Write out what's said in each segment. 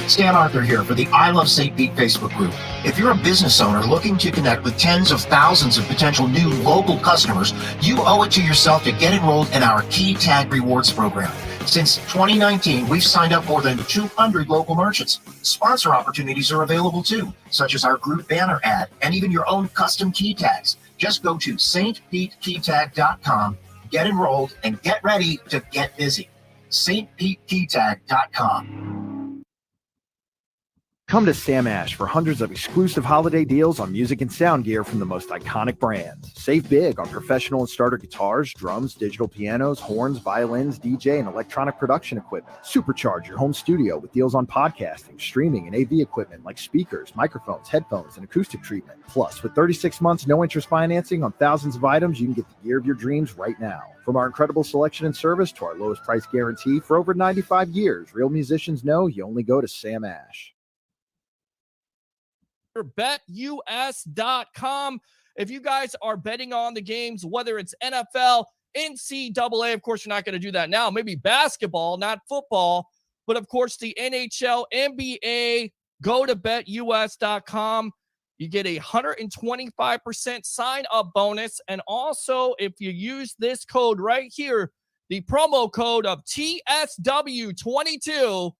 Stan Arthur here for the I Love St. Pete Facebook group. If you're a business owner looking to connect with tens of thousands of potential new local customers, you owe it to yourself to get enrolled in our Key Tag Rewards program. Since 2019, we've signed up more than 200 local merchants. Sponsor opportunities are available too, such as our group banner ad and even your own custom key tags. Just go to stpetekeytag.com, get enrolled, and get ready to get busy. stpetekeytag.com. Come to Sam Ash for hundreds of exclusive holiday deals on music and sound gear from the most iconic brands. Save big on professional and starter guitars, drums, digital pianos, horns, violins, DJ, and electronic production equipment. Supercharge your home studio with deals on podcasting, streaming, and AV equipment like speakers, microphones, headphones, and acoustic treatment. Plus, with 36 months no-interest financing on thousands of items, you can get the gear of your dreams right now. From our incredible selection and service to our lowest price guarantee for over 95 years, real musicians know you only go to Sam Ash. BetUS.com. If you guys are betting on the games, whether it's NFL, NCAA, of course, you're not going to do that now. Maybe basketball, not football, but of course, the NHL, NBA, go to BetUS.com. You get a 125% sign-up bonus. And also, if you use this code right here, the promo code of TSW22,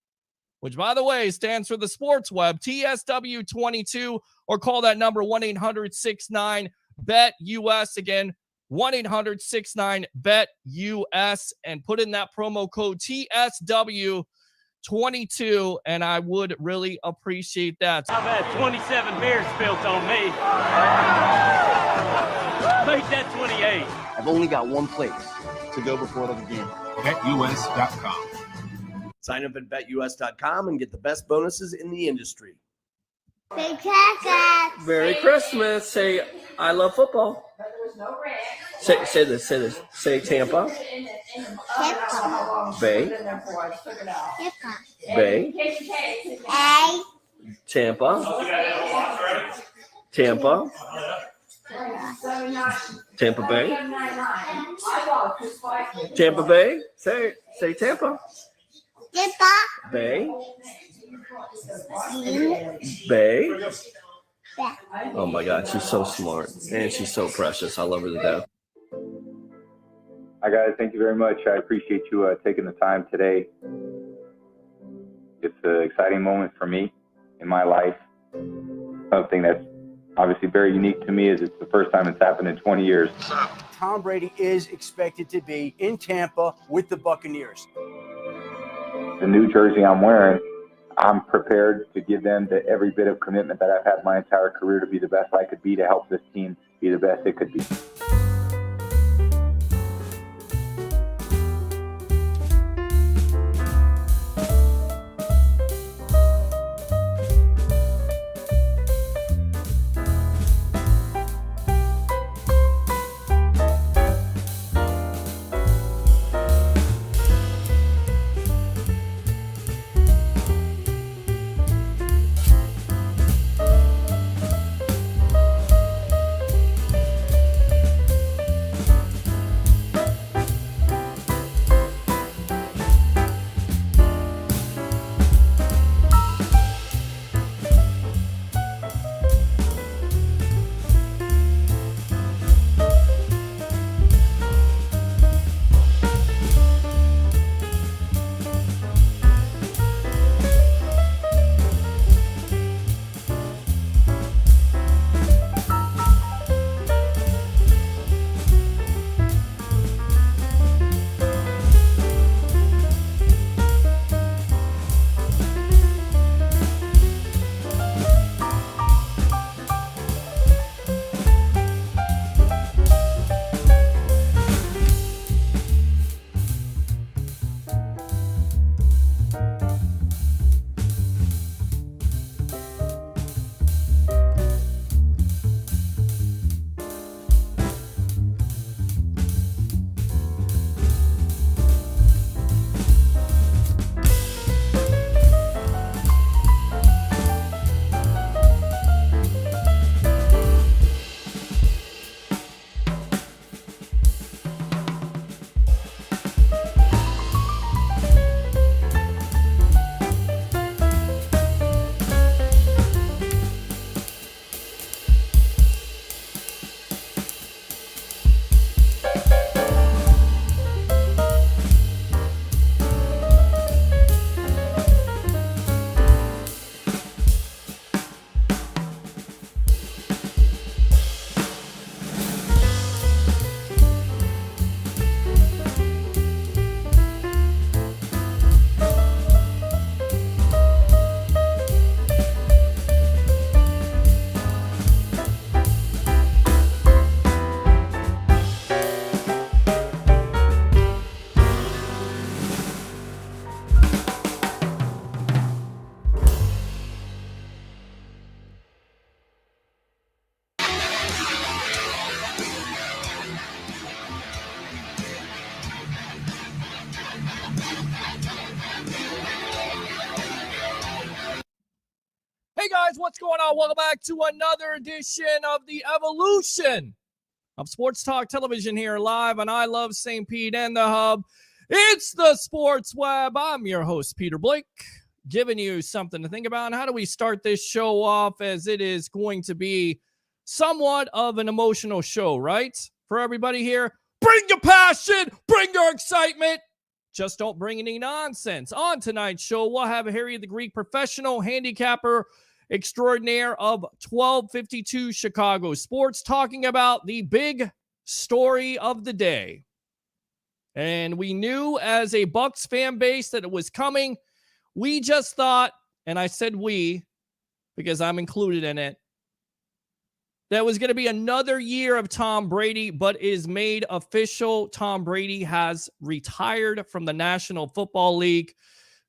which, by the way, stands for the sports web, TSW22, or call that number 1-800-69-BET-US. Again, 1-800-69-BET-US, and put in that promo code TSW22, and I would really appreciate that. I've had 27 beers spilled on me. Make that 28. I've only got one place to go before the game. BetUS.com. Sign up at BetUS.com and get the best bonuses in the industry. Say Christmas. Merry Christmas. Say, I love football. Say this. Say Tampa. Bay. Bay. Tampa. Tampa. Tampa Bay. Tampa Bay. Say Tampa. Bay. Bay. Oh my God, she's so smart and she's so precious. I love her to death. Hi guys, thank you very much. I appreciate you taking the time today. It's an exciting moment for me in my life. Something that's obviously very unique to me is it's the first time it's happened in 20 years. Tom Brady is expected to be in Tampa with the Buccaneers. The new jersey I'm wearing, I'm prepared to give them every bit of commitment that I've had my entire career to be the best I could be, to help this team be the best it could be. What's going on? Welcome back to another edition of the Evolution of Sports Talk Television here live on I Love St. Pete and the Hub. It's the Sports Web. I'm your host, Peter Blake, giving you something to think about. And how do we start this show off, as it is going to be somewhat of an emotional show, right? For everybody here, bring your passion, bring your excitement. Just don't bring any nonsense. On tonight's show, we'll have Harry the Greek, professional handicapper extraordinaire of 1252 Chicago Sports, talking about the big story of the day. And we knew as a Bucs fan base that it was coming. We just thought, and I said we, because I'm included in it, that was going to be another year of Tom Brady, but is made official. Tom Brady has retired from the National Football League.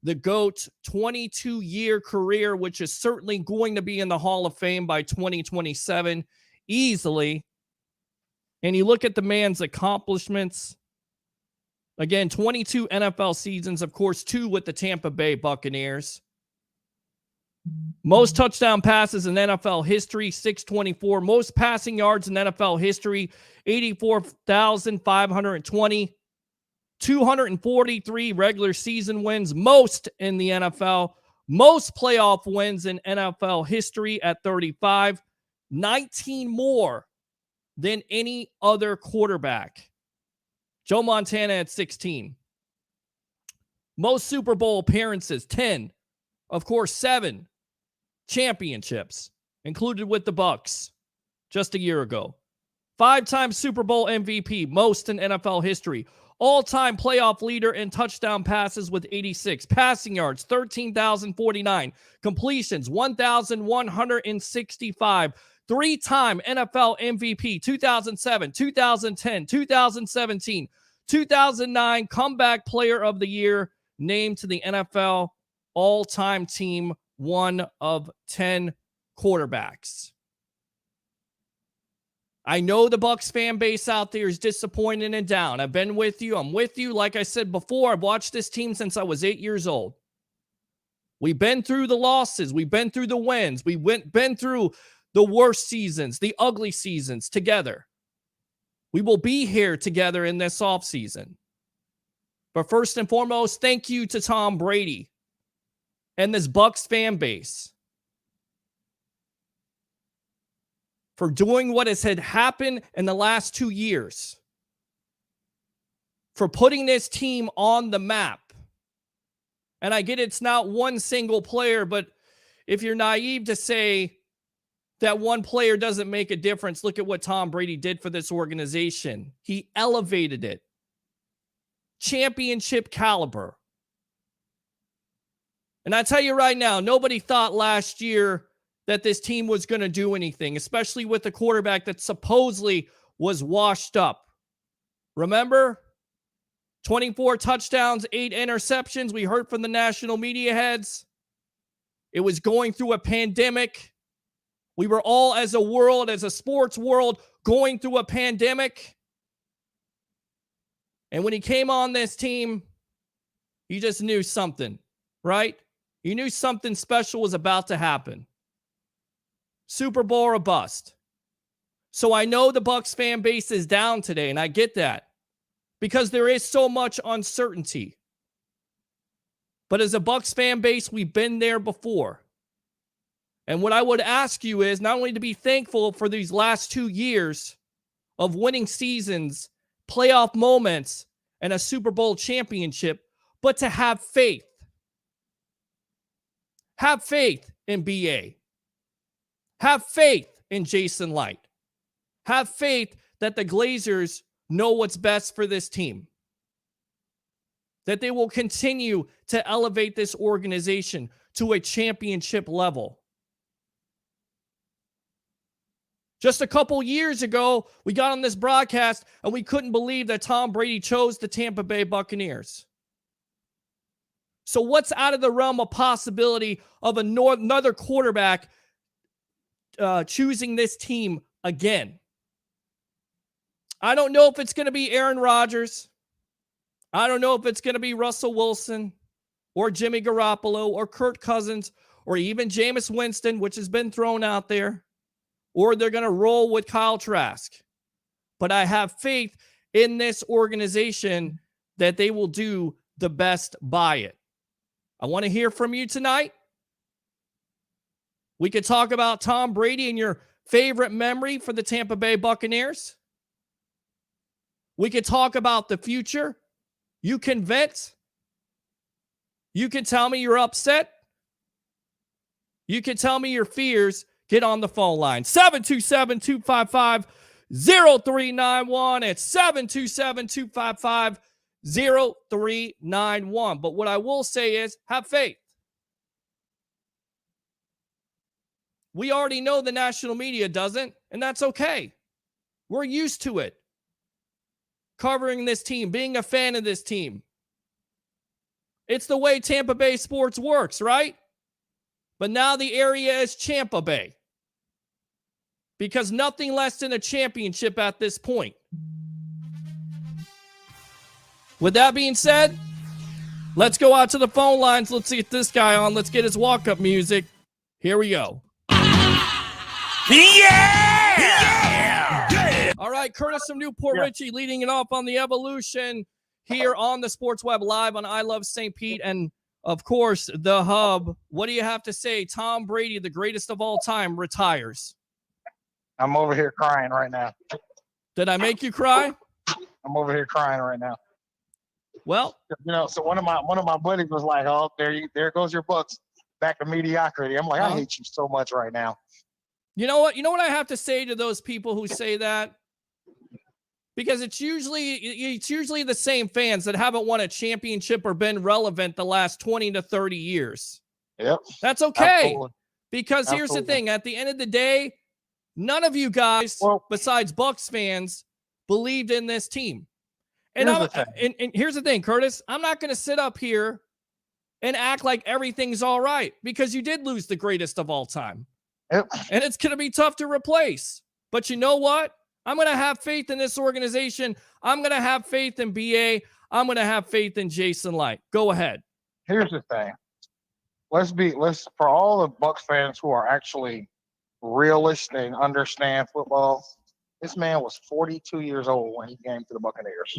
The GOAT 22-year career, which is certainly going to be in the Hall of Fame by 2027 easily. And you look at the man's accomplishments. Again, 22 NFL seasons, of course, 2 with the Tampa Bay Buccaneers. Most touchdown passes in NFL history, 624. Most passing yards in NFL history, 84,520. 243 regular season wins, most in the NFL. Most playoff wins in NFL history at 35. 19 more than any other quarterback. Joe Montana at 16. Most Super Bowl appearances, 10. Of course, 7 championships, included with the Bucs just a year ago. 5-time Super Bowl MVP, most in NFL history. All-time playoff leader in touchdown passes with 86. Passing yards, 13,049. Completions, 1,165. 3-time NFL MVP, 2007, 2010, 2017, 2009. Comeback Player of the Year, named to the NFL all-time team, 1 of 10 quarterbacks. I know the Bucs fan base out there is disappointed and down. I've been with you. I'm with you. Like I said before, I've watched this team since I was 8 years old. We've been through the losses. We've been through the wins. We've been through the worst seasons, the ugly seasons together. We will be here together in this offseason. But first and foremost, thank you to Tom Brady and this Bucs fan base for doing what has had happened in the last 2 years, for putting this team on the map. And I get it's not one single player, but if you're naive to say that one player doesn't make a difference, look at what Tom Brady did for this organization. He elevated it. Championship caliber. And I tell you right now, nobody thought last year that this team was going to do anything, especially with the quarterback that supposedly was washed up. Remember? 24 touchdowns, 8 interceptions. We heard from the national media heads. It was going through a pandemic. We were all, as a world, as a sports world, going through a pandemic. And when he came on this team, you just knew something, right? You knew something special was about to happen. Super Bowl or bust. So I know the Bucs fan base is down today, and I get that because there is so much uncertainty. But as a Bucs fan base, we've been there before. And what I would ask you is not only to be thankful for these last 2 years of winning seasons, playoff moments, and a Super Bowl championship, but to have faith. Have faith in BA. Have faith in Jason Light. Have faith that the Glazers know what's best for this team. That they will continue to elevate this organization to a championship level. Just a couple years ago, we got on this broadcast and we couldn't believe that Tom Brady chose the Tampa Bay Buccaneers. So what's out of the realm of possibility of another quarterback choosing this team again? I don't know if it's going to be Aaron Rodgers. I don't know if it's going to be Russell Wilson or Jimmy Garoppolo or Kirk Cousins or even Jameis Winston, which has been thrown out there, or they're going to roll with Kyle Trask. But I have faith in this organization that they will do the best by it. I want to hear from you tonight. We could talk about Tom Brady and your favorite memory for the Tampa Bay Buccaneers. We could talk about the future. You can vent. You can tell me you're upset. You can tell me your fears. Get on the phone line. 727-255-0391. It's 727-255-0391. But what I will say is have faith. We already know the national media doesn't, and that's okay. We're used to it. Covering this team, being a fan of this team. It's the way Tampa Bay sports works, right? But now the area is Tampa Bay. Because nothing less than a championship at this point. With that being said, let's go out to the phone lines. Let's get this guy on. Let's get his walk-up music. Here we go. Yeah! All right, Curtis from Newport Richie leading it off on the Evolution here on the Sports Web Live on I Love St. Pete and, of course, the Hub. What do you have to say? Tom Brady, the greatest of all time, retires. I'm over here crying right now. Did I make you cry? I'm over here crying right now. Well, so one of my buddies was like, "Oh, there goes your Bucks back to mediocrity." I'm like, I hate you so much right now. You know what? You know what I have to say to those people who say that? Because it's usually the same fans that haven't won a championship or been relevant the last 20 to 30 years. Yep. That's okay. Absolutely. Because here's the thing. At the end of the day, none of you guys, besides Bucks fans, believed in this team. And here's the thing, Curtis. I'm not going to sit up here and act like everything's all right because you did lose the greatest of all time. Yep. And it's going to be tough to replace. But you know what? I'm going to have faith in this organization. I'm going to have faith in BA. I'm going to have faith in Jason Light. Go ahead. Here's the thing. Let's for all the Bucks fans who are actually realist and understand football, this man was 42 years old when he came to the Buccaneers.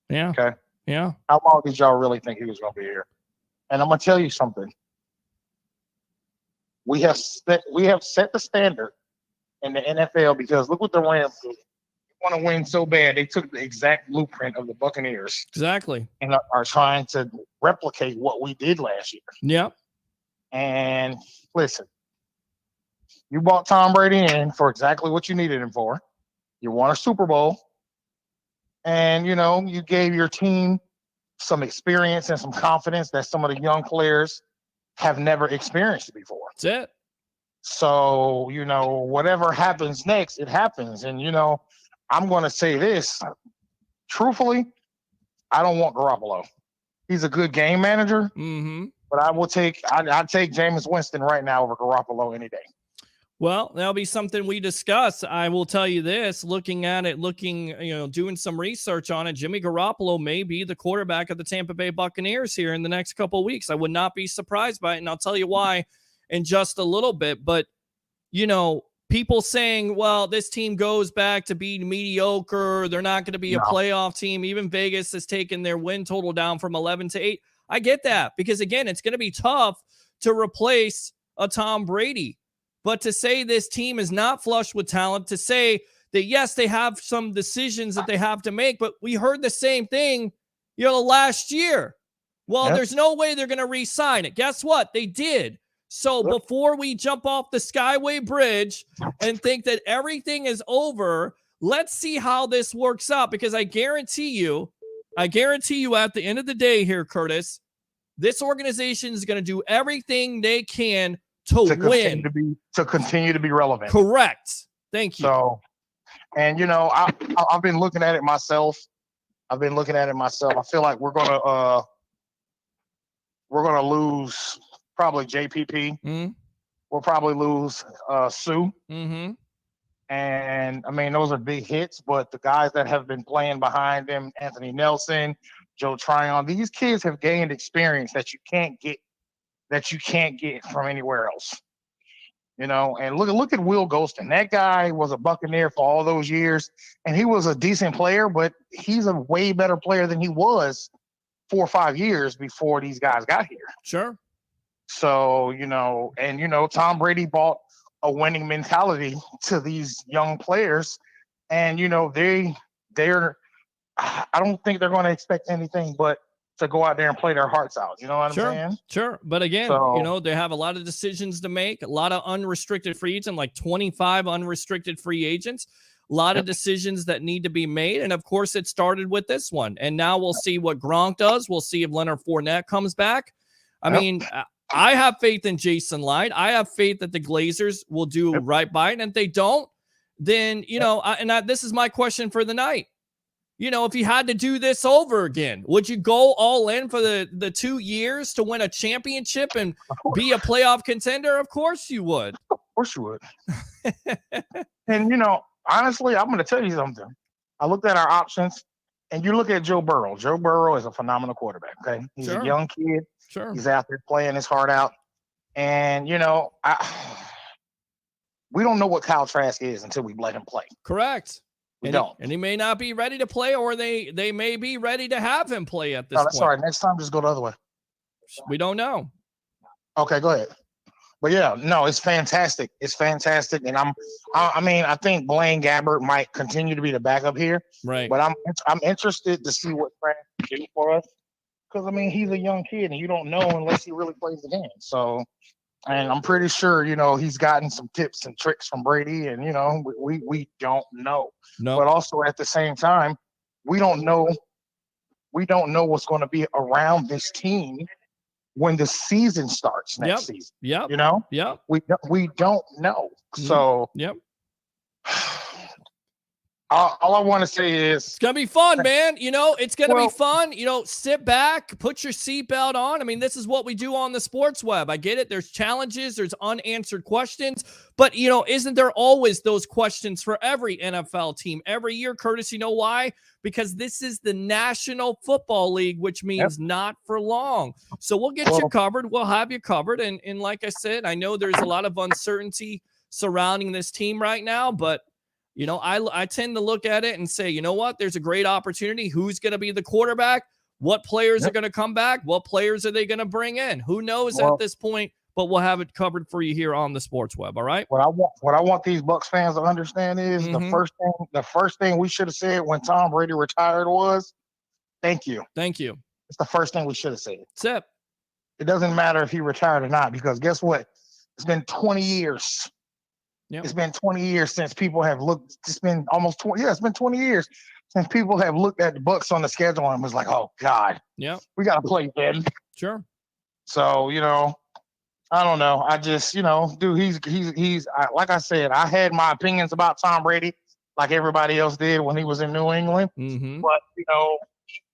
Yeah. Okay. Yeah. How long did y'all really think he was going to be here? And I'm going to tell you something. We have set the standard in the NFL because look what the Rams do. They want to win so bad. They took the exact blueprint of the Buccaneers. Exactly. And are trying to replicate what we did last year. Yep. And listen, you bought Tom Brady in for exactly what you needed him for. You won a Super Bowl. And, you gave your team some experience and some confidence that some of the young players have never experienced before. That's it. So, whatever happens next, it happens. And, I'm going to say this. Truthfully, I don't want Garoppolo. He's a good game manager. Mm-hmm. But I'd take Jameis Winston right now over Garoppolo any day. Well, that'll be something we discuss. I will tell you this, doing some research on it, Jimmy Garoppolo may be the quarterback of the Tampa Bay Buccaneers here in the next couple of weeks. I would not be surprised by it, and I'll tell you why in just a little bit. But, people saying, well, this team goes back to being mediocre. They're not going to be a playoff team. Even Vegas has taken their win total down from 11 to 8. I get that because, again, it's going to be tough to replace a Tom Brady. But to say this team is not flush with talent, to say that, yes, they have some decisions that they have to make, but we heard the same thing, last year. Well, there's no way they're going to re-sign it. Guess what? They did. So before we jump off the Skyway Bridge and think that everything is over, let's see how this works out because I guarantee you at the end of the day here, Curtis, this organization is going to do everything they can to win. To continue to be relevant. Correct. Thank you. So, and I've been looking at it myself. I feel like we're gonna lose probably JPP. Mm-hmm. We'll probably lose Sue. Mm-hmm. And I mean, those are big hits, but the guys that have been playing behind them, Anthony Nelson, Joe Tryon, these kids have gained experience that you can't get that you can't get from anywhere else. And look at Will Golston. That guy was a Buccaneer for all those years, and he was a decent player, but he's a way better player than he was 4 or 5 years before these guys got here. Sure. So, Tom Brady brought a winning mentality to these young players, and they're I don't think they're going to expect anything but to go out there and play their hearts out. You know what I'm saying? Sure. But again, they have a lot of decisions to make, a lot of unrestricted free agents, like 25 unrestricted free agents, a lot of decisions that need to be made. And of course, it started with this one. And now we'll see what Gronk does. We'll see if Leonard Fournette comes back. I mean, I have faith in Jason Light. I have faith that the Glazers will do right by it. And if they don't, then, this is my question for the night. If you had to do this over again, would you go all in for the 2 years to win a championship and be a playoff contender? Of course you would. Of course you would. And, honestly, I'm going to tell you something. I looked at our options, and you look at Joe Burrow. Joe Burrow is a phenomenal quarterback, okay? He's a young kid. Sure. He's out there playing his heart out. And, we don't know what Kyle Trask is until we let him play. Correct. We don't. And he may not be ready to play, or they may be ready to have him play at this point. Sorry, next time just go the other way. We don't know. Okay, go ahead. But yeah, no, it's fantastic. It's fantastic. And I think Blaine Gabbert might continue to be the backup here. Right. But I'm interested to see what Frank can do for us. Because he's a young kid and you don't know unless he really plays the game. So, and I'm pretty sure, he's gotten some tips and tricks from Brady, and, we don't know. No. But also at the same time, we don't know what's going to be around this team when the season starts next season. Yep. Yep. We don't know. So yep. All I want to say is it's gonna be fun, man. It's gonna be fun. Sit back, put your seatbelt on. I mean, this is what we do on the sports web. I get it. There's challenges, there's unanswered questions, but isn't there always those questions for every NFL team every year, Curtis? You know why? Because this is the National Football League, which means not for long. So we'll get you covered. We'll have you covered. And like I said, I know there's a lot of uncertainty surrounding this team right now, but I tend to look at it and say, you know what? There's a great opportunity. Who's going to be the quarterback? What players are going to come back? What players are they going to bring in? Who knows at this point? But we'll have it covered for you here on the Sports Web. All right. What I want these Bucs fans to understand is the first thing we should have said when Tom Brady retired was, "Thank you." Thank you. It's the first thing we should have said. That's it. It doesn't matter if he retired or not, because guess what? It's been 20 years. Yep. It's been 20 years since people have looked. It's been almost 20. Yeah, it's been 20 years since people have looked at the Bucs on the schedule and was like, "Oh God, we got to play then." Sure. So I don't know. I just dude, he's like I said, I had my opinions about Tom Brady, like everybody else did when he was in New England. Mm-hmm. But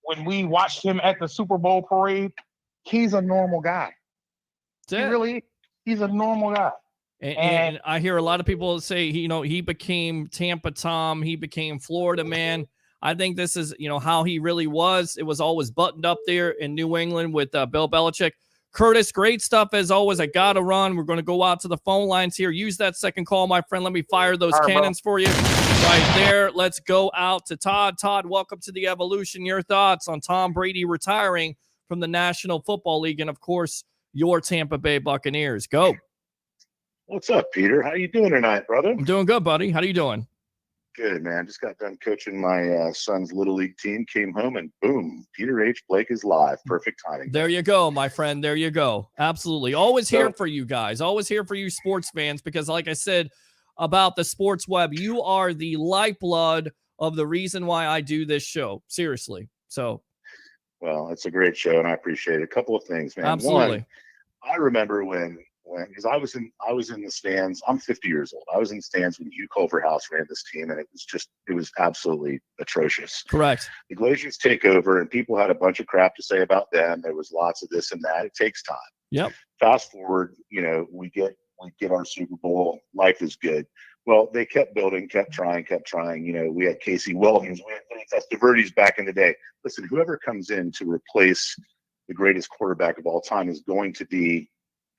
when we watched him at the Super Bowl parade, he's a normal guy. He's a normal guy. And I hear a lot of people say, he became Tampa Tom. He became Florida man. I think this is, how he really was. It was always buttoned up there in New England with Bill Belichick. Curtis, great stuff as always. I got to run. We're going to go out to the phone lines here. Use that second call, my friend. Let me fire those cannons for you right there. Let's go out to Todd. Todd, welcome to the Evolution. Your thoughts on Tom Brady retiring from the National Football League and, of course, your Tampa Bay Buccaneers. Go. What's up, Peter? How you doing tonight, brother? I'm doing good, buddy. How are you doing? Good, man. Just got done coaching my son's Little League team, came home, and boom, Peter H. Blake is live. Perfect timing. There you go, my friend. There you go. Absolutely. Always here for you guys. Always here for you sports fans, because like I said about the Sports Web, you are the lifeblood of the reason why I do this show. Seriously. Well, it's a great show, and I appreciate it. A couple of things, man. Absolutely. One, I remember when because I was in the stands. I'm 50 years old. I was in the stands when Hugh Culverhouse ran this team, and it was absolutely atrocious. Correct. The Glazers take over, and people had a bunch of crap to say about them. There was lots of this and that. It takes time. Yep. Fast forward, we get our Super Bowl. Life is good. Well, they kept building, kept trying. We had Casey Williams, we had Testaverde back in the day. Listen, whoever comes in to replace the greatest quarterback of all time is going to be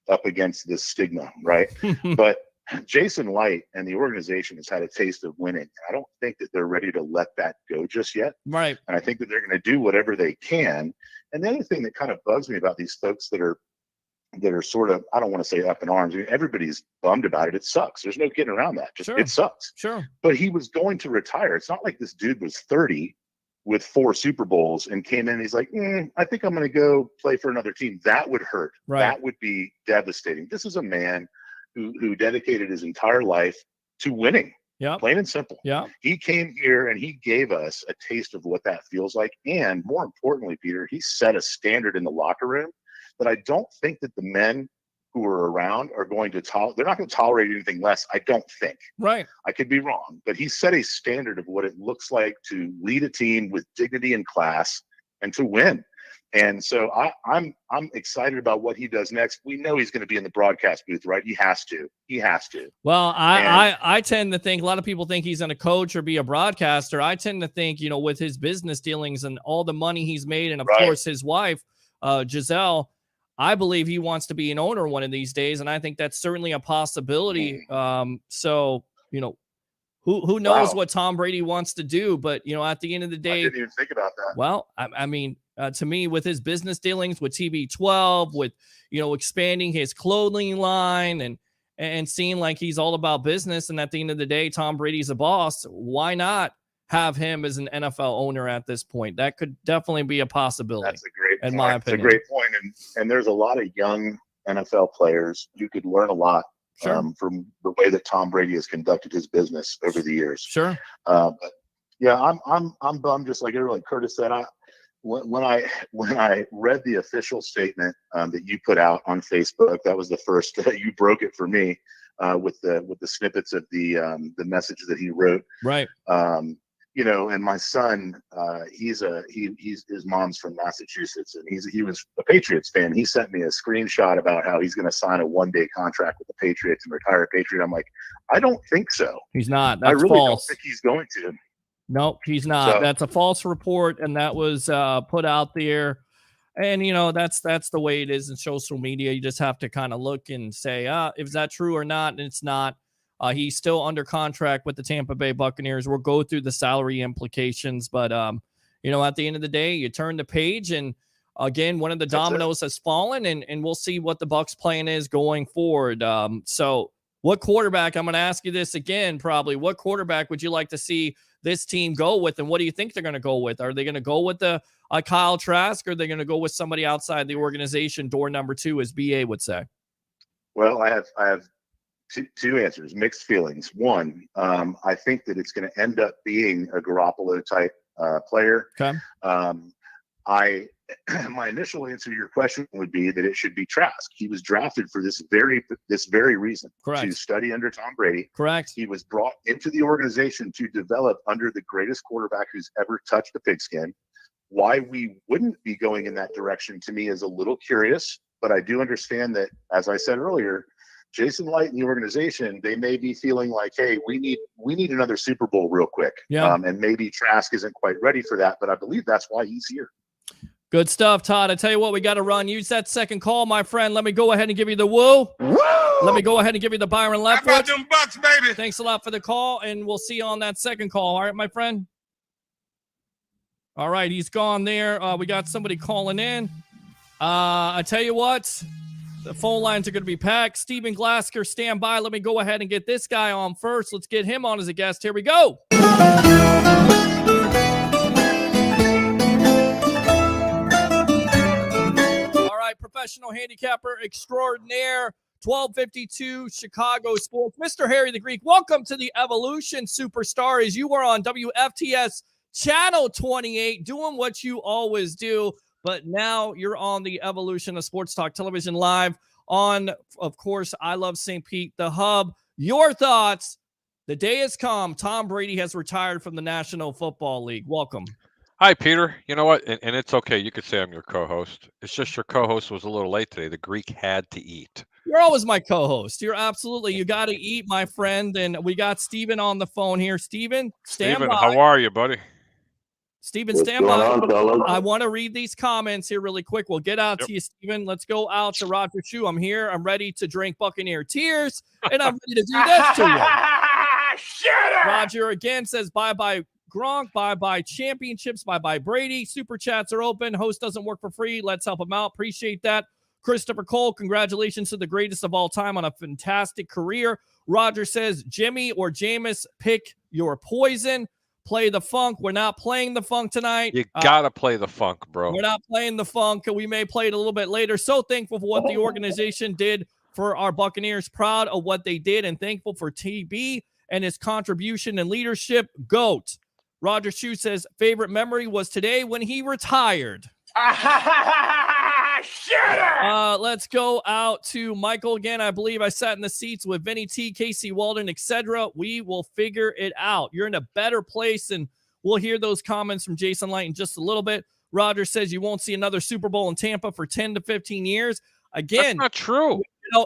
up against this stigma, right? But Jason Light and the organization has had a taste of winning. I don't think that they're ready to let that go just yet. Right. And I think that they're going to do whatever they can. And the other thing that kind of bugs me about these folks that are sort of, I don't want to say up in arms. I mean, everybody's bummed about it. It sucks. There's no getting around that. Just It sucks. Sure. But he was going to retire. It's not like this dude was 30 with 4 Super Bowls and came in and he's like, I think I'm going to go play for another team. That would hurt. Right. That would be devastating. This is a man who dedicated his entire life to winning. Yeah. Plain and simple. Yeah. He came here and he gave us a taste of what that feels like. And more importantly, Peter, he set a standard in the locker room that I don't think that the men who are around are going to they're not going to tolerate anything less. I don't think. Right. I could be wrong, but he set a standard of what it looks like to lead a team with dignity and class and to win. And so I'm excited about what he does next. We know he's going to be in the broadcast booth, right? He has to. Well, I tend to think a lot of people think he's going to coach or be a broadcaster. I tend to think, with his business dealings and all the money he's made, and of course his wife, Giselle, I believe he wants to be an owner one of these days, and I think that's certainly a possibility. So who knows what Tom Brady wants to do? But at the end of the day, I didn't even think about that. Well, I mean, to me, with his business dealings with TB12, with expanding his clothing line and seeing like he's all about business, and at the end of the day, Tom Brady's a boss. Why not have him as an NFL owner at this point? That could definitely be a possibility. That's a great point. My opinion. It's a great point. And there's a lot of young NFL players who could learn a lot from the way that Tom Brady has conducted his business over the years. Sure. But yeah, I'm bummed, just like everyone. Like Curtis said, when I read the official statement that you put out on Facebook, that was the first you broke it for me with the snippets of the message that he wrote. Right. And my son, his mom's from Massachusetts, and he was a Patriots fan. He sent me a screenshot about how he's going to sign a 1-day contract with the Patriots and retire a Patriot. I'm like, I don't think so. He's not. That's I really false. don't think he's going to. Nope, he's not. So, that's a false report, and that was put out there. And that's the way it is in social media. You just have to kind of look and say, is that true or not? And it's not. He's still under contract with the Tampa Bay Buccaneers. We'll go through the salary implications, but at the end of the day, you turn the page, and again, one of the dominoes has fallen, and we'll see what the Bucs plan is going forward. So what quarterback, I'm going to ask you this again, probably, what quarterback would you like to see this team go with, and what do you think they're going to go with? Are they going to go with the Kyle Trask, or are they going to go with somebody outside the organization, door number 2, as BA would say? Well, I have two answers, mixed feelings. One, I think that it's going to end up being a Garoppolo type player. Okay. My initial answer to your question would be that it should be Trask. He was drafted for this very reason. Correct. To study under Tom Brady. Correct. He was brought into the organization to develop under the greatest quarterback who's ever touched the pigskin. Why we wouldn't be going in that direction, to me, is a little curious, but I do understand that, as I said earlier, Jason Light and the organization, they may be feeling like, hey, we need another Super Bowl real quick. Yeah. And maybe Trask isn't quite ready for that, but I believe that's why he's here. Good stuff, Todd. I tell you what, we got to run. Use that second call, my friend. Let me go ahead and give you the woo. Let me go ahead and give you the Byron Leftwich. How about them Bucks, baby? Thanks a lot for the call, and we'll see you on that second call. All right, my friend? All right, he's gone there. We got somebody calling in. I tell you what, the phone lines are going to be packed. Stephen Glasker, stand by. Let me go ahead and get this guy on first. Let's get him on as a guest. Here we go. All right, professional handicapper extraordinaire, 1252 Chicago Sports. Mr. Harry the Greek, welcome to the Evolution Superstar, as you are on WFTS Channel 28, doing what you always do. But now you're on the Evolution of Sports Talk Television live on, of course, I Love St. Pete, the hub. Your thoughts. The day has come. Tom Brady has retired from the National Football League. Welcome. Hi, Peter. You know what? And it's okay. You could say I'm your co-host. It's just your co-host was a little late today. The Greek had to eat. You're always my co-host. You're absolutely. You got to eat, my friend. And we got Steven on the phone here. Steven, stand by. How are you, buddy? Steven, What's stand going by. on, fellas? I want to read these comments here really quick. We'll get out to you, Steven. Let's go out to Roger Shoe. I'm here. I'm ready to drink Buccaneer tears, and I'm ready to do this to you. Roger again says, bye-bye Gronk, bye-bye championships, bye-bye Brady. Super chats are open. Host doesn't work for free. Let's help him out. Appreciate that. Christopher Cole, congratulations to the greatest of all time on a fantastic career. Roger says, Jimmy or Jameis, pick your poison. Play the funk. We're not playing the funk tonight. You gotta play the funk, bro. We're not playing the funk. We may play it a little bit later. So thankful for what the organization did for our Buccaneers. Proud of what they did and thankful for TB and his contribution and leadership. GOAT. Roger Shoe says, favorite memory was today when he retired. Let's go out to Michael again. I believe I sat in the seats with Vinny T, Casey Walden, etc. We will figure it out. You're in a better place, and we'll hear those comments from Jason Light in just a little bit. Roger says you won't see another Super Bowl in Tampa for 10 to 15 years. Again, that's not true.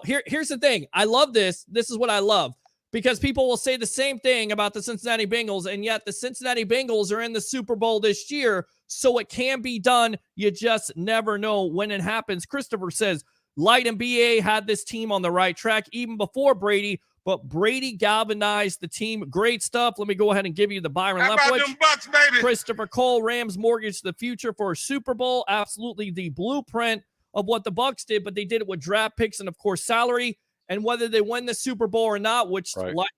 Here's the thing. I love this. This is what I love. Because people will say the same thing about the Cincinnati Bengals, and yet the Cincinnati Bengals are in the Super Bowl this year, so it can be done. You just never know when it happens. Christopher says, Light and BA had this team on the right track even before Brady, but Brady galvanized the team. Great stuff. Let me go ahead and give you the Byron Leftwich. Bucks, baby? Christopher Cole, Rams mortgaged the future for a Super Bowl. Absolutely the blueprint of what the Bucs did, but they did it with draft picks and, of course, salary. And whether they win the Super Bowl or not, which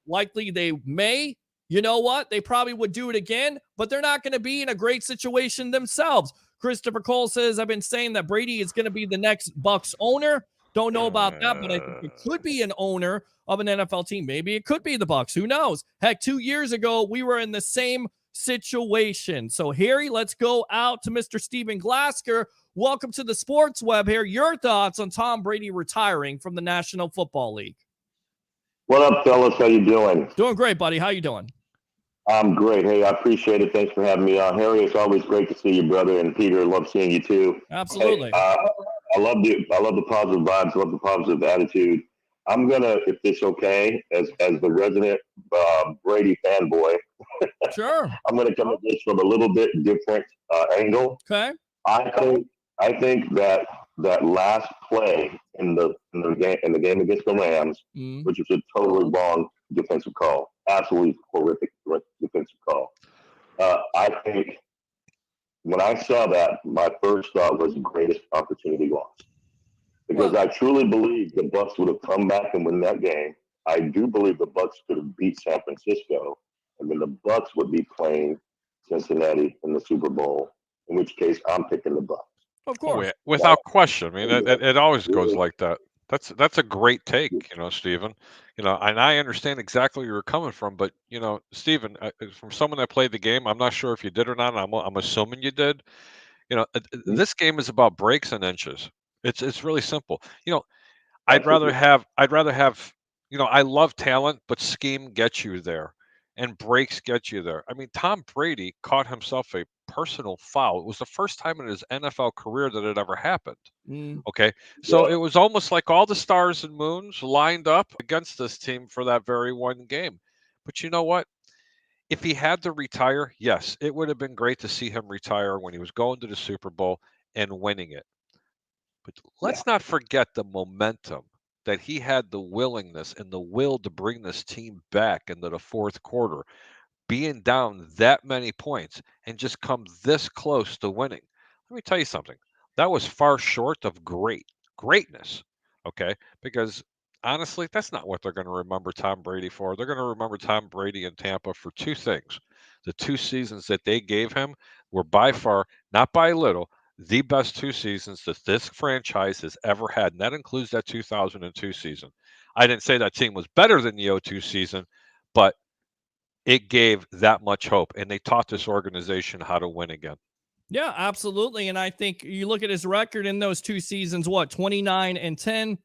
likely they may, you know what? They probably would do it again, but they're not going to be in a great situation themselves. Christopher Cole says, I've been saying that Brady is going to be the next Bucs owner. Don't know about that, but I think it could be an owner of an NFL team. Maybe it could be the Bucs. Who knows? Heck, 2 years ago, we were in the same situation. So, Harry, let's go out to Mr. Stephen Glasker. Welcome to the Sports Web here. Your thoughts on Tom Brady retiring from the National Football League. What up, fellas? How you doing? Doing great, buddy. How you doing? I'm great. Hey, I appreciate it. Thanks for having me on. Harry, it's always great to see you, brother. And Peter, love seeing you too. Absolutely. Hey, I love the positive vibes. Love the positive attitude. I'm gonna, if it's okay, as the resident Brady fanboy, sure. I'm gonna come at this from a little bit different angle. Okay. I think that last play in the game against the Rams, which was a totally wrong defensive call, absolutely horrific defensive call. I think when I saw that, my first thought was the greatest opportunity lost, because I truly believe the Bucs would have come back and win that game. I do believe the Bucs could have beat San Francisco, and then the Bucs would be playing Cincinnati in the Super Bowl. In which case, I'm picking the Bucs. Of course, without question. I mean, it always goes like that. That's a great take, Stephen. And I understand exactly where you're coming from. But Stephen, from someone that played the game, I'm not sure if you did or not. I'm assuming you did. This game is about breaks and inches. It's really simple. I'd rather have. I love talent, but scheme gets you there, and breaks get you there. I mean, Tom Brady caught himself a personal foul. It was the first time in his NFL career that it ever happened. Okay. So it was almost like all the stars and moons lined up against this team for that very one game. But you know what? If he had to retire, yes, it would have been great to see him retire when he was going to the Super Bowl and winning it. But let's not forget the momentum that he had, the willingness and the will to bring this team back into the fourth quarter, being down that many points and just come this close to winning. Let me tell you something. That was far short of greatness. Okay. Because honestly, that's not what they're going to remember Tom Brady for. They're going to remember Tom Brady in Tampa for two things. The 2 seasons that they gave him were by far, not by little, the best 2 seasons that this franchise has ever had. And that includes that 2002 season. I didn't say that team was better than the 2002 season, but it gave that much hope, and they taught this organization how to win again. Yeah, absolutely. And I think you look at his record in those 2 seasons, 29-10,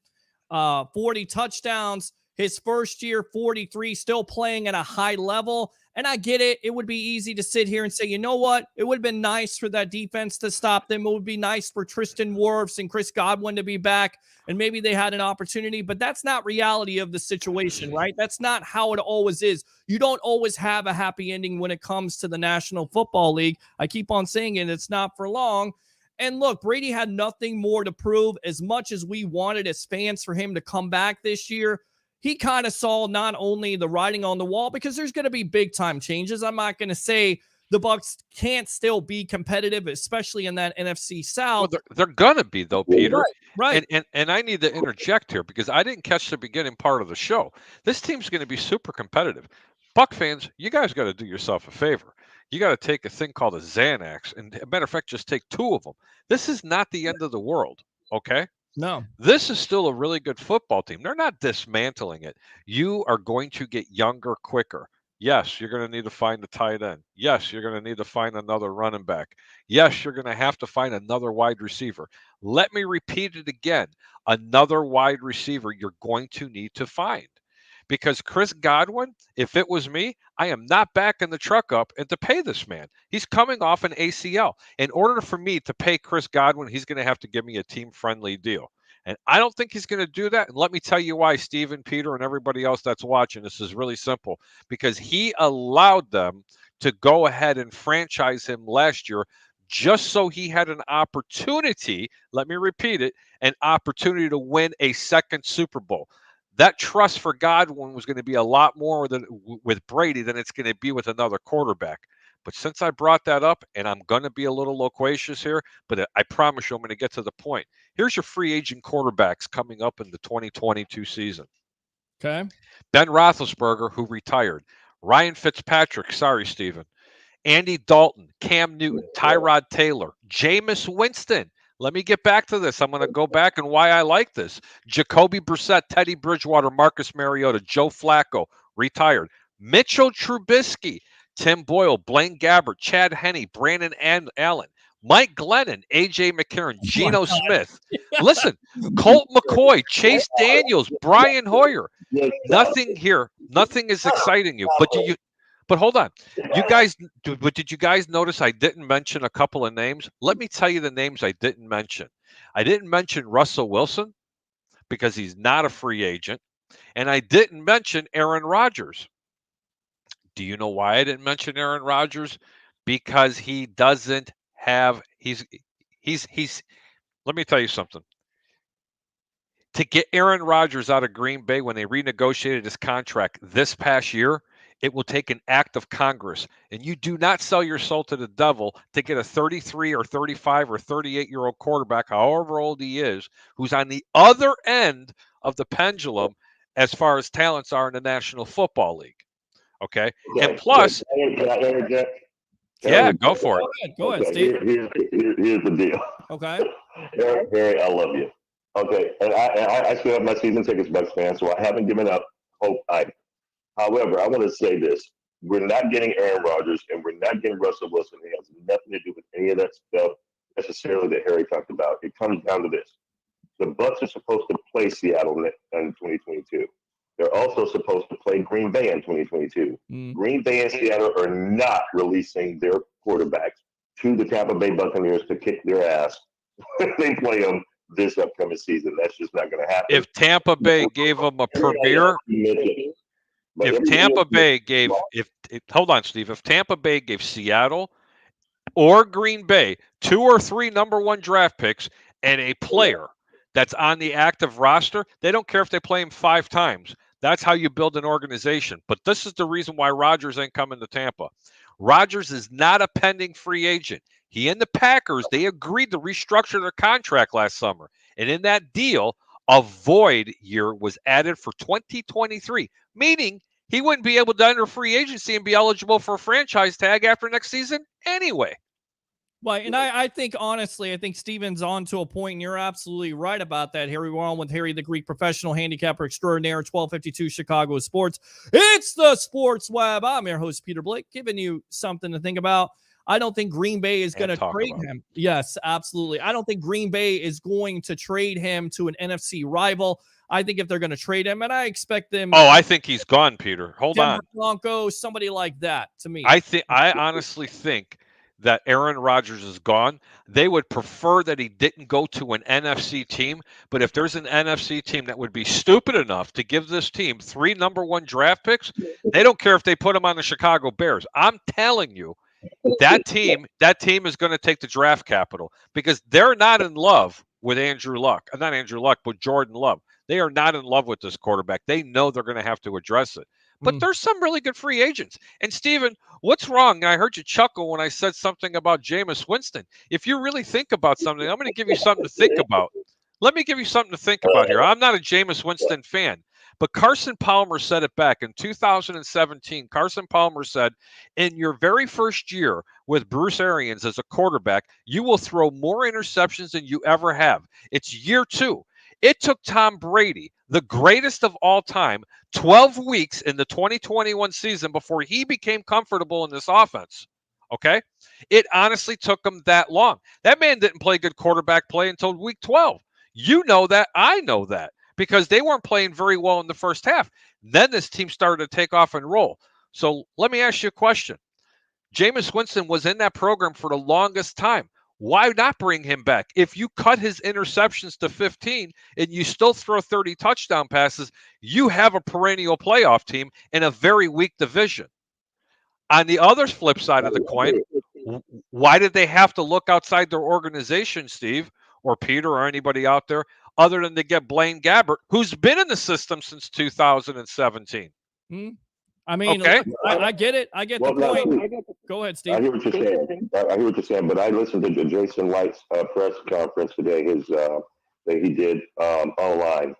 40 touchdowns. His first year, 43, still playing at a high level. And I get it. It would be easy to sit here and say, you know what? It would have been nice for that defense to stop them. It would be nice for Tristan Wirfs and Chris Godwin to be back, and maybe they had an opportunity. But that's not reality of the situation, right? That's not how it always is. You don't always have a happy ending when it comes to the National Football League. I keep on saying it. It's not for long. And look, Brady had nothing more to prove. As much as we wanted as fans for him to come back this year, he kind of saw not only the writing on the wall, because there's going to be big time changes. I'm not going to say the Bucs can't still be competitive, especially in that NFC South. Well, they're going to be, though, Peter. Right. And I need to interject here because I didn't catch the beginning part of the show. This team's going to be super competitive. Buck fans, you guys got to do yourself a favor. You got to take a thing called a Xanax. And, a matter of fact, just take 2 of them. This is not the end of the world, okay? No. This is still a really good football team. They're not dismantling it. You are going to get younger quicker. Yes, you're going to need to find a tight end. Yes, you're going to need to find another running back. Yes, you're going to have to find another wide receiver. Let me repeat it again. Another wide receiver you're going to need to find. Because Chris Godwin, if it was me, I am not backing the truck up and to pay this man. He's coming off an ACL. In order for me to pay Chris Godwin, he's going to have to give me a team-friendly deal. And I don't think he's going to do that. And let me tell you why, Steven, Peter, and everybody else that's watching. This is really simple. Because he allowed them to go ahead and franchise him last year just so he had an opportunity, let me repeat it, an opportunity to win a second Super Bowl. That trust for Godwin was going to be a lot more with Brady than it's going to be with another quarterback. But since I brought that up, and I'm going to be a little loquacious here, but I promise you I'm going to get to the point. Here's your free agent quarterbacks coming up in the 2022 season. Okay. Ben Roethlisberger, who retired. Ryan Fitzpatrick, sorry, Steven. Andy Dalton, Cam Newton, Tyrod Taylor, Jameis Winston. Let me get back to this. I'm going to go back and why I like this. Jacoby Brissett, Teddy Bridgewater, Marcus Mariota, Joe Flacco, retired. Mitchell Trubisky, Tim Boyle, Blaine Gabbert, Chad Henne, Brandon Allen, Mike Glennon, A.J. McCarron, Geno Smith. Listen, Colt McCoy, Chase Daniels, Brian Hoyer. Nothing here. Nothing is exciting you. But hold on. Did you guys notice I didn't mention a couple of names? Let me tell you the names I didn't mention. I didn't mention Russell Wilson because he's not a free agent. And I didn't mention Aaron Rodgers. Do you know why I didn't mention Aaron Rodgers? Because he doesn't have he's let me tell you something. To get Aaron Rodgers out of Green Bay when they renegotiated his contract this past year, it will take an act of Congress. And you do not sell your soul to the devil to get a 33 or 35 or 38-year-old quarterback, however old he is, who's on the other end of the pendulum as far as talents are in the National Football League. Okay? And plus, Can I interject? Yeah, go for it. Go ahead, Steve. Here's the deal. Okay. Harry, I love you. Okay, and I still have my season tickets, Bucks fan, so I haven't given up hope either. However, I want to say this. We're not getting Aaron Rodgers, and we're not getting Russell Wilson. It has nothing to do with any of that stuff necessarily that Harry talked about. It comes down to this. The Bucks are supposed to play Seattle in 2022. They're also supposed to play Green Bay in 2022. Green Bay and Seattle are not releasing their quarterbacks to the Tampa Bay Buccaneers to kick their ass when they play them this upcoming season. That's just not going to happen. If Tampa Bay gave them a premier, if Tampa Bay gave, hold on, Steve, if Tampa Bay gave Seattle or Green Bay 2 or 3 number 1 draft picks and a player that's on the active roster, they don't care if they play him 5 times. That's how you build an organization. But this is the reason why Rodgers ain't coming to Tampa. Rodgers is not a pending free agent. He and the Packers, they agreed to restructure their contract last summer. And in that deal, a void year was added for 2023, meaning he wouldn't be able to enter free agency and be eligible for a franchise tag after next season anyway. Right, and I think, honestly, I think Steven's on to a point, and you're absolutely right about that, Harry. We're on with Harry, the Greek professional handicapper extraordinaire, 1252 Chicago Sports. It's the Sports Web. I'm your host, Peter Blake, giving you something to think about. I don't think Green Bay is going to trade him. Yes, absolutely. I don't think Green Bay is going to trade him to an NFC rival. I think if they're going to trade him, and I expect them. Oh, I think he's gone, Peter. Hold Denver on. Broncos, somebody like that, to me. I honestly think that Aaron Rodgers is gone. They would prefer that he didn't go to an NFC team. But if there's an NFC team that would be stupid enough to give this team 3 number 1 draft picks, they don't care if they put them on the Chicago Bears. I'm telling you, that team is going to take the draft capital because they're not in love with Andrew Luck. Not Andrew Luck, but Jordan Love. They are not in love with this quarterback. They know they're going to have to address it. But there's some really good free agents. And Steven, what's wrong? I heard you chuckle when I said something about Jameis Winston. If you really think about something, I'm going to give you something to think about. Let me give you something to think about here. I'm not a Jameis Winston fan, but Carson Palmer said it back in 2017. Carson Palmer said, in your very first year with Bruce Arians as a quarterback, you will throw more interceptions than you ever have. It's year 2. It took Tom Brady, the greatest of all time, 12 weeks in the 2021 season before he became comfortable in this offense. Okay? It honestly took him that long. That man didn't play good quarterback play until week 12. You know that. I know that because they weren't playing very well in the first half. Then this team started to take off and roll. So let me ask you a question. Jameis Winston was in that program for the longest time. Why not bring him back? If you cut his interceptions to 15 and you still throw 30 touchdown passes, you have a perennial playoff team in a very weak division. On the other flip side of the coin, why did they have to look outside their organization, Steve, or Peter, or anybody out there, other than to get Blaine Gabbert, who's been in the system since 2017? I mean, okay. I get it. I get the point. Go ahead, Steve. I hear what you're saying. I hear what you're saying, but I listened to Jason White's press conference today, that he did online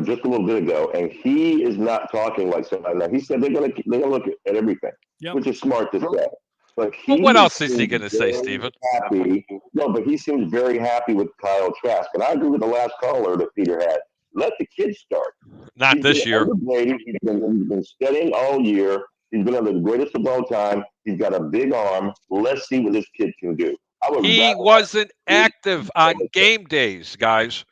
just a little bit ago, and he is not talking like somebody. Now he said they're gonna look at everything, which is smart to say. But what else is he going to say, Steven? No, but he seems very happy with Kyle Trask, and I agree with the last caller that Peter had. Let the kid start. Not this year. He's been studying all year. He's been under the greatest of all time. He's got a big arm. Let's see what this kid can do. He wasn't active on game days, guys.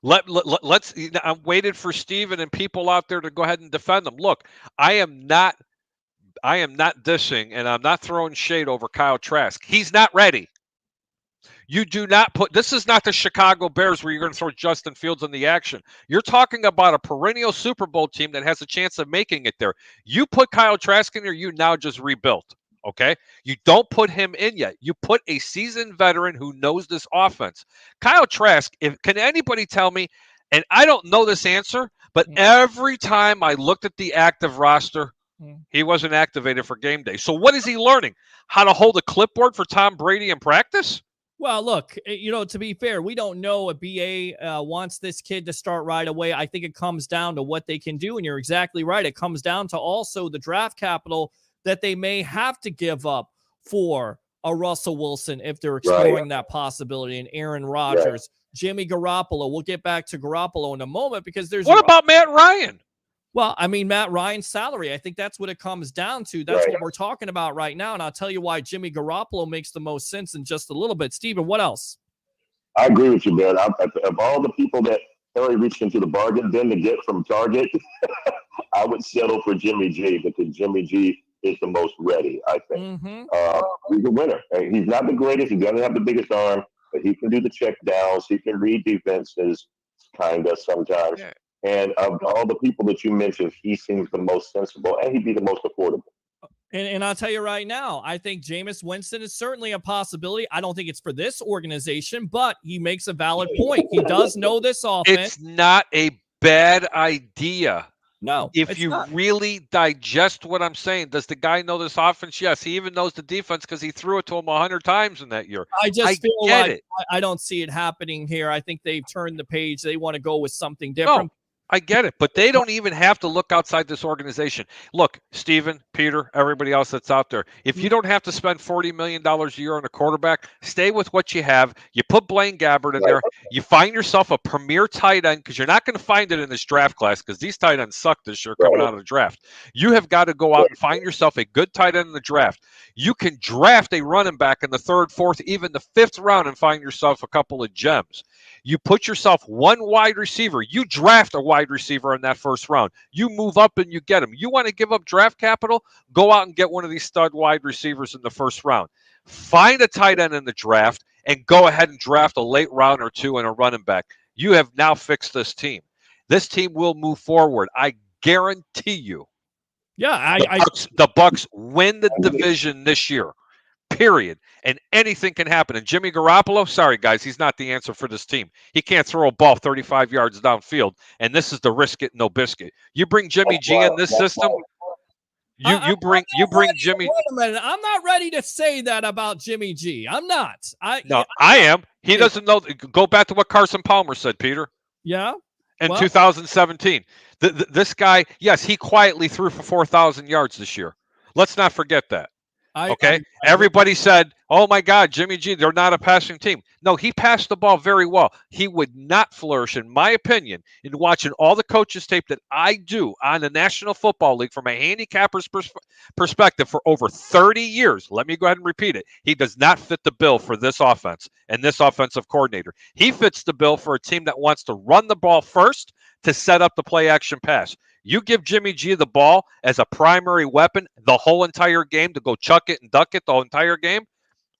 Let's. I'm waiting for Steven and people out there to go ahead and defend them. Look, I am not dissing, and I'm not throwing shade over Kyle Trask. He's not ready. You do not put – this is not the Chicago Bears where you're going to throw Justin Fields in the action. You're talking about a perennial Super Bowl team that has a chance of making it there. You put Kyle Trask in there, you now just rebuilt, okay? You don't put him in yet. You put a seasoned veteran who knows this offense. Kyle Trask, can anybody tell me, and I don't know this answer, but every time I looked at the active roster, he wasn't activated for game day. So what is he learning? How to hold a clipboard for Tom Brady in practice? Well, look, to be fair, we don't know if BA wants this kid to start right away. I think it comes down to what they can do, and you're exactly right. It comes down to also the draft capital that they may have to give up for a Russell Wilson if they're exploring that possibility, and Aaron Rodgers, Jimmy Garoppolo. We'll get back to Garoppolo in a moment because there's – What about Matt Ryan? Well, I mean, Matt Ryan's salary, I think that's what it comes down to. That's what we're talking about right now. And I'll tell you why Jimmy Garoppolo makes the most sense in just a little bit. Steven, what else? I agree with you, man. Of all the people that Harry reached into the bargain bin to get from Target, I would settle for Jimmy G because Jimmy G is the most ready, I think. He's a winner. He's not the greatest. He doesn't have the biggest arm, but he can do the check downs. He can read defenses, kind of sometimes. Yeah. And of all the people that you mentioned, he seems the most sensible, and he'd be the most affordable. And I'll tell you right now, I think Jameis Winston is certainly a possibility. I don't think it's for this organization, but he makes a valid point. He does know this offense. It's not a bad idea. No, if you really digest what I'm saying, does the guy know this offense? Yes, he even knows the defense because he threw it to him 100 times in that year. I feel like I don't see it happening here. I think they've turned the page. They want to go with something different. No. I get it, but they don't even have to look outside this organization. Look, Steven, Peter, everybody else that's out there, if you don't have to spend $40 million a year on a quarterback, stay with what you have. You put Blaine Gabbert in there. You find yourself a premier tight end because you're not going to find it in this draft class because these tight ends suck this year coming out of the draft. You have got to go out and find yourself a good tight end in the draft. You can draft a running back in the 3rd, 4th, even the 5th round and find yourself a couple of gems. You put yourself one wide receiver. You draft a wide receiver in that first round. You move up and you get him. You want to give up draft capital? Go out and get one of these stud wide receivers in the first round. Find a tight end in the draft and go ahead and draft a late round or two and a running back. You have now fixed this team. This team will move forward. I guarantee you. Yeah, the Bucs win the division this year. Period. And anything can happen. And Jimmy Garoppolo, sorry guys, he's not the answer for this team. He can't throw a ball 35 yards downfield. And this is the risk it, no biscuit. You bring Jimmy G in this system. You bring Jimmy. Wait a minute. I'm not ready to say that about Jimmy G. I'm not. I am. He doesn't know. Go back to what Carson Palmer said, Peter. Yeah. In 2017. This guy, yes, he quietly threw for 4,000 yards this year. Let's not forget that. Everybody said, oh my God, Jimmy G, they're not a passing team. No, he passed the ball very well. He would not flourish, in my opinion, in watching all the coaches tape that I do on the National Football League from a handicapper's perspective for over 30 years. Let me go ahead and repeat it. He does not fit the bill for this offense and this offensive coordinator. He fits the bill for a team that wants to run the ball first to set up the play action pass. You give Jimmy G the ball as a primary weapon the whole entire game to go chuck it and duck it the entire game,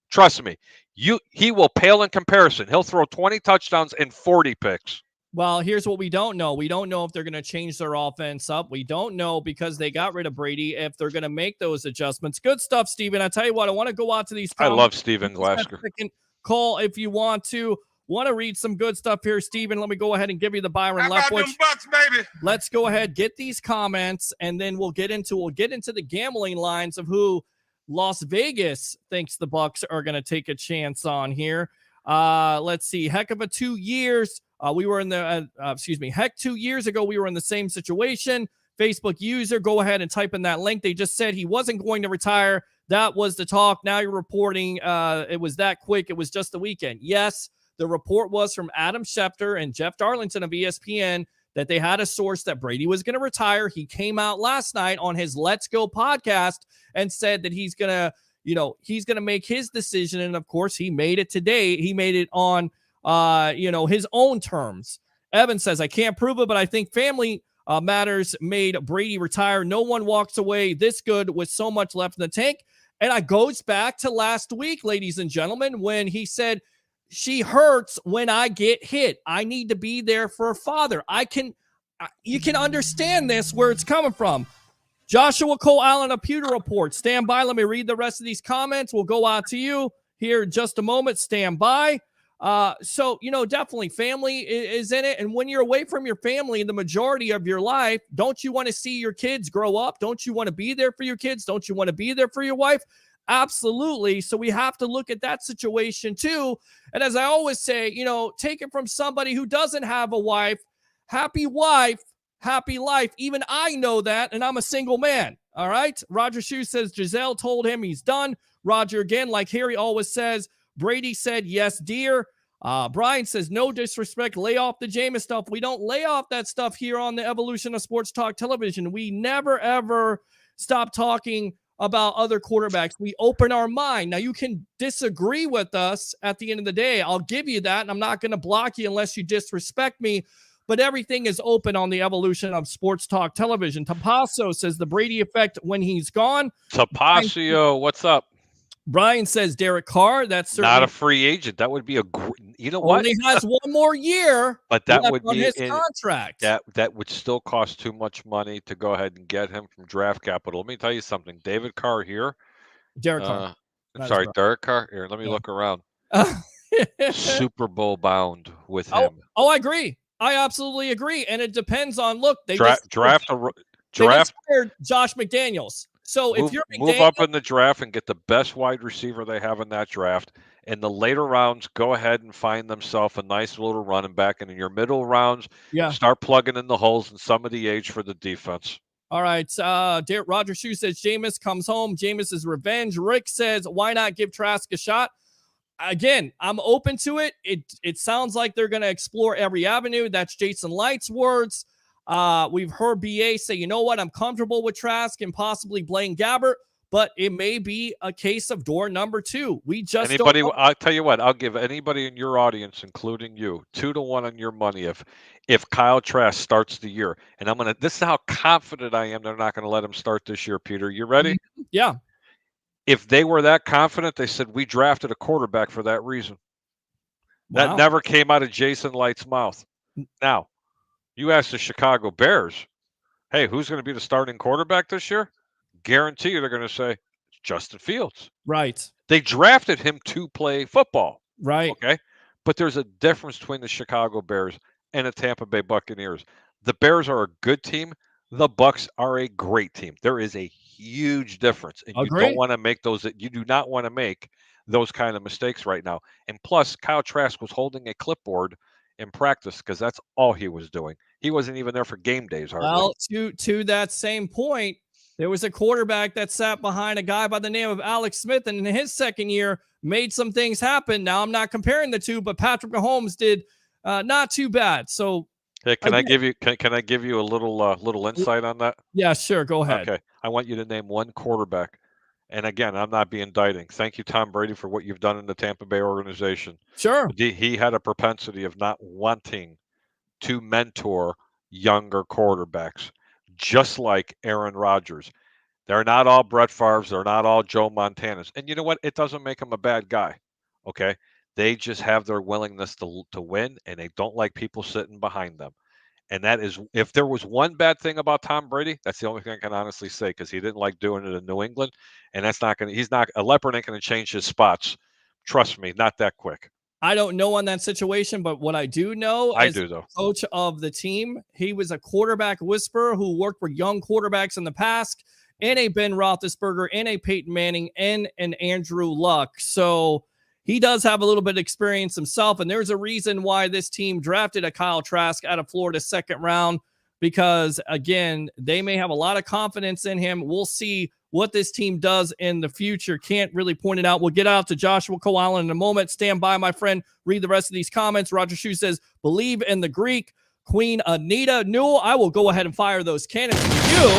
trust me, he will pale in comparison. He'll throw 20 touchdowns and 40 picks. Well, here's what we don't know. We don't know if they're going to change their offense up. We don't know because they got rid of Brady if they're going to make those adjustments. Good stuff, Steven. I tell you what, I want to go out to these comments. I love Steven Glasgow. Call if you want to. Want to read some good stuff here, Steven. Let me go ahead and give you the Byron Leftwich. Bucks, baby? Let's go ahead, get these comments, and then we'll get into the gambling lines of who Las Vegas thinks the Bucks are going to take a chance on here. Let's see. Heck of a 2 years. We were in the Heck, 2 years ago we were in the same situation. Facebook user, go ahead and type in that link. They just said he wasn't going to retire. That was the talk. Now you're reporting it was that quick. It was just the weekend. Yes. The report was from Adam Schefter and Jeff Darlington of ESPN that they had a source that Brady was going to retire. He came out last night on his Let's Go podcast and said that he's going to make his decision. And of course, he made it today. He made it on, his own terms. Evan says, I can't prove it, but I think family matters made Brady retire. No one walks away this good with so much left in the tank. And I goes back to last week, ladies and gentlemen, when he said, she hurts when I get hit. I need to be there for a father. You can understand this, where it's coming from. Joshua Cole Allen, a Pewter Report. Stand by. Let me read the rest of these comments. We'll go out to you here in just a moment. Stand by. Definitely family is in it. And when you're away from your family the majority of your life, don't you want to see your kids grow up? Don't you want to be there for your kids? Don't you want to be there for your wife? Absolutely. So we have to look at that situation too. And as I always say, take it from somebody who doesn't have a wife. Happy wife, happy life. Even I know that, and I'm a single man. All right. Roger Shoe says Giselle told him he's done. Roger again, like Harry always says, Brady said, yes, dear. Brian says, no disrespect. Lay off the Jameis stuff. We don't lay off that stuff here on the Evolution of Sports Talk Television. We never, ever stop talking about other quarterbacks. We open our mind. Now, you can disagree with us at the end of the day. I'll give you that, and I'm not going to block you unless you disrespect me, but everything is open on the Evolution of Sports Talk Television. Tapasso says the Brady effect when he's gone. Tapacio, what's up? Brian says Derek Carr. That's certainly not a free agent. That would be what? Only has one more year, but that would be his contract. That would still cost too much money to go ahead and get him from draft capital. Let me tell you something. David Carr here. Derek Carr. Derek Carr. Here, let me look around. Super Bowl bound with him. Oh, I agree. I absolutely agree. And it depends on they draft Josh McDaniels. So if you're move up in the draft and get the best wide receiver they have in that draft. In the later rounds, go ahead and find themselves a nice little running back. And in your middle rounds, start plugging in the holes in some of the age for the defense. All right. Roger Shoe says Jameis comes home. Jameis is revenge. Rick says, why not give Trask a shot? Again, I'm open to it. It sounds like they're going to explore every avenue. That's Jason Light's words. We've heard BA say, you know what? I'm comfortable with Trask and possibly Blaine Gabbert. but it may be a case of door number 2. We just Anybody, don't know. I'll tell you what, I'll give anybody in your audience, including you, 2-1 on your money if Kyle Trask starts the year. And this is how confident I am they're not going to let him start this year, Peter. You ready? Yeah. If they were that confident, they said, we drafted a quarterback for that reason. Wow. That never came out of Jason Light's mouth. Now, you ask the Chicago Bears, hey, who's going to be the starting quarterback this year? Guarantee you they're going to say, Justin Fields. Right. They drafted him to play football. Right. Okay. But there's a difference between the Chicago Bears and the Tampa Bay Buccaneers. The Bears are a good team. The Bucs are a great team. There is a huge difference. And you don't want to make those, you do not want to make those kind of mistakes right now. And plus, Kyle Trask was holding a clipboard in practice because that's all he was doing. He wasn't even there for game days, hardly. Well, to that same point, there was a quarterback that sat behind a guy by the name of Alex Smith, and in his second year made some things happen. Now, I'm not comparing the two, but Patrick Mahomes did not too bad. So, hey, can I give you a little insight on that? Yeah, sure. Go ahead. Okay, I want you to name one quarterback. And again, I'm not being indicting. Thank you, Tom Brady, for what you've done in the Tampa Bay organization. Sure. He had a propensity of not wanting to mentor younger quarterbacks, just like Aaron Rodgers. They're not all Brett Favre's. They're not all Joe Montana's. And you know what? It doesn't make them a bad guy. Okay. They just have their willingness to win, and they don't like people sitting behind them. And that is, if there was one bad thing about Tom Brady, that's the only thing I can honestly say, because he didn't like doing it in New England. And that's not going to, a leopard ain't going to change his spots. Trust me, not that quick. I don't know on that situation, but what I do know as coach of the team, he was a quarterback whisperer who worked with young quarterbacks in the past, and a Ben Roethlisberger, and a Peyton Manning, and an Andrew Luck. So he does have a little bit of experience himself, and there's a reason why this team drafted a Kyle Trask out of Florida second round, because, again, they may have a lot of confidence in him. We'll see what this team does in the future. Can't really point it out. We'll get out to Joshua Coallen in a moment. Stand by, my friend. Read the rest of these comments. Roger Shue says, believe in the Greek. Queen Anita Newell, I will go ahead and fire those cannons to you.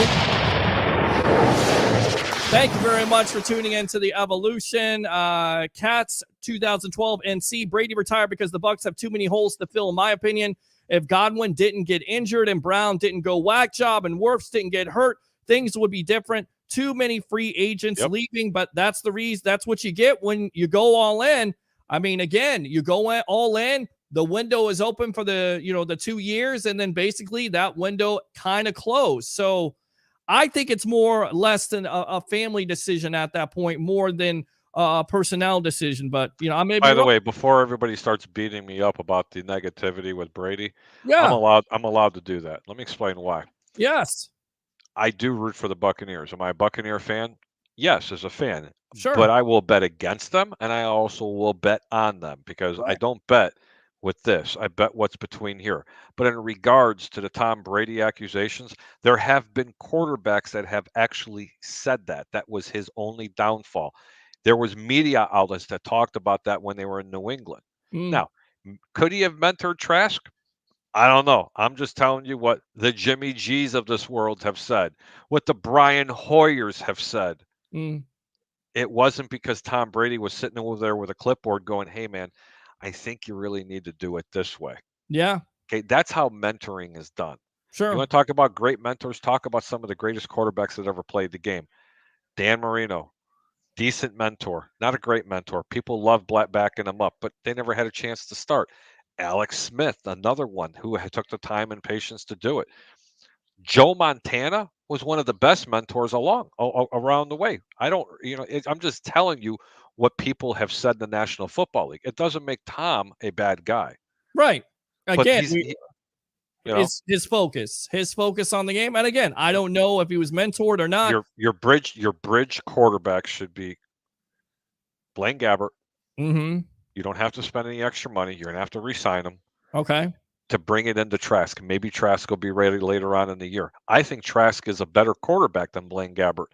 Thank you very much for tuning in to the Evolution. Cats 2012 NC. Brady retired because the Bucs have too many holes to fill, in my opinion. If Godwin didn't get injured and Brown didn't go whack job and Wirfs didn't get hurt, things would be different. Too many free agents leaving, but that's the reason. That's what you get when you go all in. I mean, again, you go all in. The window is open for the 2 years, and then basically that window kind of closed. So I think it's more or less than a family decision at that point, more than a personnel decision. But I may be By the wrong. way, before everybody starts beating me up about the negativity with Brady, Yeah, I'm allowed to do that. Let me explain why. Yes. I do root for the Buccaneers. Am I a Buccaneer fan? Yes, as a fan. Sure. But I will bet against them, and I also will bet on them, because I don't bet with this. I bet what's between here. But in regards to the Tom Brady accusations, there have been quarterbacks that have actually said that. That was his only downfall. There was media outlets that talked about that when they were in New England. Now, could he have mentored Trask? I don't know. I'm just telling you what the Jimmy G's of this world have said, what the Brian Hoyers have said. It wasn't because Tom Brady was sitting over there with a clipboard going, hey, man, I think you really need to do it this way. Yeah. Okay, that's how mentoring is done. Sure. You want to talk about great mentors? Talk about some of the greatest quarterbacks that ever played the game. Dan Marino, decent mentor, not a great mentor. People love backing him up, but they never had a chance to start. Alex Smith, another one who took the time and patience to do it. Joe Montana was one of the best mentors around the way. I'm just telling you what people have said in the National Football League. It doesn't make Tom a bad guy. Right. Again, his focus on the game. And again, I don't know if he was mentored or not. Your bridge quarterback should be Blaine Gabbert. Mm-hmm. You don't have to spend any extra money. You're going to have to re-sign him. Okay. To bring it into Trask. Maybe Trask will be ready later on in the year. I think Trask is a better quarterback than Blaine Gabbert.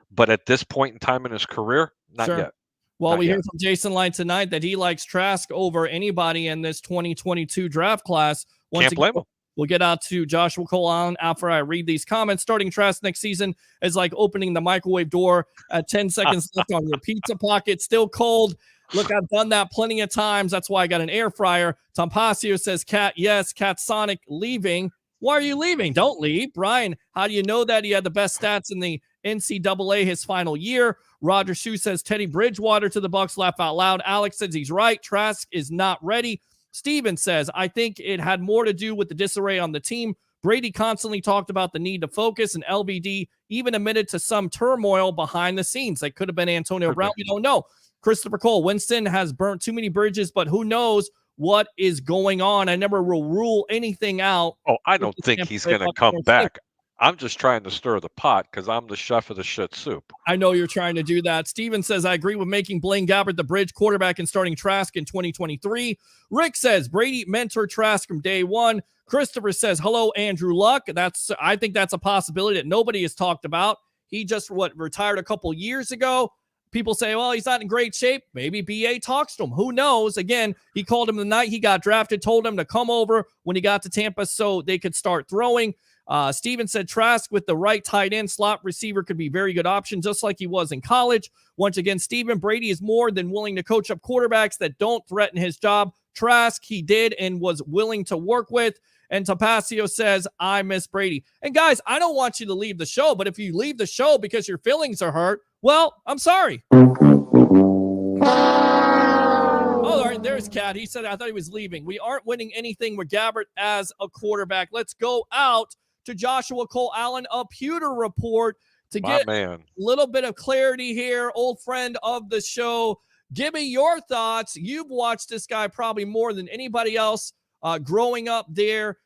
But at this point in time in his career, not yet. Well, we hear from Jason Light tonight that he likes Trask over anybody in this 2022 draft class. Can't blame him. We'll get out to Joshua Cole Allen after I read these comments. Starting Trask next season is like opening the microwave door at 10 seconds left on your pizza pocket. Still cold. Look, I've done that plenty of times. That's why I got an air fryer. Tom Pasio says, Cat, yes. Cat Sonic leaving. Why are you leaving? Don't leave. Brian, how do you know that? He had the best stats in the NCAA his final year. Roger Sue says Teddy Bridgewater to the Bucks. Laugh out loud. Alex says he's right. Trask is not ready. Steven says, I think it had more to do with the disarray on the team. Brady constantly talked about the need to focus, and LVD even admitted to some turmoil behind the scenes. That could have been Antonio Brown. We don't know. Christopher Cole, Winston has burnt too many bridges, but who knows what is going on. I never will rule anything out. Oh, I don't think he's going to come back. I'm just trying to stir the pot because I'm the chef of the shit soup. I know you're trying to do that. Steven says, I agree with making Blaine Gabbert the bridge quarterback and starting Trask in 2023. Rick says, Brady mentored Trask from day one. Christopher says, hello, Andrew Luck. I think that's a possibility that nobody has talked about. He just, retired a couple years ago. People say, well, he's not in great shape. Maybe BA talks to him. Who knows? Again, he called him the night he got drafted, told him to come over when he got to Tampa so they could start throwing. Steven said Trask with the right tight end slot receiver could be a very good option, just like he was in college. Once again, Steven, Brady is more than willing to coach up quarterbacks that don't threaten his job. Trask, he did and was willing to work with. And Tapasio says, I miss Brady. And guys, I don't want you to leave the show, but if you leave the show because your feelings are hurt, well, I'm sorry. Oh, all right, there's Cat. He said, I thought he was leaving. We aren't winning anything with Gabbert as a quarterback. Let's go out to Joshua Cole Allen, a pewter report to get a little bit of clarity here. Old friend of the show, give me your thoughts. You've watched this guy probably more than anybody else growing up there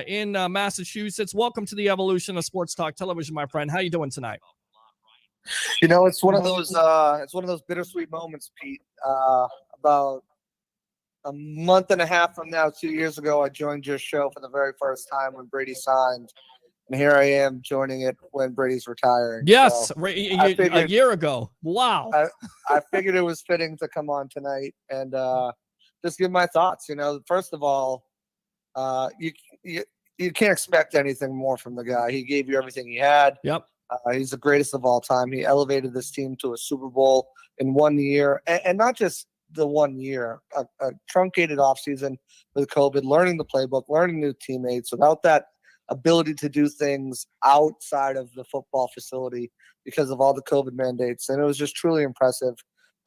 in Massachusetts. Welcome to the evolution of Sports Talk Television, my friend. How you doing tonight? You know, it's one of those bittersweet moments, Pete. About a month and a half from now, 2 years ago, I joined your show for the very first time when Brady signed. And here I am joining it when Brady's retiring. Yes, so a year ago. Wow. I figured it was fitting to come on tonight and just give my thoughts. You know, first of all, you can't expect anything more from the guy. He gave you everything he had. Yep. He's the greatest of all time. He elevated this team to a Super Bowl in 1 year, and not just the 1 year, a truncated offseason with COVID, learning the playbook, learning new teammates without that ability to do things outside of the football facility because of all the COVID mandates. And it was just truly impressive.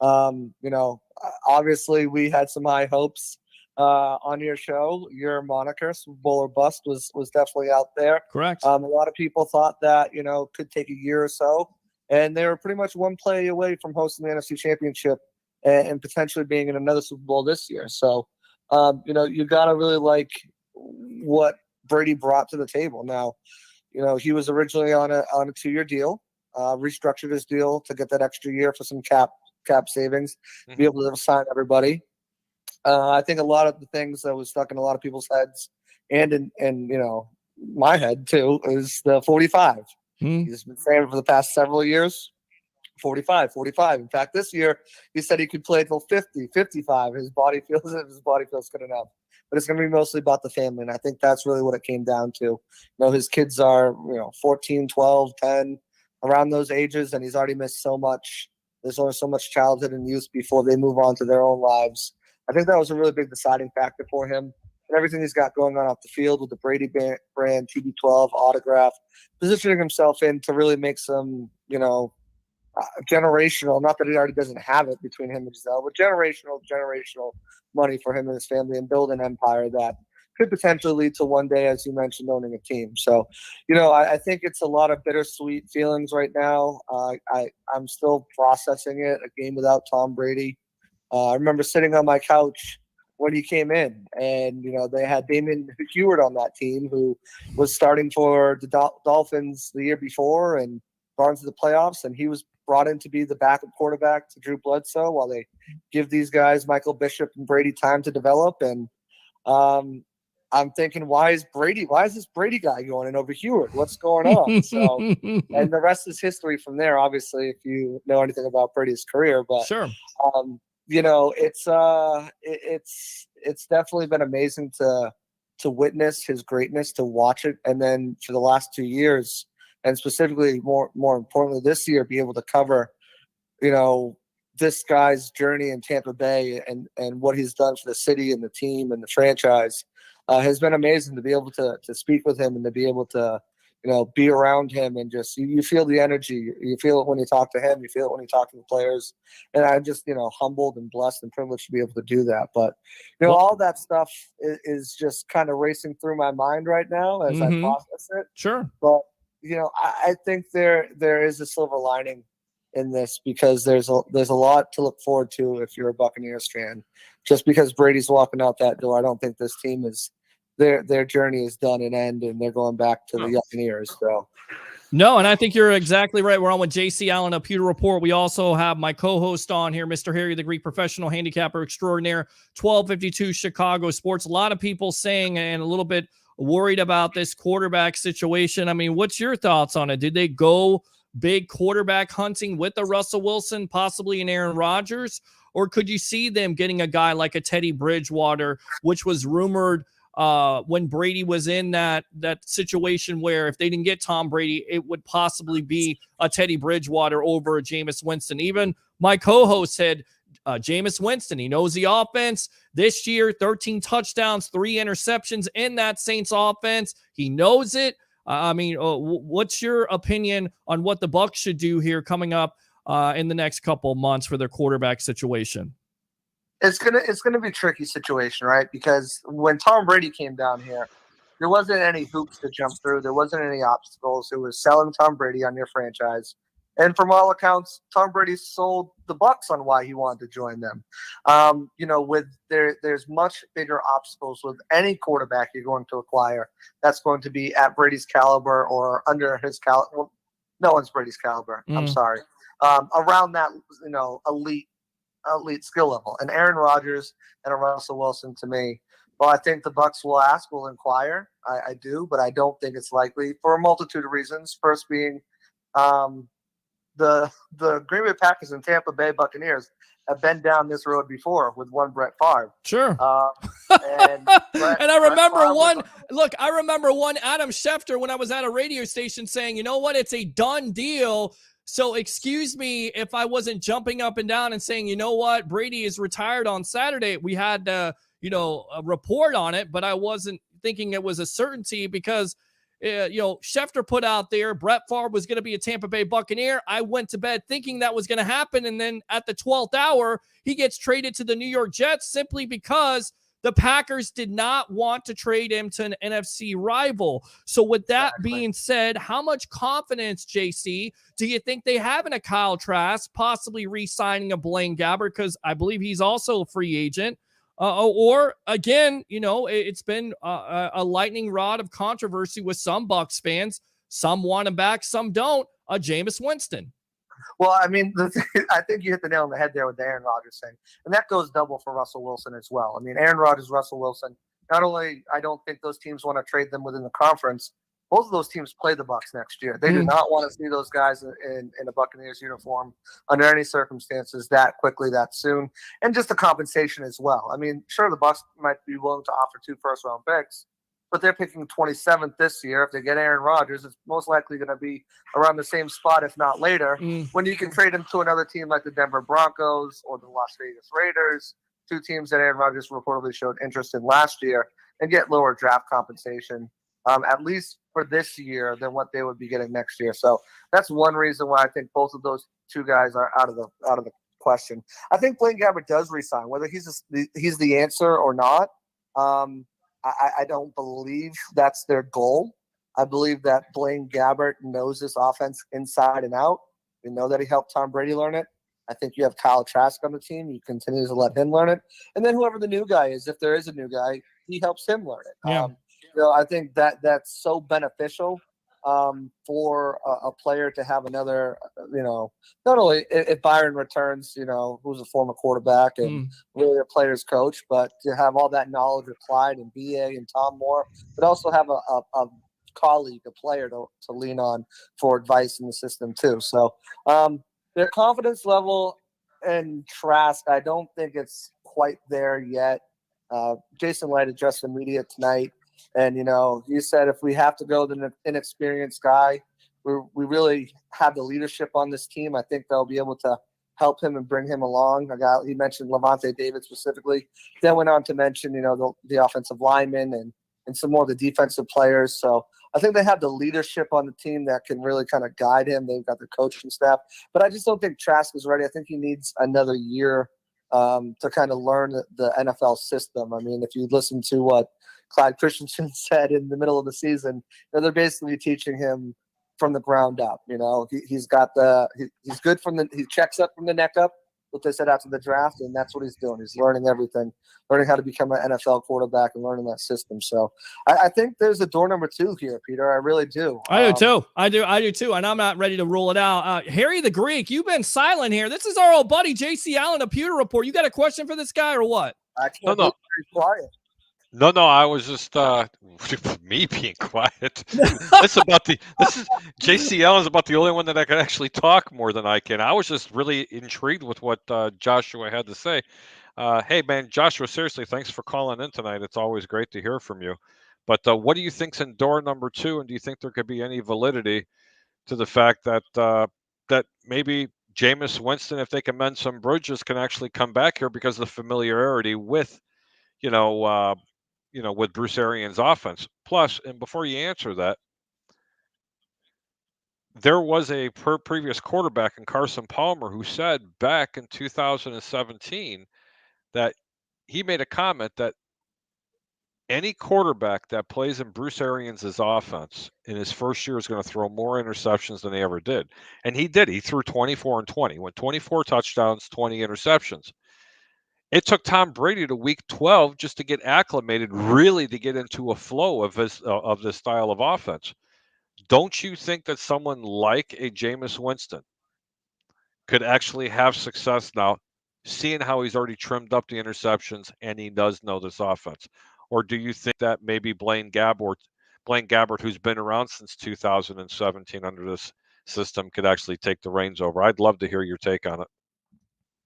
You know, obviously we had some high hopes on your show. Your moniker, Super Bowl or Bust, was definitely out there. Correct. A lot of people thought that, you know, could take a year or so, and they were pretty much one play away from hosting the NFC Championship and potentially being in another Super Bowl this year. So, you know, you got to really like what Brady brought to the table. Now, you know, he was originally on a 2-year deal, restructured his deal to get that extra year for some cap savings, be able to sign everybody. I think a lot of the things that was stuck in a lot of people's heads and in you know, my head too, is the 45. He's been saying it for the past several years. 45. In fact, this year he said he could play till 50, 55. His body feels good enough. But it's going to be mostly about the family, and I think that's really what it came down to. You know, his kids are, you know, 14, 12, 10, around those ages, and he's already missed so much. There's only so much childhood and youth before they move on to their own lives. I think that was a really big deciding factor for him. And everything he's got going on off the field with the Brady brand, TB12, autograph, positioning himself in to really make some, you know, generational, not that he already doesn't have it between him and Giselle, but generational money for him and his family and build an empire that could potentially lead to one day, as you mentioned, owning a team. So, you know, I think it's a lot of bittersweet feelings right now. I'm still processing it, a game without Tom Brady. I remember sitting on my couch when he came in, and, you know, they had Damon Heward on that team, who was starting for the Dolphins the year before and brought into the playoffs, and he was brought in to be the backup quarterback to Drew Bledsoe while they give these guys, Michael Bishop and Brady, time to develop. And I'm thinking, why is this Brady guy going in over Heward? What's going on? So, and the rest is history from there, obviously, if you know anything about Brady's career. But sure. You know, it's definitely been amazing to to witness his greatness, to watch it, and then for the last 2 years, and specifically more importantly this year, be able to cover, this guy's journey in Tampa Bay and what he's done for the city and the team and the franchise has been amazing. To be able to speak with him and to be able to, be around him, and just you feel the energy. You feel it when you talk to him. You feel it when you talk to the players. And I'm just, humbled and blessed and privileged to be able to do that. But, all that stuff is just kind of racing through my mind right now as I process it. Sure. But, I think there is a silver lining in this, because there's a lot to look forward to if you're a Buccaneers fan. Just because Brady's walking out that door, I don't think this team is their journey is done and end, and they're going back to the Buccaneers. So. No, and I think you're exactly right. We're on with JC Allen of Pewter Report. We also have my co-host on here, Mr. Harry the Greek, professional handicapper extraordinaire, 1252 Chicago Sports. A lot of people saying and a little bit worried about this quarterback situation. I mean, what's your thoughts on it? Did they go big quarterback hunting with the Russell Wilson, possibly an Aaron Rodgers? Or could you see them getting a guy like a Teddy Bridgewater, which was rumored when Brady was in that situation where if they didn't get Tom Brady, it would possibly be a Teddy Bridgewater over a Jameis Winston. Even my co-host said Jameis Winston, he knows the offense. This year, 13 touchdowns, 3 interceptions in that Saints offense. He knows it. What's your opinion on what the Bucs should do here coming up in the next couple of months for their quarterback situation? It's gonna be a tricky situation, right? Because when Tom Brady came down here, there wasn't any hoops to jump through. There wasn't any obstacles. It was selling Tom Brady on your franchise. And from all accounts, Tom Brady sold the Bucs on why he wanted to join them. There's much bigger obstacles with any quarterback you're going to acquire that's going to be at Brady's caliber or under his caliber. Well, no one's Brady's caliber. I'm sorry. Around that, elite skill level. And Aaron Rodgers and a Russell Wilson, to me, well, I think the Bucs will inquire. I do, but I don't think it's likely for a multitude of reasons. First being the Green Bay Packers and Tampa Bay Buccaneers have been down this road before with one Brett Favre. Sure. And I remember one Adam Schefter when I was at a radio station saying, you know what, it's a done deal. So excuse me if I wasn't jumping up and down and saying, you know what, Brady is retired on Saturday. We had, a report on it, but I wasn't thinking it was a certainty because, Schefter put out there Brett Favre was going to be a Tampa Bay Buccaneer. I went to bed thinking that was going to happen. And then at the 12th hour, he gets traded to the New York Jets simply because the Packers did not want to trade him to an NFC rival. So with that being said, how much confidence, JC, do you think they have in a Kyle Trask, possibly re-signing a Blaine Gabbert, because I believe he's also a free agent? Or again, it's been a lightning rod of controversy with some Bucs fans. Some want him back, some don't. Jameis Winston. Well, I mean, I think you hit the nail on the head there with the Aaron Rodgers thing. And that goes double for Russell Wilson as well. I mean, Aaron Rodgers, Russell Wilson, not only I don't think those teams want to trade them within the conference, both of those teams play the Bucs next year. They do not want to see those guys in a Buccaneers uniform under any circumstances that quickly, that soon. And just the compensation as well. I mean, sure, the Bucs might be willing to offer 2 first-round picks, but they're picking 27th this year. If they get Aaron Rodgers, it's most likely going to be around the same spot, if not later, when you can trade him to another team like the Denver Broncos or the Las Vegas Raiders, 2 teams that Aaron Rodgers reportedly showed interest in last year, and get lower draft compensation, at least for this year, than what they would be getting next year. So that's one reason why I think both of those 2 guys are out of the question. I think Blaine Gabbert does resign, whether he's the answer or not. I don't believe that's their goal. I believe that Blaine Gabbert knows this offense inside and out. We know that he helped Tom Brady learn it. I think you have Kyle Trask on the team. You continue to let him learn it. And then whoever the new guy is, if there is a new guy, he helps him learn it. Yeah. I think that's so beneficial for a player to have another, not only if Byron returns, who's a former quarterback and really a player's coach, but to have all that knowledge applied in BA and Tom Moore, but also have a colleague, a player to lean on for advice in the system too. So their confidence level and Trask, I don't think it's quite there yet. Jason Light addressed the media tonight. And, you said if we have to go with an inexperienced guy, we really have the leadership on this team. I think they'll be able to help him and bring him along. He mentioned Levante David specifically. Then went on to mention, the offensive linemen and some more of the defensive players. So I think they have the leadership on the team that can really kind of guide him. They've got the coaching staff. But I just don't think Trask is ready. I think he needs another year to kind of learn the NFL system. I mean, if you listen to what Clyde Christensen said in the middle of the season, they're basically teaching him from the ground up. He's good he checks up from the neck up, what they said after the draft, and that's what he's doing. He's learning everything, learning how to become an NFL quarterback and learning that system. So I think there's a door number 2 here, Peter. I really do. I do too. I do too. And I'm not ready to rule it out. Harry the Greek, you've been silent here. This is our old buddy, JC Allen of Pewter Report. You got a question for this guy or what? I can't be quiet. No, I was just me being quiet. JC Allen's about the only one that I can actually talk more than I can. I was just really intrigued with what Joshua had to say. Hey man, Joshua, seriously, thanks for calling in tonight. It's always great to hear from you. But what do you think's in door number 2, and do you think there could be any validity to the fact that that maybe Jameis Winston, if they can mend some bridges, can actually come back here because of the familiarity with, with Bruce Arians' offense. Plus, and before you answer that, there was a previous quarterback in Carson Palmer who said back in 2017 that he made a comment that any quarterback that plays in Bruce Arians' offense in his first year is going to throw more interceptions than he ever did. And he did. He threw 24 and 20, went 24 touchdowns, 20 interceptions. It took Tom Brady to week 12 just to get acclimated, really to get into a flow of this style of offense. Don't you think that someone like a Jameis Winston could actually have success now, seeing how he's already trimmed up the interceptions and he does know this offense? Or do you think that maybe Blaine Gabbert, who's been around since 2017 under this system, could actually take the reins over? I'd love to hear your take on it.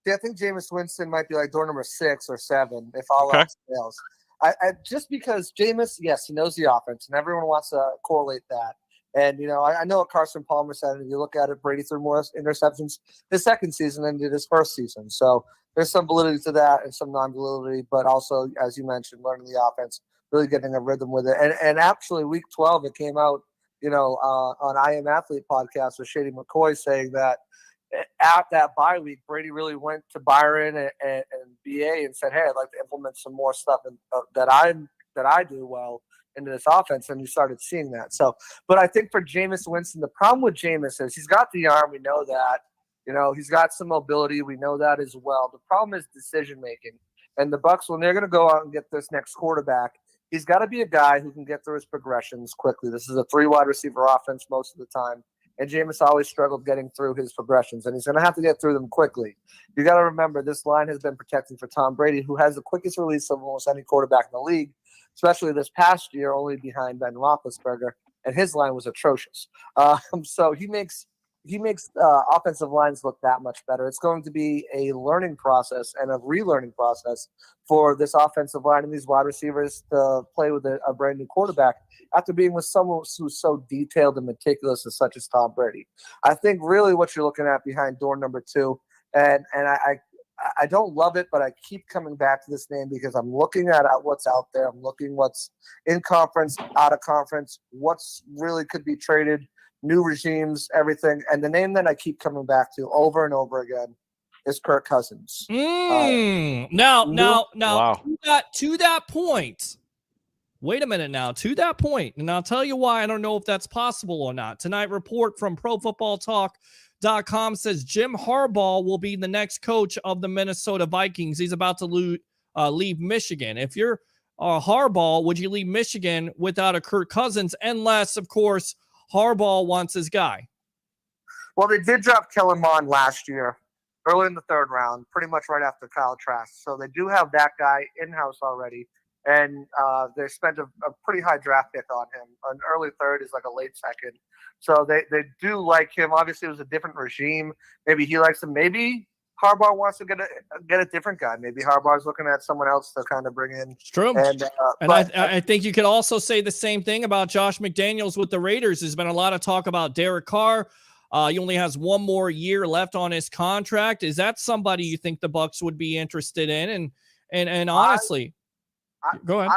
Yeah, I think Jameis Winston might be like door number 6 or 7 if all else fails. I just because Jameis, yes, he knows the offense, and everyone wants to correlate that. And, I know what Carson Palmer said, and if you look at it, Brady threw more interceptions his second season than did his first season. So there's some validity to that and some non-validity, but also, as you mentioned, learning the offense, really getting a rhythm with it. And actually, week 12, it came out, on I Am Athlete podcast with Shady McCoy saying that at that bye week, Brady really went to Byron and BA and said, "Hey, I'd like to implement some more stuff that I do well into this offense," and you started seeing that. So, but I think for Jameis Winston, the problem with Jameis is he's got the arm. We know that. He's got some mobility. We know that as well. The problem is decision making. And the Bucs, when they're going to go out and get this next quarterback, he's got to be a guy who can get through his progressions quickly. This is a 3 wide receiver offense most of the time. And Jameis always struggled getting through his progressions, and he's going to have to get through them quickly. You got to remember, this line has been protecting for Tom Brady, who has the quickest release of almost any quarterback in the league, especially this past year, only behind Ben Roethlisberger, and his line was atrocious. So he makes offensive lines look that much better. It's going to be a learning process and a relearning process for this offensive line and these wide receivers to play with a brand new quarterback after being with someone who's so detailed and meticulous as such as Tom Brady. I think really what you're looking at behind door number 2, and I don't love it, but I keep coming back to this name because I'm looking at what's out there. I'm looking what's in conference, out of conference, what's really could be traded, new regimes, everything. And the name that I keep coming back to over and over again is Kirk Cousins. Now, wow. to that point, wait a minute now, to that point, and I'll tell you why I don't know if that's possible or not. Tonight, report from ProFootballTalk.com says Jim Harbaugh will be the next coach of the Minnesota Vikings. He's about to leave Michigan. If you're Harbaugh, would you leave Michigan without a Kirk Cousins? Unless, of course, Harbaugh wants his guy. Well, they did drop Kellen Mond last year, early in the 3rd round, pretty much right after Kyle Trask. So they do have that guy in-house already. And they spent a pretty high draft pick on him. An early 3rd is like a late 2nd. So they do like him. Obviously, it was a different regime. Maybe he likes him. Maybe Harbaugh wants to get a different guy. Maybe Harbaugh's looking at someone else to kind of bring in. It's true. And I think you could also say the same thing about Josh McDaniels with the Raiders. There's been a lot of talk about Derek Carr. He only has one more year left on his contract. Is that somebody you think the Bucs would be interested in? And honestly, go ahead.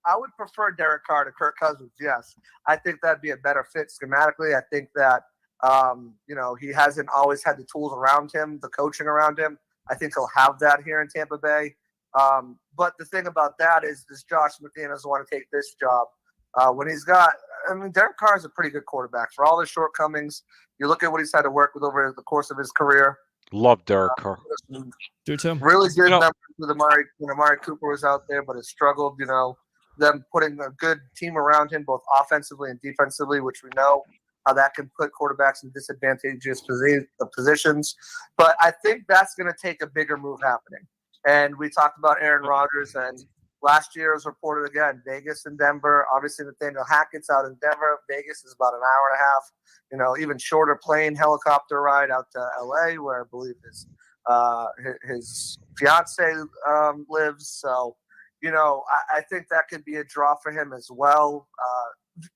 I would prefer Derek Carr to Kirk Cousins. Yes, I think that'd be a better fit schematically. I think that he hasn't always had the tools around him, the coaching around him. I think he'll have that here in Tampa Bay. But the thing about that is, does Josh McDaniels want to take this job when he's got? I mean, Derek Carr is a pretty good quarterback for all his shortcomings. You look at what he's had to work with over the course of his career. Love Derek Carr. Do too. Really good numbers with Amari. Amari Cooper was out there, but has struggled. Them putting a good team around him, both offensively and defensively, which we know how that can put quarterbacks in disadvantageous positions. But I think that's going to take a bigger move happening. And we talked about Aaron Rodgers, and last year was reported again, Vegas and Denver. Obviously, Nathaniel Hackett's out in Denver. Vegas is about an hour and a half, even shorter plane helicopter ride out to L.A., where I believe his fiance lives. So, I think that could be a draw for him as well.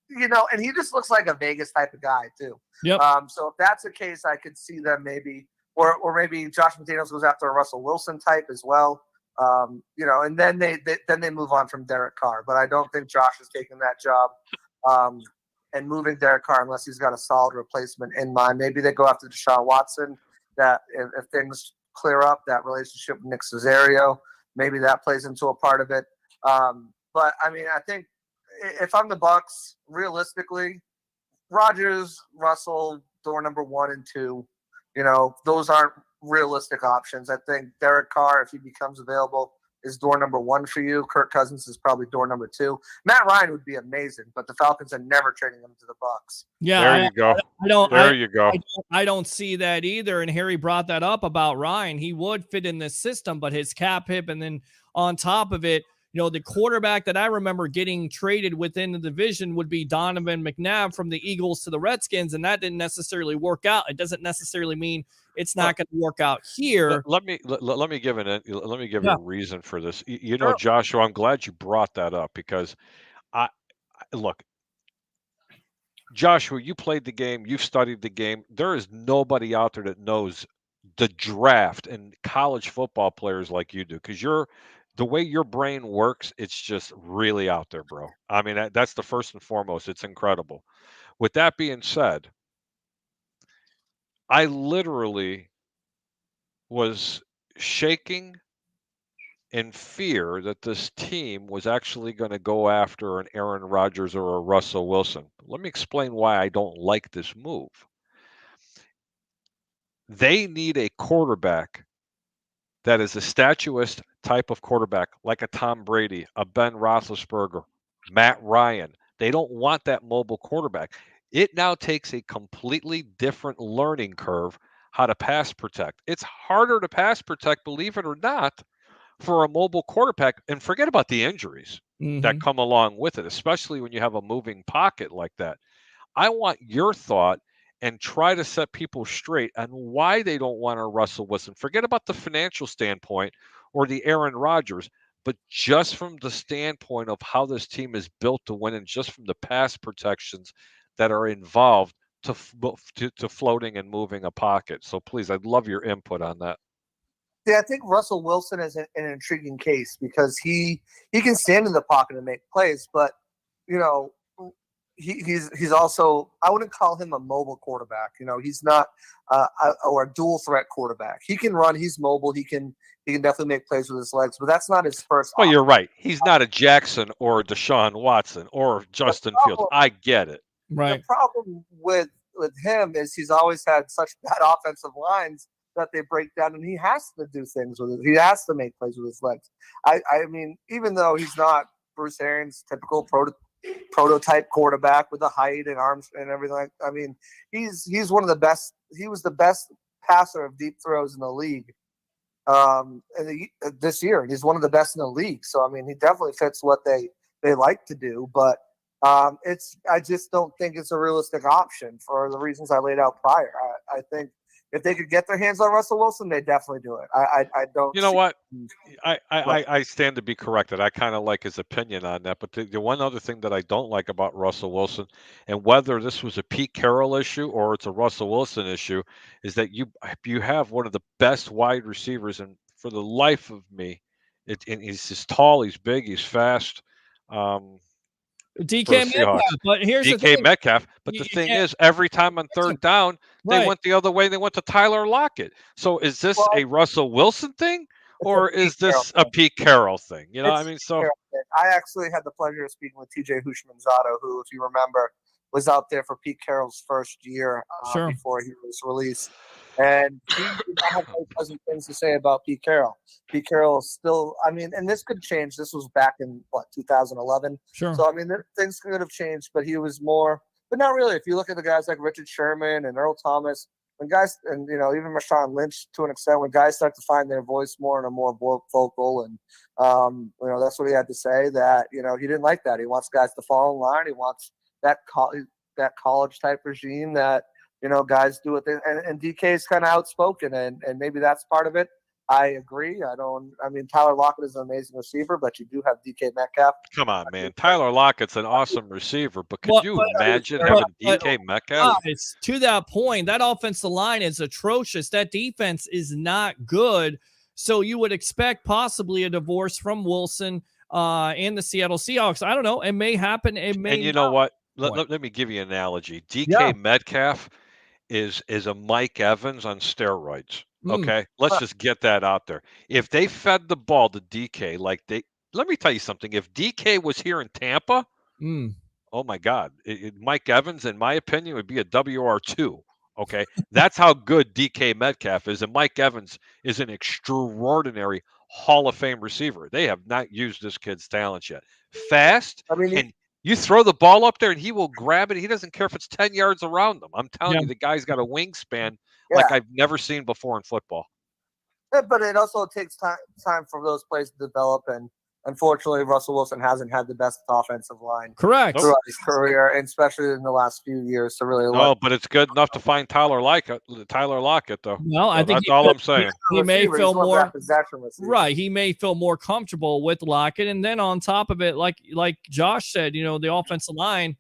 And he just looks like a Vegas type of guy too. Yep. So if that's the case, I could see them maybe, or maybe Josh McDaniels goes after a Russell Wilson type as well. And then they move on from Derek Carr. But I don't think Josh is taking that job and moving Derek Carr unless he's got a solid replacement in mind. Maybe they go after Deshaun Watson. That if things clear up, that relationship with Nick Caserio, maybe that plays into a part of it. But I mean, I think if I'm the Bucs, realistically, Rodgers, Russell, door number 1 and 2, those aren't realistic options. I think Derek Carr, if he becomes available, is door number 1 for you. Kirk Cousins is probably door number 2. Matt Ryan would be amazing, but the Falcons are never trading him to the Bucs. Yeah, there you go. I don't see that either. And Harry brought that up about Ryan. He would fit in this system, but his cap hit, and then on top of it, the quarterback that I remember getting traded within the division would be Donovan McNabb from the Eagles to the Redskins, and that didn't necessarily work out. It doesn't necessarily mean it's not going to work out here. Let me give a reason for this. Joshua, I'm glad you brought that up because look, Joshua, you played the game, you've studied the game. There is nobody out there that knows the draft and college football players like you do, because the way your brain works, it's just really out there, bro. I mean, that's the first and foremost. It's incredible. With that being said, I literally was shaking in fear that this team was actually going to go after an Aaron Rodgers or a Russell Wilson. Let me explain why I don't like this move. They need a quarterback that is a statuist type of quarterback, like a Tom Brady, a Ben Roethlisberger, Matt Ryan. They don't want that mobile quarterback. It now takes a completely different learning curve how to pass protect. It's harder to pass protect, believe it or not, for a mobile quarterback. And forget about the injuries that come along with it, especially when you have a moving pocket like that. I want your thought and try to set people straight on why they don't want a Russell Wilson. Forget about the financial standpoint or the Aaron Rodgers, but just from the standpoint of how this team is built to win, and just from the pass protections that are involved to floating and moving a pocket. So please, I'd love your input on that. Yeah, I think Russell Wilson is an intriguing case because he can stand in the pocket and make plays, but he's also, I wouldn't call him a mobile quarterback. He's not or a dual threat quarterback. He can run. He's mobile. He can definitely make plays with his legs, but that's not his first. Well, you're right. He's not a Jackson or a Deshaun Watson or Justin Fields. I get it. Right. The problem with him is he's always had such bad offensive lines that they break down, and he has to do things with it. He has to make plays with his legs. I mean, even though he's not Bruce Arians' typical prototype quarterback with the height and arms and everything, I mean, he's one of the best. He was the best passer of deep throws in the league this year, and he's one of the best in the league. So I mean, he definitely fits what they like to do, but I just don't think it's a realistic option for the reasons I laid out prior. I think if they could get their hands on Russell Wilson, they definitely do it. I don't. You know what? Right. I stand to be corrected. I kind of like his opinion on that. But the one other thing that I don't like about Russell Wilson, and whether this was a Pete Carroll issue or it's a Russell Wilson issue, is that you have one of the best wide receivers, and for the life of me, and he's just tall, he's big, he's fast. DK Metcalf, but here's the thing. Metcalf. But the thing is, every time on third down, they went the other way. They went to Tyler Lockett. So is this a Russell Wilson thing, or is this a Pete Carroll thing? You know, I mean, so I actually had the pleasure of speaking with TJ Hushmanzado, who, if you remember, was out there for Pete Carroll's first year before he was released. And he did not have very pleasant things to say about Pete Carroll. Pete Carroll still, I mean, and this could change. This was back in, 2011? Sure. So, I mean, things could have changed, but he was more, but not really. If you look at the guys like Richard Sherman and Earl Thomas, when guys, and, even Marshawn Lynch to an extent, when guys start to find their voice more and are more vocal, and, that's what he had to say, that, he didn't like that. He wants guys to fall in line. He wants that college type regime that, guys do what they, and DK is kind of outspoken, and maybe that's part of it. I agree. Tyler Lockett is an amazing receiver, but you do have DK Metcalf. come on, man. Tyler Lockett's an awesome receiver, but could you imagine having DK Metcalf? It's to that point. That offensive line is atrocious. That defense is not good. So you would expect possibly a divorce from Wilson and the Seattle Seahawks. I don't know. It may happen. It may. And you know what? Let me give you an analogy. DK Metcalf is a Mike Evans on steroids. Okay, let's just get that out there. If they fed the ball to DK let me tell you something. If DK was here in Tampa, oh my God, Mike Evans, in my opinion, would be a WR2. Okay, that's how good DK Metcalf is, and Mike Evans is an extraordinary Hall of Fame receiver. They have not used this kid's talents yet. Fast, and you throw the ball up there and he will grab it. He doesn't care if it's 10 yards around them. I'm telling you, the guy's got a wingspan like I've never seen before in football. Yeah, but it also takes time for those plays to develop. And unfortunately, Russell Wilson hasn't had the best offensive line throughout his career, and especially in the last few years to really. No, but it's good enough to find Tyler Lockett, though. No, I think that's all I'm saying. He may feel more right. He may feel more comfortable with Lockett, and then on top of it, like Josh said, the offensive line,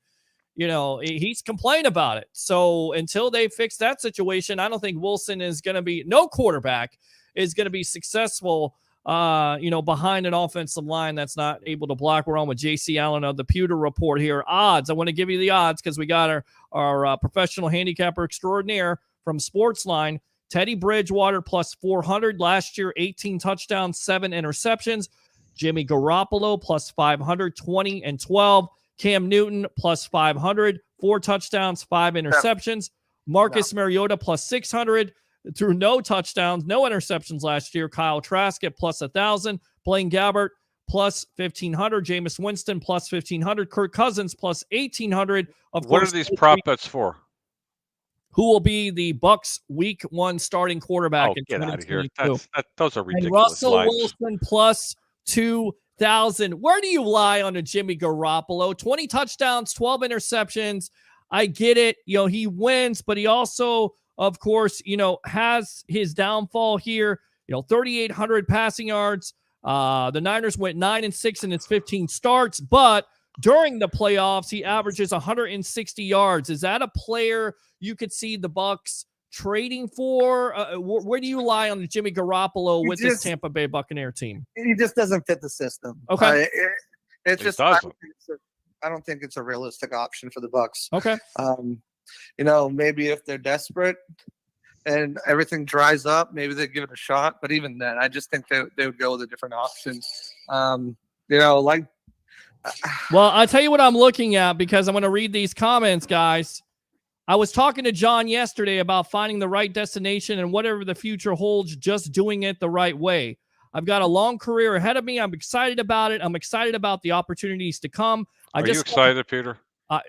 he's complained about it. So until they fix that situation, I don't think Wilson is going to be. No quarterback is going to be successful. Behind an offensive line that's not able to block. We're on with JC Allen of the Pewter Report here. Odds. I want to give you the odds because we got our professional handicapper extraordinaire from Sportsline. Teddy Bridgewater plus 400 last year, 18 touchdowns, 7 interceptions. Jimmy Garoppolo plus 500, 20 and 12. Cam Newton plus 500, 4 touchdowns, 5 interceptions. Marcus Mariota plus 600. Threw no touchdowns, no interceptions last year. Kyle Trask at plus 1,000. Blaine Gabbert plus 1,500. Jameis Winston plus 1,500. Kirk Cousins plus 1,800. What are these prop bets for? Who will be the Bucs Week 1 starting quarterback in get out of here. 2022? Those are ridiculous. And Russell lines. Wilson plus 2,000. Where do you lie on a Jimmy Garoppolo? 20 touchdowns, 12 interceptions. I get it. He wins, but he also, of course, has his downfall here. 3,800 passing yards. The Niners went 9-6 in its 15 starts, but during the playoffs, he averages 160 yards. Is that a player you could see the Bucs trading for? Where do you lie on the Jimmy Garoppolo with this Tampa Bay Buccaneer team? He just doesn't fit the system. Okay, it's just I don't think it's a realistic option for the Bucs. Okay. Maybe if they're desperate and everything dries up, maybe they give it a shot. But even then, I just think they would go with a different option. Well, I'll tell you what I'm looking at because I'm going to read these comments, guys. I was talking to John yesterday about finding the right destination and whatever the future holds, just doing it the right way. I've got a long career ahead of me. I'm excited about it. I'm excited about the opportunities to come. Are you excited, Peter?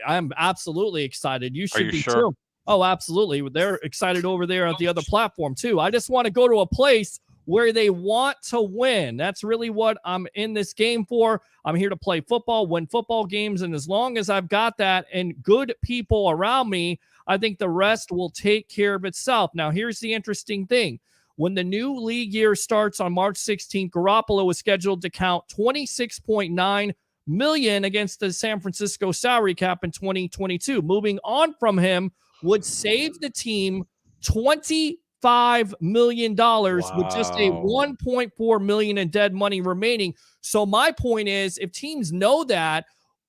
I'm absolutely excited. You should be sure? too. Oh, absolutely. They're excited over there at the other platform too. I just want to go to a place where they want to win. That's really what I'm in this game for. I'm here to play football, win football games, and as long as I've got that and good people around me, I think the rest will take care of itself. Now, here's the interesting thing. When the new league year starts on March 16th, Garoppolo is scheduled to count $26.9 million against the San Francisco salary cap in 2022. Moving on from him would save the team $25 million with just a $1.4 million in dead money remaining. So my point is, if teams know that,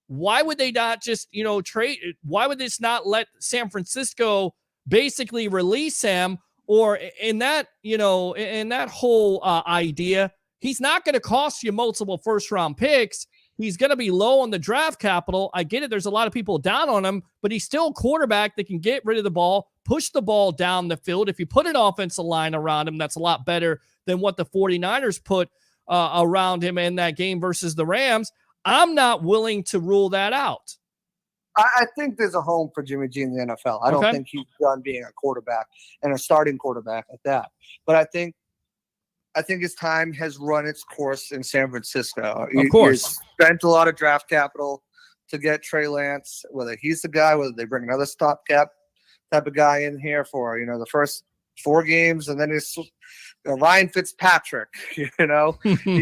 why would they not just, trade? Why would this not let San Francisco basically release him? Or in that, in that whole idea, he's not going to cost you multiple first-round picks. He's going to be low on the draft capital. I get it. There's a lot of people down on him, but he's still a quarterback that can get rid of the ball, push the ball down the field. If you put an offensive line around him, that's a lot better than what the 49ers put around him in that game versus the Rams. I'm not willing to rule that out. I think there's a home for Jimmy G in the NFL. I don't think he's done being a quarterback and a starting quarterback at that. But I think his time has run its course in San Francisco. Of course. He spent a lot of draft capital to get Trey Lance, whether he's the guy, whether they bring another stopgap type of guy in here for, the first 4 games, and then it's Ryan Fitzpatrick, he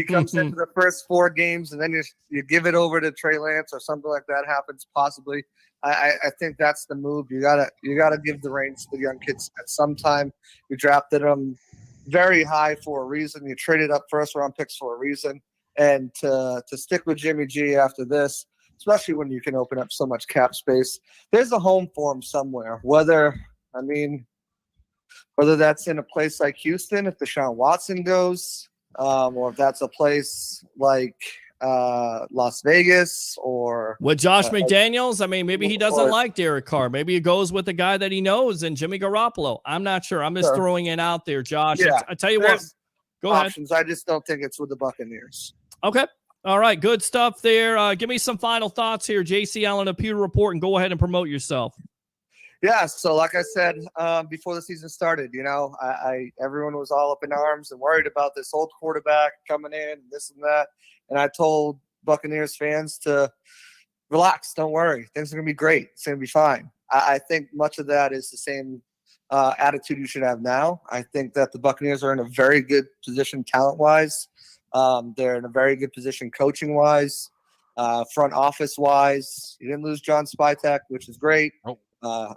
comes into the first 4 games, and then you give it over to Trey Lance or something like that happens possibly. I think that's the move. You gotta give the reins to the young kids at some time. You drafted them very high for a reason. You traded up first-round picks for a reason, and to stick with Jimmy G after this, especially when you can open up so much cap space, there's a home for him somewhere. Whether that's in a place like Houston, if Deshaun Watson goes, or if that's a place like Las Vegas, or with Josh McDaniels. I mean, maybe he doesn't like Derek Carr. Maybe he goes with the guy that he knows and Jimmy Garoppolo. I'm not sure. I'm just throwing it out there, Josh. Yeah, I tell you what, go options. ahead. I just don't think it's with the Buccaneers. Okay. All right. Good stuff there. Give me some final thoughts here, JC Allen, a Pewter Report, and go ahead and promote yourself. Yeah, so like I said before the season started, everyone was all up in arms and worried about this old quarterback coming in, and this and that. And I told Buccaneers fans to relax, don't worry. Things are going to be great. It's going to be fine. I think much of that is the same attitude you should have now. I think that the Buccaneers are in a very good position talent-wise. They're in a very good position coaching-wise, front office-wise. You didn't lose John Spytek, which is great. Nope.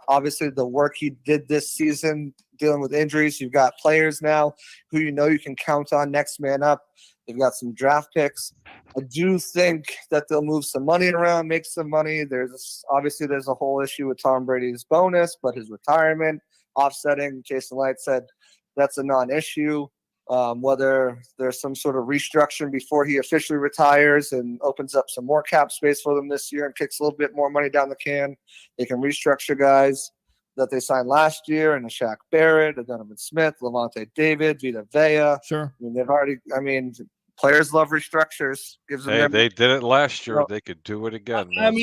Obviously, the work he did this season dealing with injuries, you've got players now who you can count on next man up. They've got some draft picks. I do think that they'll move some money around, make some money. There's a whole issue with Tom Brady's bonus, but his retirement offsetting. Jason Light said that's a non-issue. Whether there's some sort of restructuring before he officially retires and opens up some more cap space for them this year and kicks a little bit more money down the can. They can restructure guys that they signed last year, and a Shaq Barrett, a Donovan Smith, Levante David, Vita Vea. Sure. Players love restructures. They did it last year. They could do it again. Man.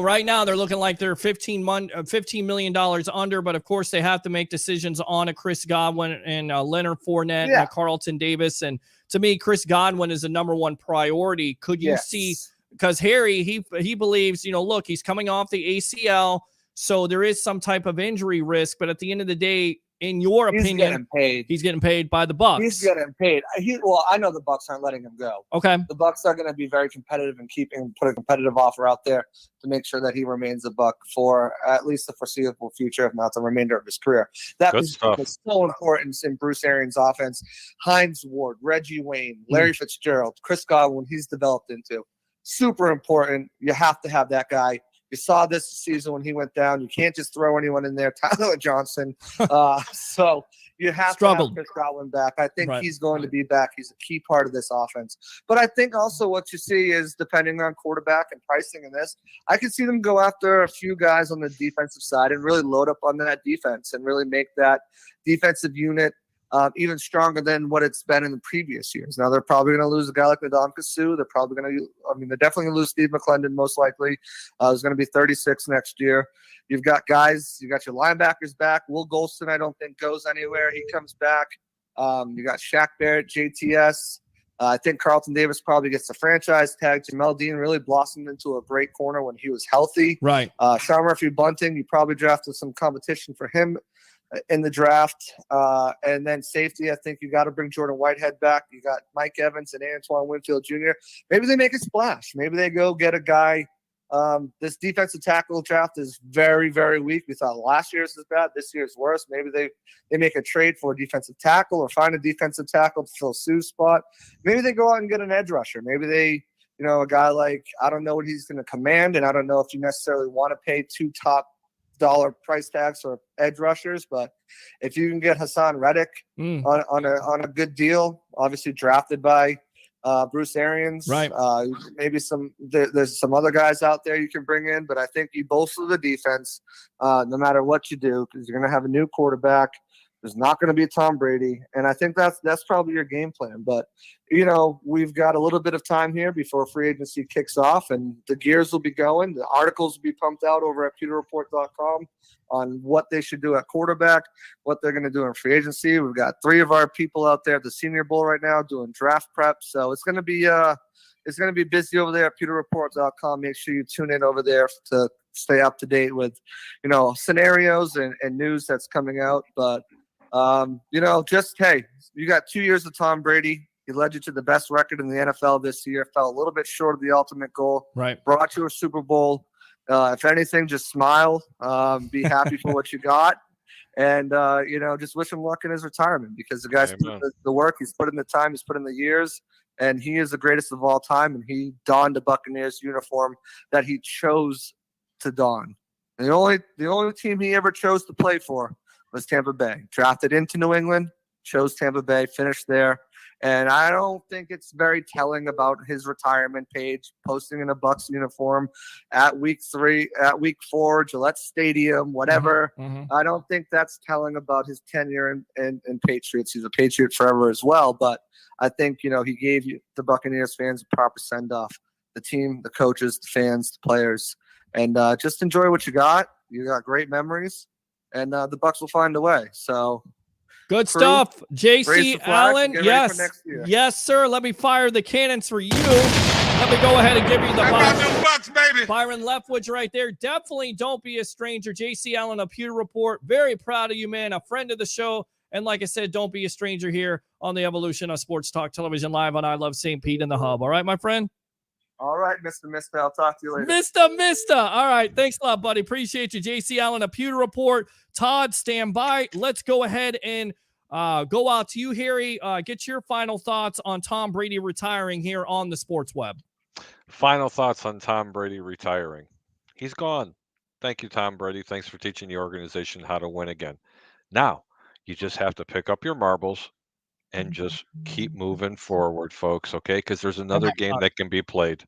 Right now they're looking like they're $15 million under, but of course they have to make decisions on a Chris Godwin and Leonard Fournette and Carlton Davis. And to me, Chris Godwin is the number one priority. Could you see, because Harry, he believes, look, he's coming off the ACL, so there is some type of injury risk, but at the end of the day, in your opinion, he's getting paid by the Bucs. He's getting paid. I know the Bucs aren't letting him go. Okay. The Bucs are going to be very competitive and put a competitive offer out there to make sure that he remains a Buc for at least the foreseeable future, if not the remainder of his career. That is so important in Bruce Arians' offense. Hines Ward, Reggie Wayne, Larry Fitzgerald, Chris Godwin, he's developed into. Super important. You have to have that guy. You saw this season when he went down. You can't just throw anyone in there. Tyler Johnson. So you have to have Chris Godwin back. I think he's going to be back. He's a key part of this offense. But I think also what you see is, depending on quarterback and pricing in this, I can see them go after a few guys on the defensive side and really load up on that defense and really make that defensive unit even stronger than what it's been in the previous years. Now, they're probably going to lose a guy like Ndamukong Suh. They're probably going to they're definitely going to lose Steve McClendon, most likely. He's going to be 36 next year. You've got guys, you got your linebackers back. Will Golston, I don't think, goes anywhere. He comes back. You got Shaq Barrett, JTS. I think Carlton Davis probably gets the franchise tag. Jamel Dean really blossomed into a great corner when he was healthy. Right. Sean Murphy-Bunting, you probably drafted some competition for him in the draft. And then safety, I think you got to bring Jordan Whitehead back. You got Mike Evans and Antoine Winfield Jr. Maybe they make a splash. Maybe they go get a guy. This defensive tackle draft is very, very weak. We thought last year's was bad. This year's worse. Maybe they make a trade for a defensive tackle or find a defensive tackle to fill Sue's spot. Maybe they go out and get an edge rusher. Maybe they, a guy like, I don't know what he's going to command, and I don't know if you necessarily want to pay $2 top dollar price tags for edge rushers, but if you can get Hassan Reddick on a good deal, obviously drafted by Bruce Arians, right? Maybe there's some other guys out there you can bring in, but I think you bolster the defense no matter what you do, because you're going to have a new quarterback. There's not going to be a Tom Brady, and I think that's probably your game plan. But we've got a little bit of time here before free agency kicks off, and the gears will be going. The articles will be pumped out over at PeterReport.com on what they should do at quarterback, what they're going to do in free agency. We've got 3 of our people out there at the Senior Bowl right now doing draft prep, so it's going to be busy over there at PeterReport.com. Make sure you tune in over there to stay up to date with scenarios and news that's coming out. But you got 2 years of Tom Brady. He led you to the best record in the NFL this year. Fell a little bit short of the ultimate goal. Right. Brought you a Super Bowl. If anything, just smile. Be happy for what you got. And, just wish him luck in his retirement, because the guy's put in the work. He's put in the time. He's put in the years. And he is the greatest of all time. And he donned a Buccaneers uniform that he chose to don. And the only team he ever chose to play for was Tampa Bay. Drafted into New England, chose Tampa Bay, finished there. And I don't think it's very telling about his retirement page, posting in a Bucs uniform at week 4, Gillette Stadium, whatever. Mm-hmm. I don't think that's telling about his tenure in Patriots. He's a Patriot forever as well. But I think, he gave the Buccaneers fans a proper send-off. The team, the coaches, the fans, the players. And just enjoy what you got. You got great memories. And the Bucs will find a way. So good crew, stuff, JC Allen. Yes, yes, sir. Let me fire the cannons for you. Let me go ahead and give you the Bucks, baby. Byron Leftwich right there. Definitely don't be a stranger. JC Allen of Pewter Report. Very proud of you, man. A friend of the show. And like I said, don't be a stranger here on the Evolution of Sports Talk Television live on I Love St. Pete in the Hub. All right, my friend? All right, Mr. Mister. I'll talk to you later. Mister. All right. Thanks a lot, buddy. Appreciate you. JC Allen, a Pewter Report. Todd, stand by. Let's go ahead and go out to you, Harry. Get your final thoughts on Tom Brady retiring here on the Sports Web. Final thoughts on Tom Brady retiring. He's gone. Thank you, Tom Brady. Thanks for teaching the organization how to win again. Now, you just have to pick up your marbles and just keep moving forward, folks, okay? Because there's another game that can be played.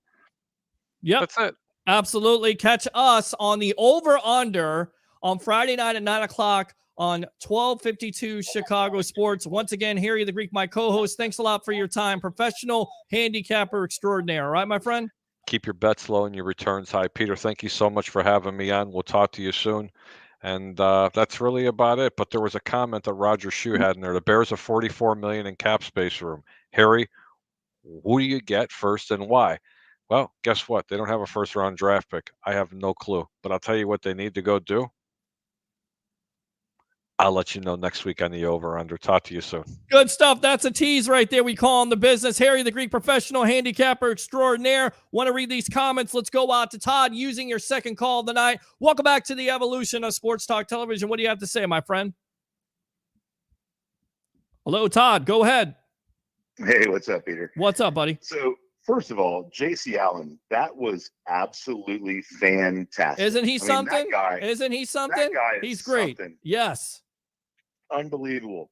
Yep. That's it. Absolutely. Catch us on the over-under on Friday night at 9 o'clock on 1252 Chicago Sports. Once again, Harry the Greek, my co-host. Thanks a lot for your time. Professional handicapper extraordinaire. All right, my friend? Keep your bets low and your returns high. Peter, thank you so much for having me on. We'll talk to you soon. And that's really about it. But there was a comment that Roger Shue had in there. The Bears have $44 million in cap space room. Harry, who do you get first and why? Well, guess what? They don't have a first-round draft pick. I have no clue. But I'll tell you what they need to go do. I'll let you know next week on the over-under. Talk to you soon. Good stuff. That's a tease right there. We call him the business. Harry the Greek, professional handicapper extraordinaire. Want to read these comments? Let's go out to Todd using your second call of the night. Welcome back to the Evolution of Sports Talk Television. What do you have to say, my friend? Hello, Todd. Go ahead. Hey, what's up, Peter? What's up, buddy? So, first of all, J.C. Allen, that was absolutely fantastic. Isn't he something? That guy, Isn't he something? That guy is He's great. something. Yes. Unbelievable.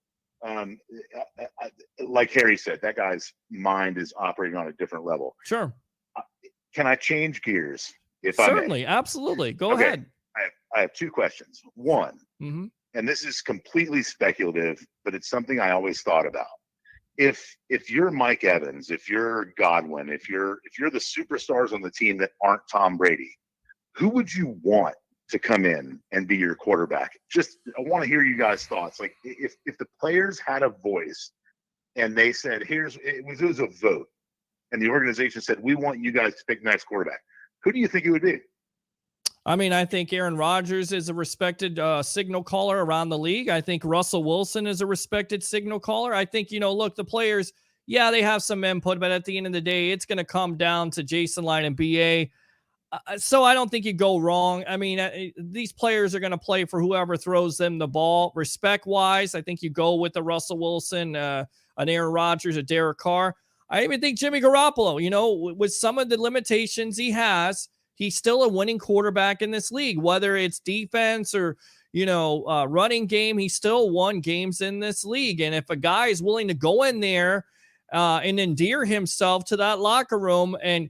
Like Harry said, that guy's mind is operating on a different level. Sure. Can I change gears? Certainly, absolutely. Go ahead. I have 2 questions. One, and this is completely speculative, but it's something I always thought about. If you're Mike Evans, if you're Godwin, if you're the superstars on the team that aren't Tom Brady, who would you want to come in and be your quarterback. Just, I want to hear you guys' thoughts. Like, if the players had a voice and they said, it was a vote, and the organization said, we want you guys to pick next quarterback, who do you think it would be? I mean, I think Aaron Rodgers is a respected signal caller around the league. I think Russell Wilson is a respected signal caller. I think, look, the players, yeah, they have some input, but at the end of the day, it's going to come down to Jason Light and BA. So I don't think you go wrong. I mean, these players are going to play for whoever throws them the ball. Respect-wise, I think you go with the Russell Wilson, an Aaron Rodgers, a Derek Carr. I even think Jimmy Garoppolo, with some of the limitations he has, he's still a winning quarterback in this league, whether it's defense or, running game. He still won games in this league. And if a guy is willing to go in there and endear himself to that locker room and,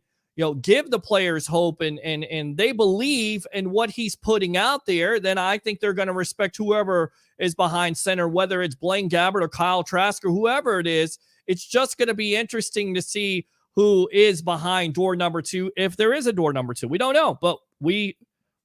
give the players hope and they believe in what he's putting out there, then I think they're going to respect whoever is behind center, whether it's Blaine Gabbert or Kyle Trask or whoever it is. It's just going to be interesting to see who is behind door number 2, if there is a door number 2. We don't know, but we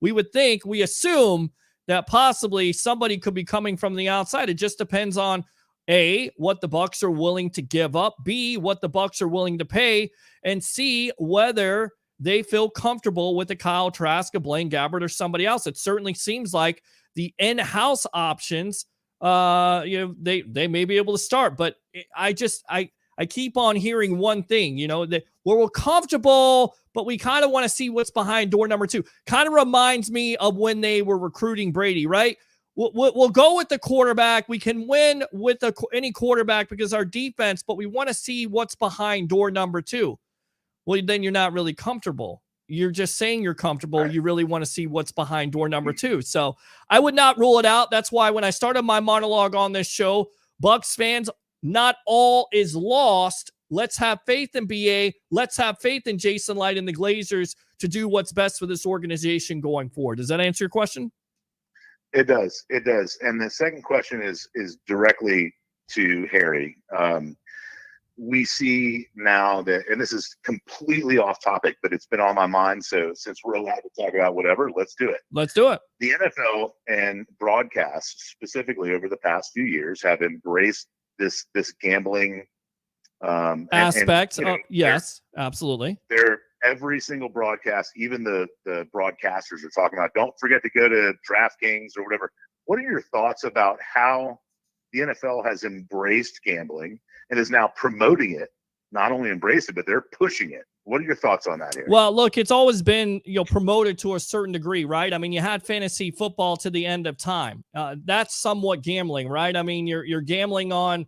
we assume that possibly somebody could be coming from the outside. It just depends on A, what the Bucs are willing to give up, B, what the Bucs are willing to pay, and C, whether they feel comfortable with the Kyle Trask, a Blaine Gabbert, or somebody else. It certainly seems like the in-house options, they may be able to start, but I keep on hearing one thing, that we're comfortable, but we kind of want to see what's behind door number 2. Kind of reminds me of when they were recruiting Brady, right? We'll go with the quarterback. We can win with any quarterback because our defense, but we want to see what's behind door number 2. Well, then you're not really comfortable. You're just saying you're comfortable. Right. You really want to see what's behind door number 2. So I would not rule it out. That's why when I started my monologue on this show, Bucs fans, not all is lost. Let's have faith in BA. Let's have faith in Jason Light and the Glazers to do what's best for this organization going forward. Does that answer your question? It does. It does. And the second question is directly to Harry. We see now that, and this is completely off topic, but it's been on my mind. So since we're allowed to talk about whatever, let's do it. Let's do it. The NFL and broadcasts specifically over the past few years have embraced this gambling aspect. Yes, absolutely. They're every single broadcast, even the broadcasters are talking about, don't forget to go to DraftKings or whatever. What are your thoughts about how the NFL has embraced gambling and is now promoting it? Not only embrace it, but they're pushing it. What are your thoughts on that here? Well, look, it's always been promoted to a certain degree, right? I mean, you had fantasy football to the end of time. That's somewhat gambling, right? I mean, you're gambling on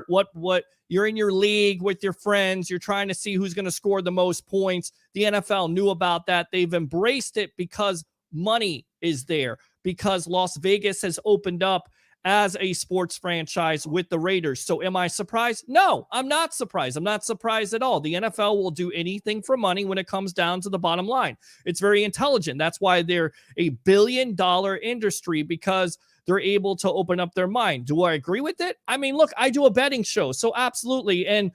what you're in your league with your friends. You're trying to see who's going to score the most points. The NFL knew about that. They've embraced it because money is there, because Las Vegas has opened up as a sports franchise with the Raiders. So am I surprised? No, I'm not surprised. I'm not surprised at all. The NFL will do anything for money when it comes down to the bottom line. It's very intelligent. That's why they're a billion-dollar industry, because they're able to open up their mind. Do I agree with it? I mean, look, I do a betting show, so absolutely. And,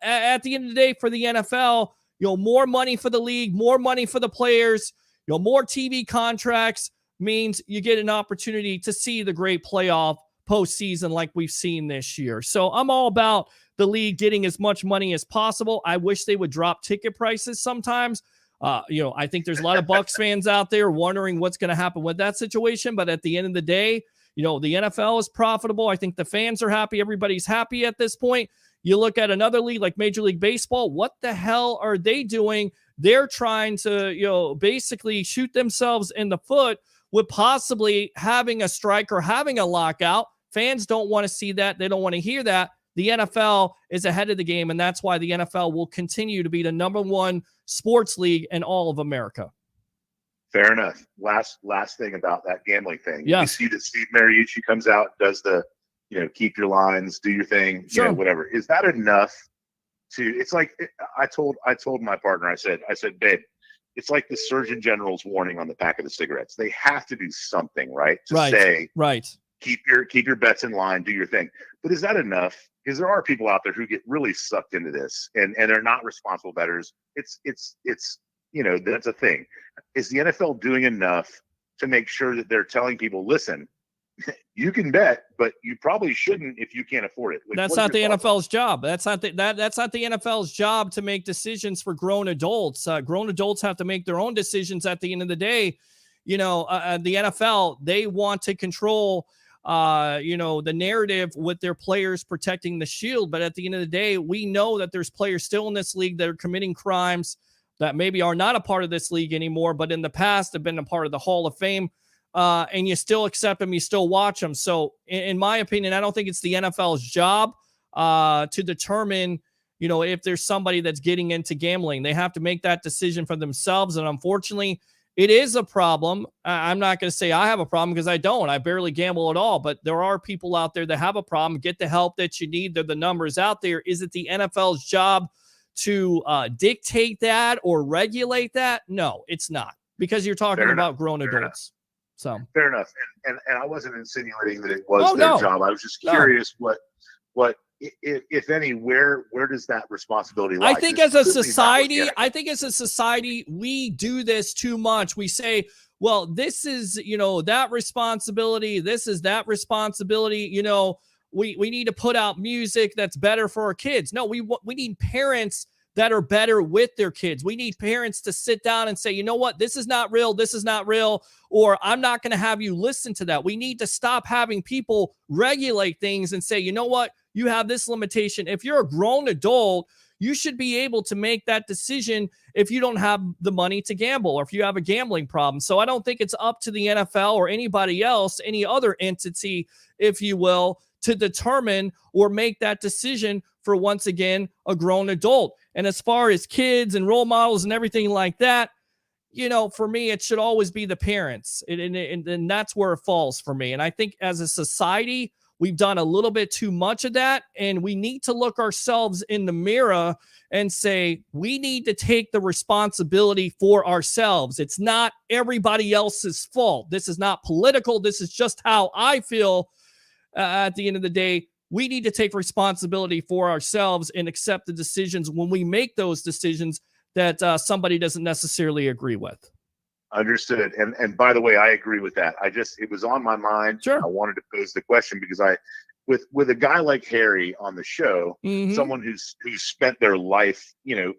at the end of the day for the NFL, more money for the league, more money for the players, more TV contracts means you get an opportunity to see the great playoff postseason like we've seen this year. So I'm all about the league getting as much money as possible. I wish they would drop ticket prices sometimes. I think there's a lot of Bucs fans out there wondering what's going to happen with that situation. But at the end of the day, the NFL is profitable. I think the fans are happy. Everybody's happy at this point. You look at another league like Major League Baseball. What the hell are they doing? They're trying to, basically shoot themselves in the foot with possibly having a strike or having a lockout. Fans don't want to see that. They don't want to hear that. The NFL is ahead of the game, and that's why the NFL will continue to be the number one sports league in all of America. Fair enough. Last thing about that gambling thing. Yes. You see that Steve Mariucci comes out, does the, keep your lines, do your thing, sure, whatever. Is that enough it's like, I told my partner, I said, babe, it's like the Surgeon General's warning on the back of the cigarettes. They have to do something, right? To say, keep your bets in line, do your thing. But is that enough? Because there are people out there who get really sucked into this and they're not responsible bettors. It's that's a thing. Is the NFL doing enough to make sure that they're telling people, listen, you can bet, but you probably shouldn't if you can't afford it. Like, that's not the NFL's job. That's not the NFL's job to make decisions for grown adults. Grown adults have to make their own decisions at the end of the day. The NFL, they want to control, the narrative with their players protecting the shield. But at the end of the day, we know that there's players still in this league that are committing crimes that maybe are not a part of this league anymore, but in the past have been a part of the Hall of Fame. And you still accept them, you still watch them. So in my opinion, I don't think it's the NFL's job to determine, if there's somebody that's getting into gambling. They have to make that decision for themselves. And unfortunately, it is a problem. I'm not going to say I have a problem because I don't. I barely gamble at all. But there are people out there that have a problem. Get the help that you need. They're the numbers out there. Is it the NFL's job to dictate that or regulate that? No, it's not. Because you're talking about grown adults. So fair enough, and I wasn't insinuating that it was their job. I was just curious what if any, where does that responsibility lie? I think as a society, we do this too much. We say, well, this is that responsibility. This is that responsibility. We need to put out music that's better for our kids. No, we need parents that are better with their kids. We need parents to sit down and say, you know what, this is not real. This is not real. Or I'm not going to have you listen to that. We need to stop having people regulate things and say, you know what, you have this limitation. If you're a grown adult, you should be able to make that decision if you don't have the money to gamble or if you have a gambling problem. So I don't think it's up to the NFL or anybody else, any other entity, if you will, to determine or make that decision for, once again, a grown adult. And as far as kids and role models and everything like that, for me, it should always be the parents. And that's where it falls for me. And I think as a society, we've done a little bit too much of that. And we need to look ourselves in the mirror and say, we need to take the responsibility for ourselves. It's not everybody else's fault. This is not political. This is just how I feel. At the end of the day, we need to take responsibility for ourselves and accept the decisions when we make those decisions that somebody doesn't necessarily agree with. Understood. And by the way, I agree with that. It was on my mind. Sure. I wanted to pose the question because with a guy like Harry on the show, someone who's spent their life,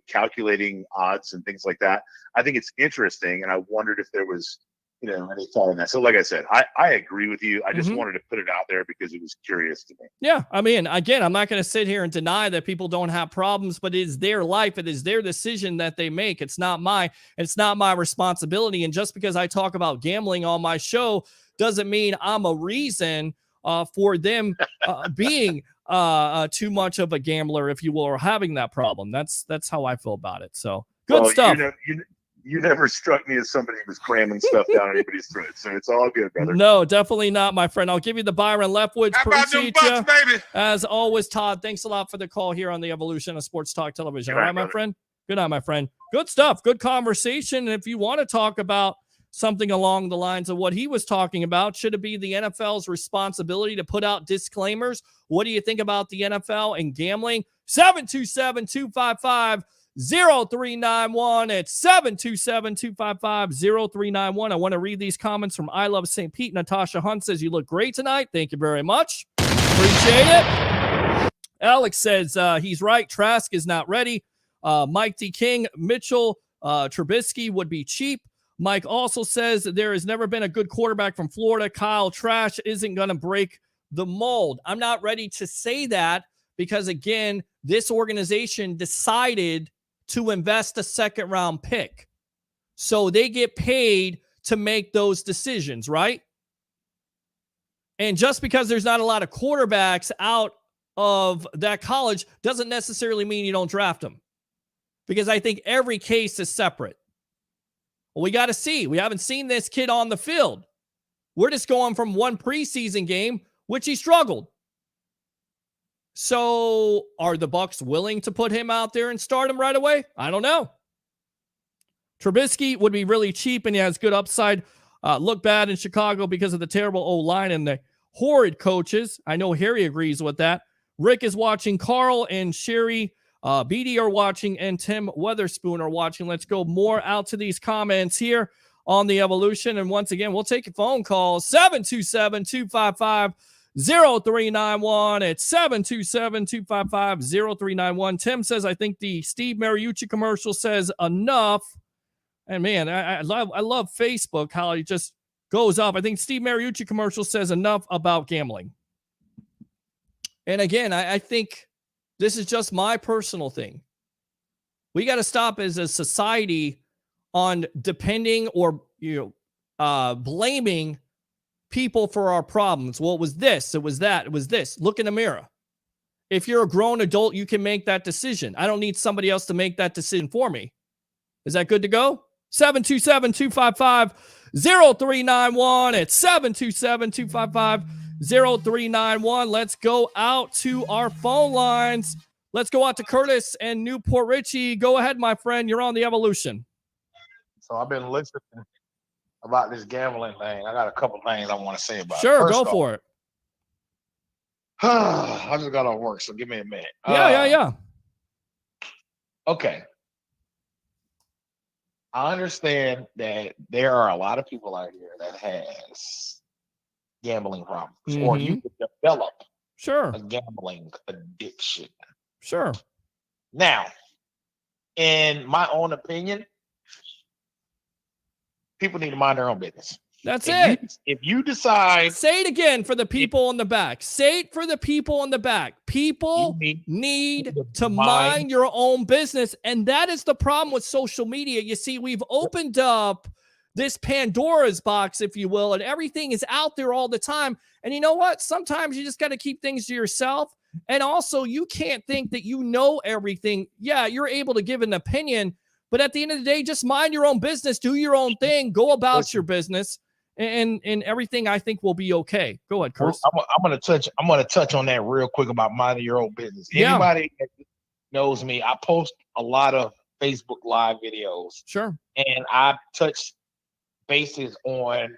calculating odds and things like that, I think it's interesting. And I wondered if there was, any thought on that. So like I said, I agree with you. I just wanted to put it out there because it was curious to me. Yeah. I mean, again, I'm not going to sit here and deny that people don't have problems, but it is their life. It is their decision that they make. It's not my responsibility. And just because I talk about gambling on my show doesn't mean I'm a reason for them being too much of a gambler, if you will, or having that problem. That's how I feel about it. So good stuff. You never struck me as somebody who was cramming stuff down anybody's throat, so it's all good, brother. No, definitely not, my friend. I'll give you the Byron Leftwich. How about them Bucks, baby? As always, Todd, thanks a lot for the call here on the Evolution of Sports Talk Television. All right, my friend? Good night, my friend. Good stuff. Good conversation. And if you want to talk about something along the lines of what he was talking about, should it be the NFL's responsibility to put out disclaimers? What do you think about the NFL and gambling? 727-255 0391. It's 727-255-0391. I want to read these comments from I Love St. Pete. Natasha Hunt says, you look great tonight. Thank you very much. Appreciate it. Alex says he's right. Trask is not ready. Mike D. King, Mitchell, Trubisky would be cheap. Mike also says there has never been a good quarterback from Florida. Kyle Trask isn't going to break the mold. I'm not ready to say that because, again, this organization decided to invest a second-round pick. So they get paid to make those decisions, right? And just because there's not a lot of quarterbacks out of that college doesn't necessarily mean you don't draft them. Because I think every case is separate. Well, we got to see. We haven't seen this kid on the field. We're just going from one preseason game, which he struggled. So are the Bucs willing to put him out there and start him right away? I don't know. Trubisky would be really cheap and he has good upside. Look bad in Chicago because of the terrible O-line and the horrid coaches. I know Harry agrees with that. Rick is watching. Carl and Sherry Beatty are watching, and Tim Weatherspoon are watching. Let's go more out to these comments here on the Evolution. And once again, we'll take your phone calls, 727-255-0391. It's 727-255-0391. Tim says, I think the Steve Mariucci commercial says enough. And man, I love Facebook, how it just goes up. I think Steve Mariucci commercial says enough about gambling. And again, I think this is just my personal thing. We got to stop as a society on depending or blaming people for our problems. Well, it was this, it was that, it was this. Look in the mirror. If you're a grown adult, you can make that decision. I don't need somebody else to make that decision for me. Is that good to go? 727-255-0391. It's 727-255-0391. Let's go out to our phone lines. Let's go out to Curtis and Newport Richie. Go ahead, my friend. You're on the Evolution. So I've been listening about this gambling thing. I got a couple things I want to say about it. Sure, go for it. I just got off work, so give me a minute. Yeah. Okay. I understand that there are a lot of people out here that has gambling problems, or you could develop a gambling addiction. Sure. Now, in my own opinion, people need to mind their own business. That's it. If you decide... Say it again for the people in the back. Say it for the people in the back. People need to mind your own business. And that is the problem with social media. You see, we've opened up this Pandora's box, if you will, and everything is out there all the time. And you know what? Sometimes you just got to keep things to yourself. And also, you can't think that you know everything. Yeah, you're able to give an opinion, but at the end of the day, just mind your own business, do your own thing, go about your business, and everything I think will be okay. Go ahead, Chris. I'm gonna touch on that real quick about minding your own business. Anybody that knows me, I post a lot of Facebook Live videos. Sure. And I touch bases on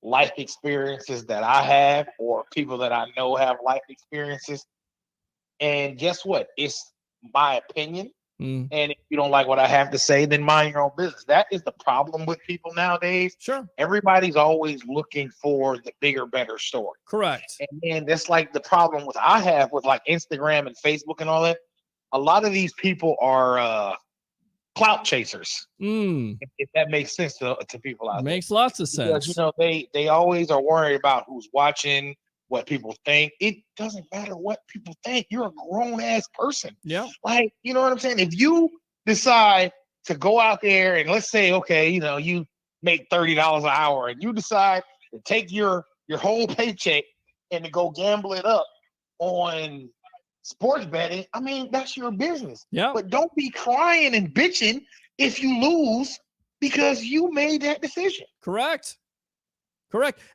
life experiences that I have, or people that I know have life experiences. And guess what? It's my opinion. And if you don't like what I have to say, then mind your own business. That is the problem with people nowadays. Sure. Everybody's always looking for the bigger, better story. Correct. And that's like the problem I have with like Instagram and Facebook and all that. A lot of these people are clout chasers. If that makes sense to people out there. Makes lots of sense. Because, they always are worried about who's watching, what people think. It doesn't matter what people think. You're a grown ass person. Yeah. Like, you know what I'm saying? If you decide to go out there and let's say, okay, you make $30 an hour and you decide to take your whole paycheck and to go gamble it up on sports betting, I mean, that's your business. Yeah. But don't be crying and bitching if you lose because you made that decision. Correct.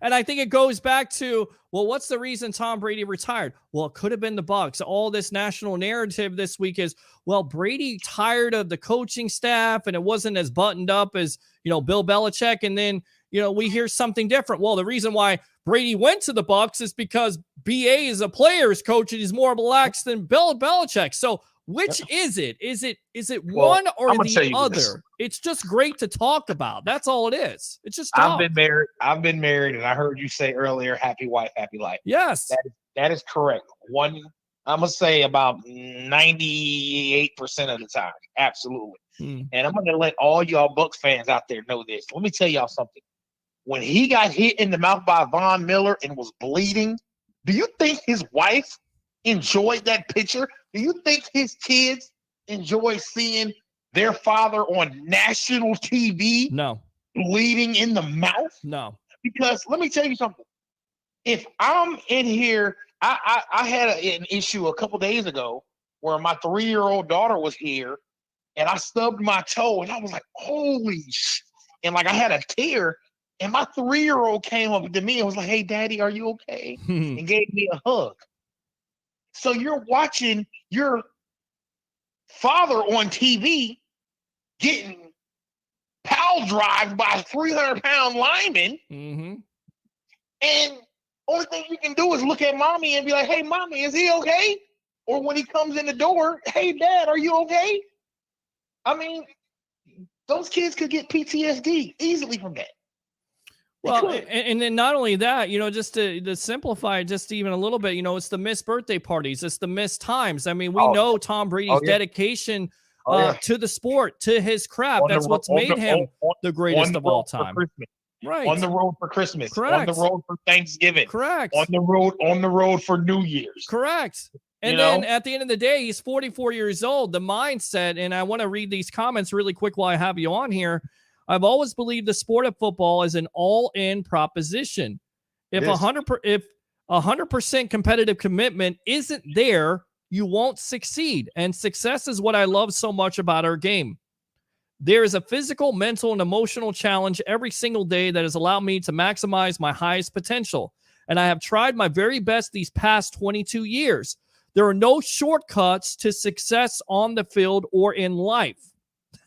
And I think it goes back to, well, what's the reason Tom Brady retired? Well, it could have been the Bucs. All this national narrative this week is, well, Brady tired of the coaching staff and it wasn't as buttoned up as, Bill Belichick. And then, we hear something different. Well, the reason why Brady went to the Bucs is because BA is a player's coach and he's more relaxed than Bill Belichick. So which is it? Is it one or the other? It's just great to talk about. That's all it is. It's just talk. I've been married, and I heard you say earlier, happy wife, happy life. Yes. That is correct. I'm gonna say about 98% of the time. Absolutely. And I'm gonna let all y'all Bucs fans out there know this. Let me tell y'all something. When he got hit in the mouth by Von Miller and was bleeding, do you think his wife enjoyed that picture? Do you think his kids enjoy seeing their father on national TV? No. Bleeding in the mouth? No. Because let me tell you something. If I'm in here, I had an issue a couple days ago where my 3-year-old daughter was here and I stubbed my toe and I was like, holy shit. And like I had a tear and my 3-year-old came up to me and was like, hey, Daddy, are you okay? And gave me a hug. So you're watching your father on TV getting pal drived by a 300-pound lineman. And only thing you can do is look at mommy and be like, hey, mommy, is he okay? Or when he comes in the door, hey, Dad, are you okay? I mean, those kids could get PTSD easily from that. Well, and then not only that, just to simplify it just even a little bit, it's the missed birthday parties, it's the missed times. I mean, we know Tom Brady's dedication to the sport, to his craft. That's what's made him the greatest of all time. Right. On the road for Christmas. Correct. On the road for Thanksgiving. Correct. On the road for New Year's. Correct. And then at the end of the day, he's 44 years old. The mindset, and I want to read these comments really quick while I have you on here. I've always believed the sport of football is an all-in proposition. If 100% competitive commitment isn't there, you won't succeed. And success is what I love so much about our game. There is a physical, mental, and emotional challenge every single day that has allowed me to maximize my highest potential. And I have tried my very best these past 22 years. There are no shortcuts to success on the field or in life.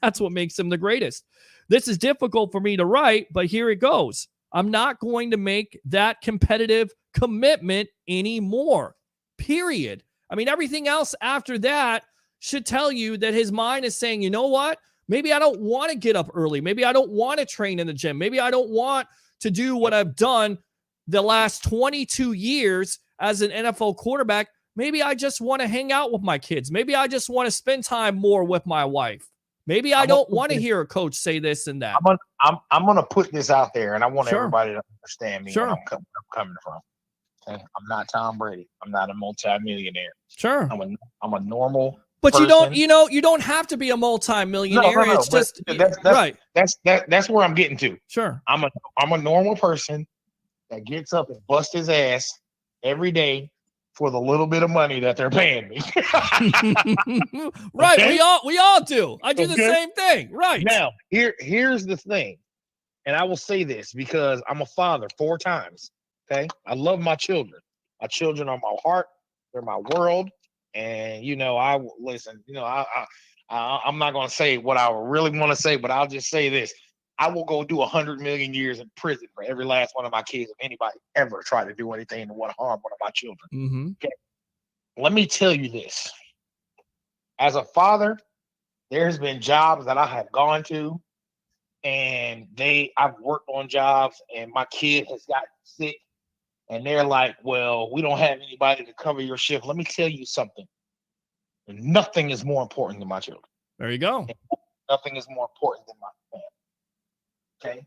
That's what makes him the greatest. This is difficult for me to write, but here it goes. I'm not going to make that competitive commitment anymore. Period. I mean, everything else after that should tell you that his mind is saying, you know what? Maybe I don't want to get up early. Maybe I don't want to train in the gym. Maybe I don't want to do what I've done the last 22 years as an NFL quarterback. Maybe I just want to hang out with my kids. Maybe I just want to spend time more with my wife. Maybe I don't want to hear a coach say this and that. I'm gonna put this out there, and I want everybody to understand me. Sure. Where I'm coming from. Okay? I'm not Tom Brady. I'm not a multi-millionaire. Sure. I'm a normal. But person. you don't have to be a multi-millionaire. No, it's just right. That's where I'm getting to. Sure. I'm a normal person that gets up and busts his ass every day for the little bit of money that they're paying me. Right. Okay? We all do. I do the same thing. Right. Now, here's the thing. And I will say this because I'm a father 4 times. Okay. I love my children. My children are my heart. They're my world. And I listen, I'm not going to say what I really want to say, but I'll just say this. I will go do 100 million years in prison for every last one of my kids if anybody ever tried to do anything to want to harm one of my children. Mm-hmm. Okay. Let me tell you this. As a father, there's been jobs that I have gone to, and I've worked on jobs, and my kid has gotten sick, and they're like, well, we don't have anybody to cover your shift. Let me tell you something. Nothing is more important than my children. There you go. Nothing is more important than my family. Okay.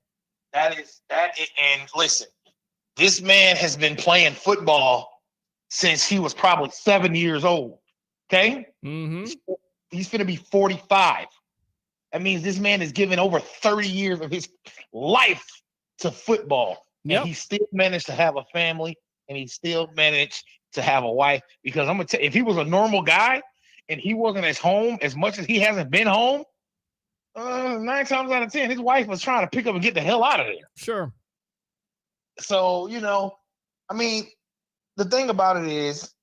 That is, and listen, this man has been playing football since he was probably 7 years old. Okay. Mm-hmm. He's going to be 45. That means this man has given over 30 years of his life to football. Yep. And he still managed to have a family, and he still managed to have a wife. Because I'm going to tell you, if he was a normal guy and he wasn't at home as much as he hasn't been home, 9 times out of 10, his wife was trying to pick up and get the hell out of there. Sure. So, I mean, the thing about it is,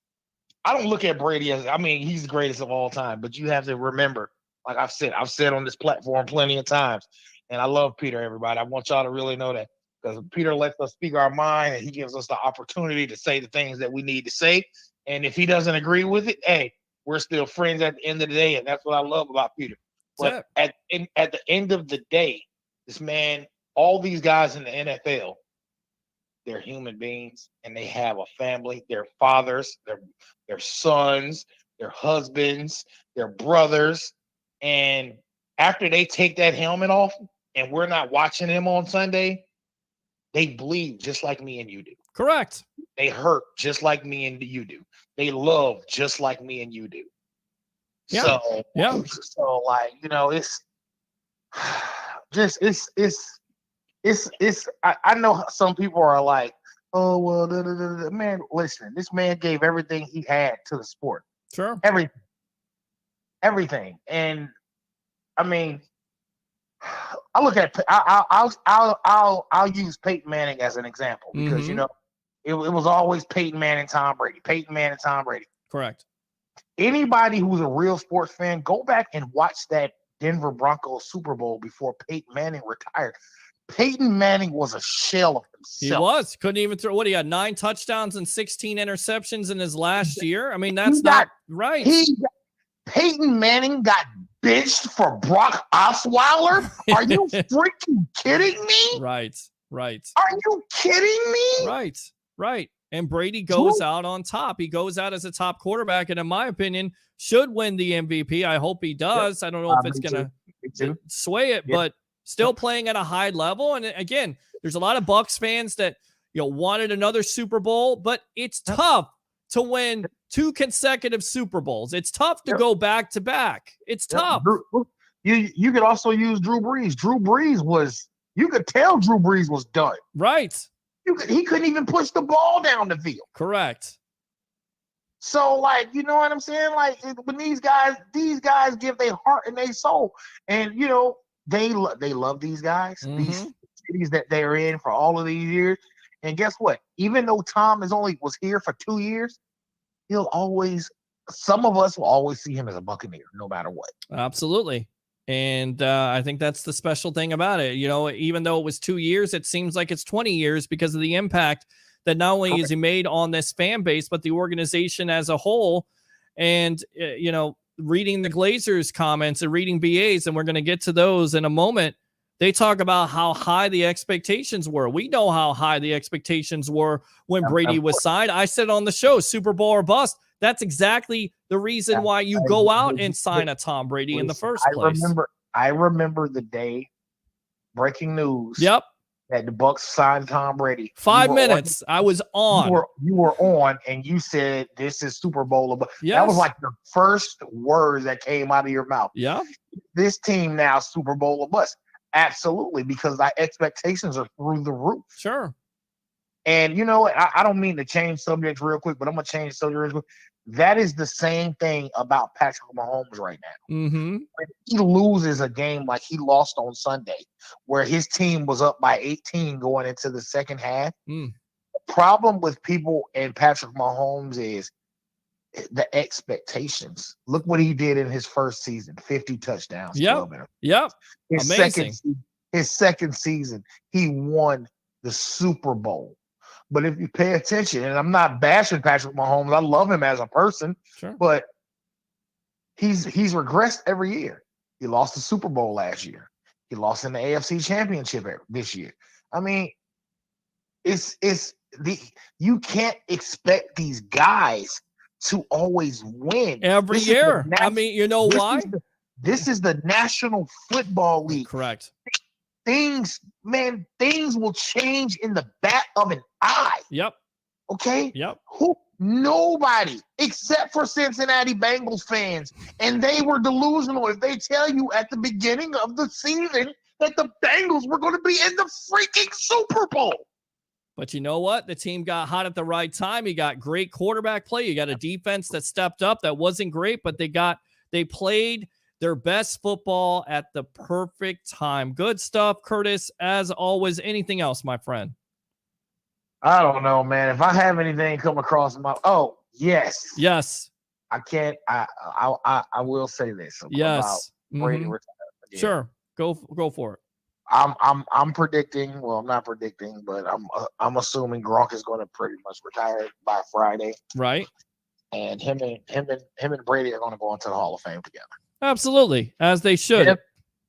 I don't look at Brady as, he's the greatest of all time, but you have to remember, like I've said on this platform plenty of times, and I love Peter, everybody. I want y'all to really know that, because Peter lets us speak our mind, and he gives us the opportunity to say the things that we need to say. And if he doesn't agree with it, hey, we're still friends at the end of the day, and that's what I love about Peter. But at the end of the day, this man, all these guys in the NFL, they're human beings, and they have a family. They're fathers, they're sons, they're husbands, they're brothers. And after they take that helmet off and we're not watching them on Sunday, they bleed just like me and you do. Correct. They hurt just like me and you do. They love just like me and you do. Yeah. So like, it's just, I know some people are like, oh, well, man, listen, this man gave everything he had to the sport. Sure. Everything. And I mean, I look at, I'll use Peyton Manning as an example, because, it was always Peyton Manning, Tom Brady, Peyton Manning, Tom Brady. Correct. Anybody who's a real sports fan, go back and watch that Denver Broncos Super Bowl before Peyton Manning retired. Peyton Manning was a shell of himself. He was. Couldn't even throw. What, he had 9 touchdowns and 16 interceptions in his last year? I mean, that's not right. Peyton Manning got benched for Brock Osweiler? Are you freaking kidding me? Right. Right. Are you kidding me? Right. Right. And Brady goes out on top. He goes out as a top quarterback, and in my opinion, should win the MVP. I hope he does. I don't know if it's going to sway it, but still playing at a high level. And again, there's a lot of Bucs fans that wanted another Super Bowl, but it's tough to win 2 consecutive Super Bowls. It's tough to go back to back. It's tough. You could also use Drew Brees. You could tell Drew Brees was done. Right. He couldn't even push the ball down the field. Correct. So, like, you know what I'm saying? Like, when these guys give their heart and their soul, and they love these guys, these cities that they're in for all of these years. And guess what? Even though Tom was here for 2 years, some of us will always see him as a Buccaneer, no matter what. Absolutely. And I think that's the special thing about it. Even though it was 2 years, it seems like it's 20 years because of the impact that not only is he made on this fan base, but the organization as a whole. And, reading the Glazers comments and reading BA's, and we're going to get to those in a moment. They talk about how high the expectations were. We know how high the expectations were when Brady was signed. I said on the show, Super Bowl or bust. That's exactly the reason why you go out and sign a Tom Brady in the first place. I remember the day, breaking news. Yep. That the Bucs signed Tom Brady. 5 minutes. I was on. You were on, and you said, "This is Super Bowl." Yes. That was like the first words that came out of your mouth. Yeah. This team now Super Bowl or bust. Absolutely, because our expectations are through the roof. Sure. And I don't mean to change subjects real quick, but I'm gonna change subject real quick. That is the same thing about Patrick Mahomes right now. Mm-hmm. When he loses a game like he lost on Sunday, where his team was up by 18 going into the second half, the problem with people and Patrick Mahomes is the expectations. Look what he did in his first season: 50 touchdowns. Yep. His second season, he won the Super Bowl. But if you pay attention, and I'm not bashing Patrick Mahomes, I love him as a person, but he's regressed every year. He lost the Super Bowl last year. He lost in the AFC Championship this year. I mean, you can't expect these guys to always win every year. I mean, you know why? This is the National Football League. Correct. Things will change in the back of an eye. Yep. Okay? Yep. Nobody except for Cincinnati Bengals fans, and they were delusional if they tell you at the beginning of the season that the Bengals were going to be in the freaking Super Bowl. But you know what? The team got hot at the right time. You got great quarterback play. You got a defense that stepped up that wasn't great, but they played their best football at the perfect time. Good stuff, Curtis. As always, anything else, my friend? I don't know, man. If I have anything come across yes. I can't. I will say this. Yes. About Brady retirement. Sure. Go for it. I'm predicting. Well, I'm not predicting, but I'm assuming Gronk is going to pretty much retire by Friday. Right. And him and Brady are going to go into the Hall of Fame together. Absolutely, as they should.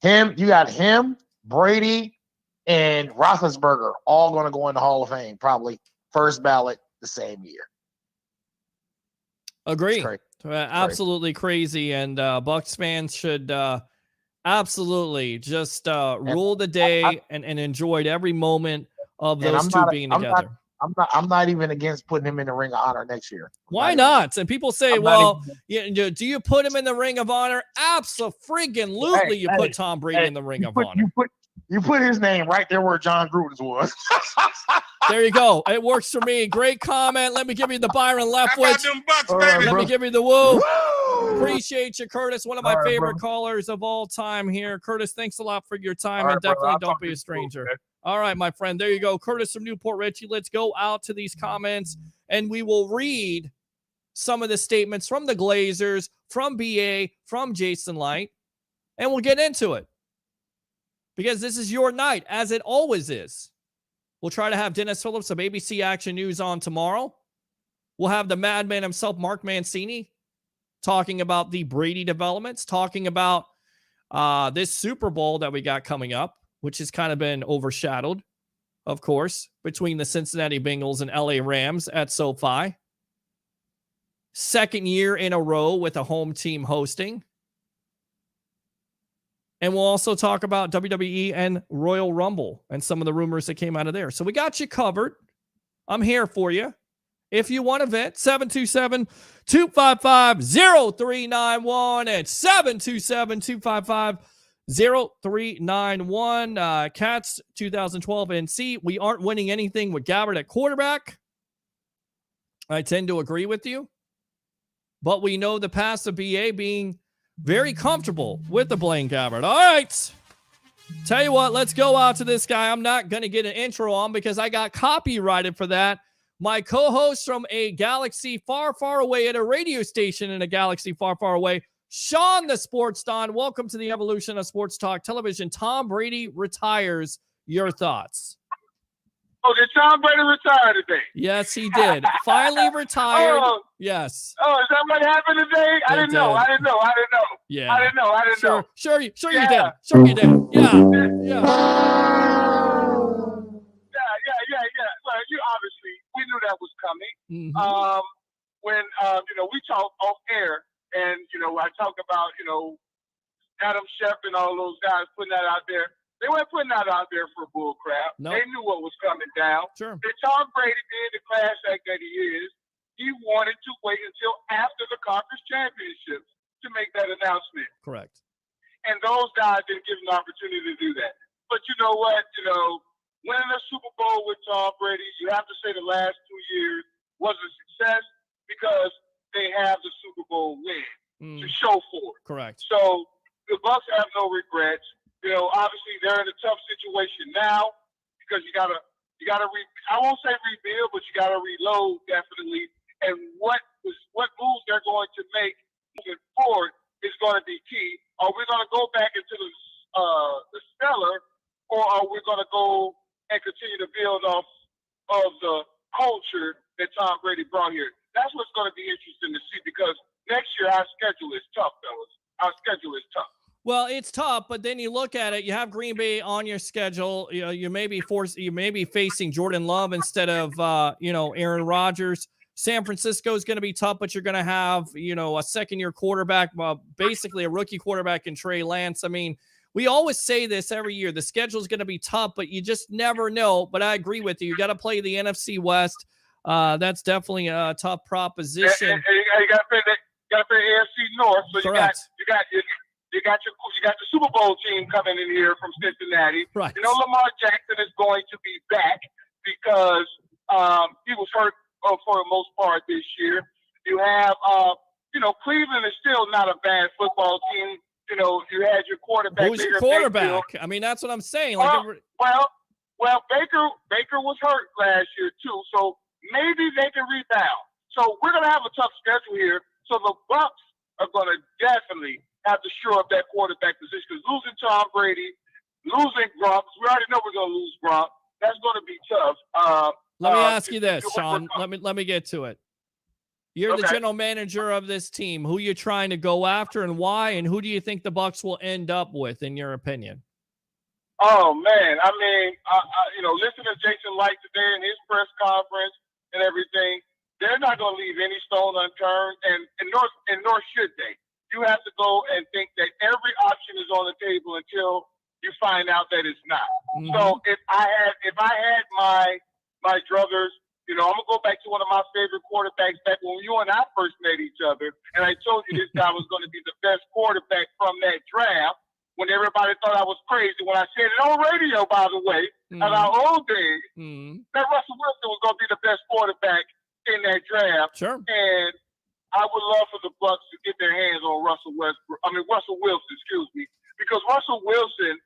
You got him, Brady, and Roethlisberger all going to go in the Hall of Fame, probably first ballot the same year. Agree. Absolutely crazy. And Bucs fans should absolutely just rule the day and enjoyed every moment of those two being together. I'm not even against putting him in the Ring of Honor next year. Why not? And people say, well, do you put him in the Ring of Honor? Absolutely, you put Tom Brady in the Ring of Honor. You put his name right there where John Gruden's was. There you go. It works for me. Great comment. Let me give you the Byron Leftwich. Let me give you the woo. Appreciate you, Curtis. One of my favorite callers of all time here. Curtis, thanks a lot for your time, and definitely don't be a stranger. All right, my friend. There you go. Curtis from Newport Richie. Let's go out to these comments, and we will read some of the statements from the Glazers, from BA, from Jason Light, and we'll get into it. Because this is your night, as it always is. We'll try to have Dennis Phillips of ABC Action News on tomorrow. We'll have the madman himself, Mark Mancini, talking about the Brady developments, talking about this Super Bowl that we got coming up, which has kind of been overshadowed. of course, between the Cincinnati Bengals and LA Rams at SoFi. Second year in a row with a home team hosting. And we'll also talk about WWE and Royal Rumble and some of the rumors that came out of there. So we got you covered. I'm here for you. If you want to vent, 727-255-0391. It's 727-255-0391. Cats 2012 NC. We aren't winning anything with Gabbard at quarterback. I tend to agree with you. But we know the past of BA being very comfortable with the Blaine Gabbard. All right. Tell you what, let's go out to this guy. I'm not going to get an intro on because I got copyrighted for that. My co-host from a galaxy far, far away at a radio station in a galaxy far, far away, Sean the Sports Don. Welcome to the evolution of sports talk television. Tom Brady retires. Your thoughts? Oh, did Tom Brady retire today? Yes, he did. Finally retired. Oh, yes. Oh, is that what happened today? I didn't know. Yeah. I didn't know. Sure you did. Sure you did. Yeah. Yeah. Well, obviously we knew that was coming. Mm-hmm. When we talked off air, and I talked about Adam Schefter and all those guys putting that out there. They weren't putting that out there for bull crap. Nope. They knew what was coming down. Sure. And Tom Brady, being the class act that he is, he wanted to wait until after the conference championships to make that announcement. Correct. And those guys didn't give him an opportunity to do that. But you know what? Winning a Super Bowl with Tom Brady, you have to say the last 2 years was a success because they have the Super Bowl win to show for it. Correct. So the Bucs have no regrets. Obviously they're in a tough situation now because you gotta I won't say rebuild, but you gotta reload definitely. And what moves they're going to make moving forward is going to be key. Are we going to go back into the cellar, or are we going to go and continue to build off of the culture that Tom Brady brought here? That's what's going to be interesting to see, because next year our schedule is tough, fellas. Our schedule is tough. Well, it's tough, but then you look at it. You have Green Bay on your schedule. You may be facing Jordan Love instead of Aaron Rodgers. San Francisco is going to be tough, but you're going to have a second-year quarterback, basically a rookie quarterback in Trey Lance. I mean, we always say this every year. The schedule is going to be tough, but you just never know. But I agree with you. You got to play the NFC West. That's definitely a tough proposition. And you got to play the AFC North. So correct. You got the Super Bowl team coming in here from Cincinnati. Right. Lamar Jackson is going to be back because he was hurt for the most part this year. You have, Cleveland is still not a bad football team. You had your quarterback. Who's your quarterback? I mean, that's what I'm saying. Well, Baker was hurt last year too, so maybe they can rebound. So we're gonna have a tough schedule here. So the Bucs are gonna definitely have to shore up that quarterback position, because losing Tom Brady, losing Gronk, we already know we're gonna lose Gronk. That's gonna be tough. Let me ask you this, Sean. Let me get to it. You're the general manager of this team. Who you trying to go after and why? And who do you think the Bucs will end up with, in your opinion? Oh man, I mean, listen to Jason Light today in his press conference and everything. They're not going to leave any stone unturned, and nor should they. You have to go and think that every option is on the table until you find out that it's not. Mm-hmm. So if I had my druthers, I'm gonna go back to one of my favorite quarterbacks back when you and I first met each other, and I told you this guy was going to be the best quarterback from that draft. When everybody thought I was crazy, when I said it on radio, by the way, at our old days, that Russell Wilson was going to be the best quarterback in that draft. Sure. And I would love for the Bucs to get their hands on Russell Wilson, excuse me, because Russell Wilson,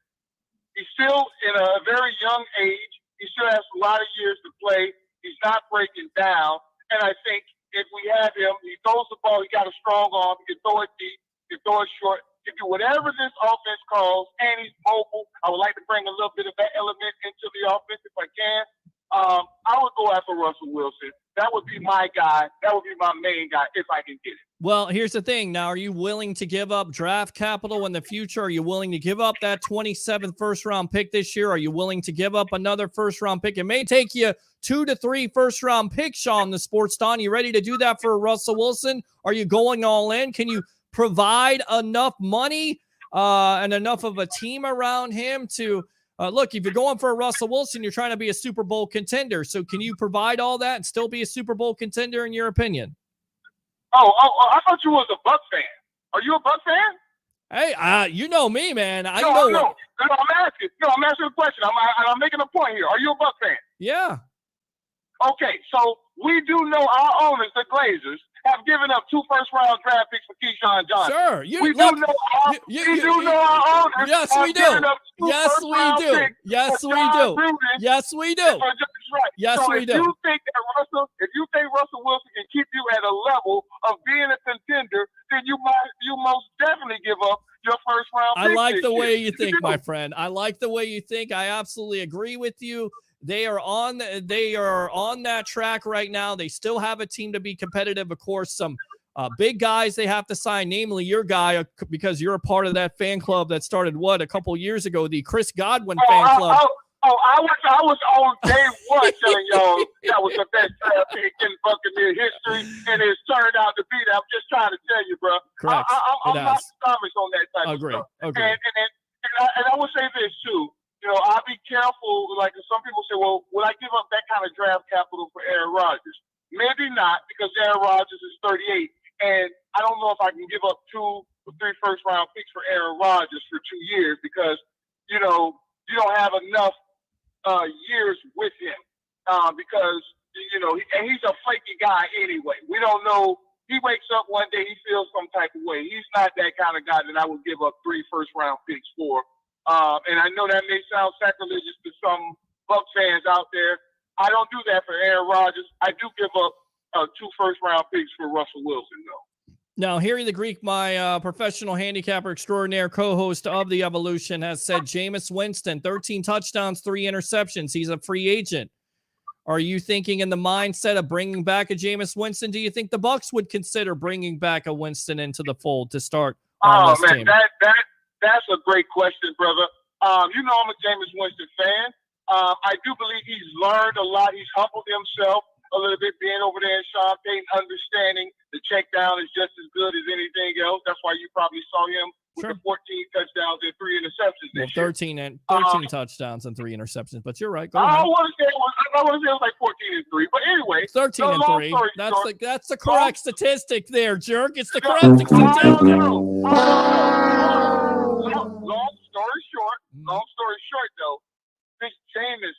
he's still in a very young age. He still has a lot of years to play. He's not breaking down. And I think if we have him, he throws the ball, he got a strong arm, he can throw it deep, he can throw it short, he can do whatever this offense calls, and he's mobile. I would like to bring a little bit of that element into the offense if I can. I would go after Russell Wilson. That would be my guy. That would be my main guy if I can get it. Well, here's the thing. Now, are you willing to give up draft capital in the future? Are you willing to give up that 27th first-round pick this year? Are you willing to give up another first-round pick? It may take you 2 to 3 first-round picks, Sean, the Sports Don. You ready to do that for Russell Wilson? Are you going all in? Can you provide enough money and enough of a team around him to look, if you're going for a Russell Wilson, you're trying to be a Super Bowl contender. So can you provide all that and still be a Super Bowl contender in your opinion? Oh, I thought you was a Buck fan. Are you a Buck fan? Hey, you know me, man. No, I'm asking. No, I'm asking a question. I'm making a point here. Are you a Buck fan? Yeah. Okay, so we do know our owners, the Glazers, have given up 2 first-round draft picks for Keyshawn Johnson. Sure. We do know our owners. Yes, we do. Yes, we do. Yes, we do. Yes, we do. Yes, we do. If you think Russell Wilson can keep you at a level of being a contender, then you most definitely give up your first-round pick. I like the way you think, my friend. I like the way you think. I absolutely agree with you. They are on that track right now. They still have a team to be competitive. Of course, some big guys they have to sign, namely your guy, because you're a part of that fan club that started, a couple years ago, the Chris Godwin fan club. I was on day one telling y'all that was the best draft pick in Buccaneers history, and it's turned out to be that. I'm just trying to tell you, bro. Correct. I'm not comments on that type of stuff. Agree. And I would say this too. I'll be careful. Like some people say, well, will I give up that kind of draft capital for Aaron Rodgers? Maybe not, because Aaron Rodgers is 38, and I don't know if I can give up 2 or 3 first-round picks for Aaron Rodgers for 2 years because you don't have enough years with him because he's a flaky guy anyway. We don't know. He wakes up one day, he feels some type of way. He's not that kind of guy that I would give up 3 first-round picks for. And I know that may sound sacrilegious to some Buck fans out there. I don't do that for Aaron Rodgers. I do give up 2 first-round picks for Russell Wilson, though. Now, Harry the Greek, my professional handicapper extraordinaire, co-host of The Evolution, has said Jameis Winston, 13 touchdowns, 3 interceptions. He's a free agent. Are you thinking in the mindset of bringing back a Jameis Winston? Do you think the Bucs would consider bringing back a Winston into the fold to start on this team? That's a great question, brother. I'm a Jameis Winston fan. I do believe he's learned a lot. He's humbled himself a little bit being over there in Sean Payton, understanding the check down is just as good as anything else. That's why you probably saw him with the 14 touchdowns and 3 interceptions this year. 13 touchdowns and 3 interceptions. But you're right. Go I ahead. want to say it was like 14 and 3. But anyway, 13 and 3. That's the correct statistic there, jerk. It's the correct statistic. Long story short, though, this Jameis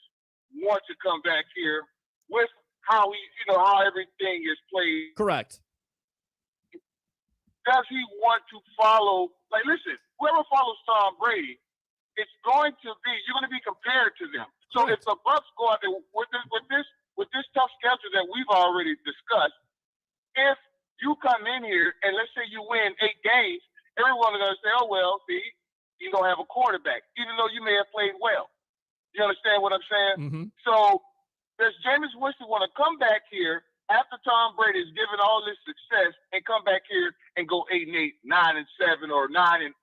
wants to come back here with how everything is played. Correct. Does he want to follow? Like, listen, whoever follows Tom Brady, you're going to be compared to them. So if the Bucs go out there with this tough schedule that we've already discussed, if you come in here and let's say you win 8 games, everyone is going to say, oh, well, see, you don't have a quarterback, even though you may have played well. You understand what I'm saying? Mm-hmm. So does Jameis Winston want to come back here after Tom Brady has given all this success and come back here and go 8-8, 9-7, or 9-8,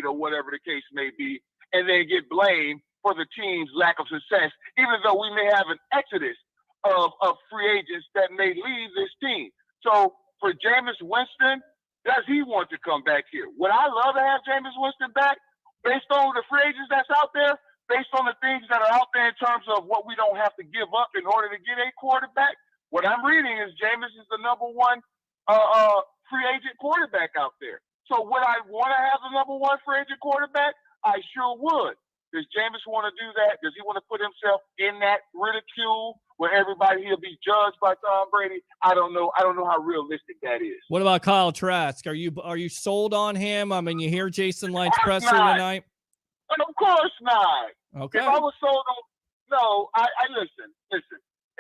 or whatever the case may be, and then get blamed for the team's lack of success, even though we may have an exodus of free agents that may leave this team? So for Jameis Winston, does he want to come back here? Would I love to have Jameis Winston back based on the free agents that's out there, based on the things that are out there in terms of what we don't have to give up in order to get a quarterback? What I'm reading is Jameis is the number 1 free agent quarterback out there. So would I want to have the number 1 free agent quarterback? I sure would. Does Jameis want to do that? Does he want to put himself in that ridicule where he'll be judged by Tom Brady? I don't know. I don't know how realistic that is. What about Kyle Trask? Are you sold on him? I mean, you hear Jason Licht's presser tonight. Of course not. Okay. If I was sold on, no, I listen.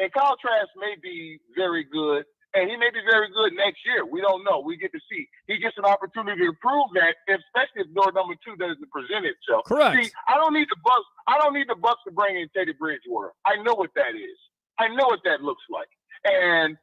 And Kyle Trask may be very good, and he may be very good next year. We don't know. We get to see. He gets an opportunity to prove that, especially if door number 2 doesn't present itself. Correct. See, I don't need the Bucs to bring in Teddy Bridgewater. I know what that is. I know what that looks like. And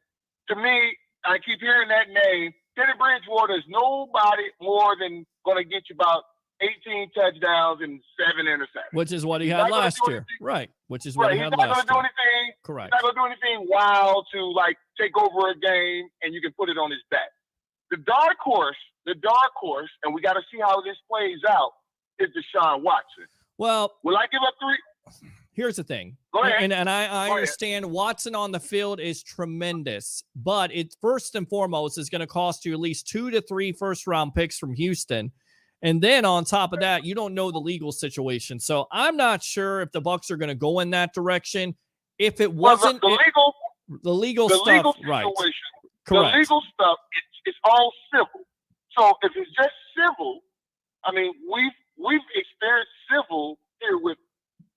to me, I keep hearing that name, Teddy Bridgewater is nobody more than going to get you about 18 touchdowns and 7 interceptions. Which is what he He's had not gonna last do year. anything- Right. Which is what he He's had not going last to do year. anything. Correct. He's not going to do anything wild to like take over a game and you can put it on his back. The dark horse, and we got to see how this plays out, is Deshaun Watson. Well, will I give up 3? Here's the thing. Go ahead. And I Go understand Watson on the field is tremendous, but it first and foremost is going to cost you at least 2 to 3 first-round picks from Houston. And then on top of that, you don't know the legal situation. So I'm not sure if the Bucs are going to go in that direction. If it wasn't the legal stuff, situation, right? The Correct. legal stuff, it's all civil. So if it's just civil, I mean, we've experienced civil here with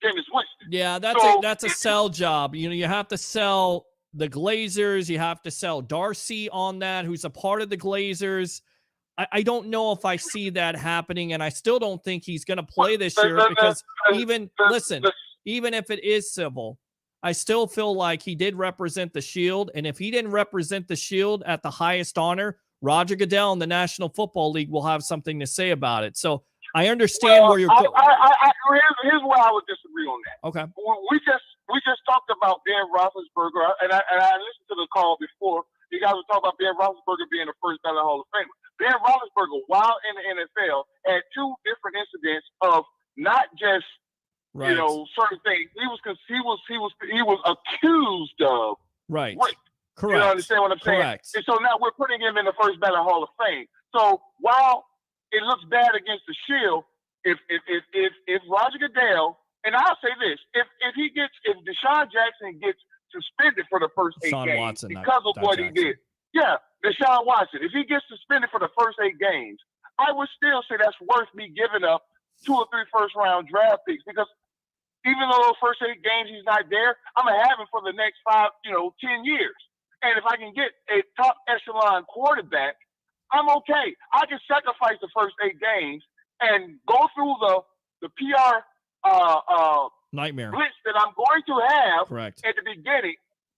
Jameis Winston. Yeah, that's a sell job. You know, you have to sell the Glazers. You have to sell Darcy on that, who's a part of the Glazers. I don't know if I see that happening, and I still don't think he's going to play this year because even if it is civil, I still feel like he did represent the Shield, and if he didn't represent the Shield at the highest honor, Roger Goodell in the National Football League will have something to say about it. So I understand where you're going. Here's where I would disagree on that. Okay. We just talked about Ben Roethlisberger, and I listened to the call before. You guys were talking about Ben Roethlisberger being the first ballot Hall of Famer. Ben Roethlisberger, while in the NFL, had 2 different incidents of not just certain things. He was accused of rape. Correct. You understand what I'm saying? Correct. And so now we're putting him in the first ballot Hall of Fame. So while it looks bad against the Shield, if Roger Goodell, and I'll say this, if Deshaun Jackson gets suspended for the first 8 games because of what he did. Yeah, Deshaun Watson. If he gets suspended for the first 8 games, I would still say that's worth me giving up 2 or 3 first-round draft picks because even though those first 8 games he's not there, I'm going to have him for the next 10 years. And if I can get a top echelon quarterback, I'm okay. I can sacrifice the first 8 games and go through the PR nightmare blitz that I'm going to have Correct. At the beginning,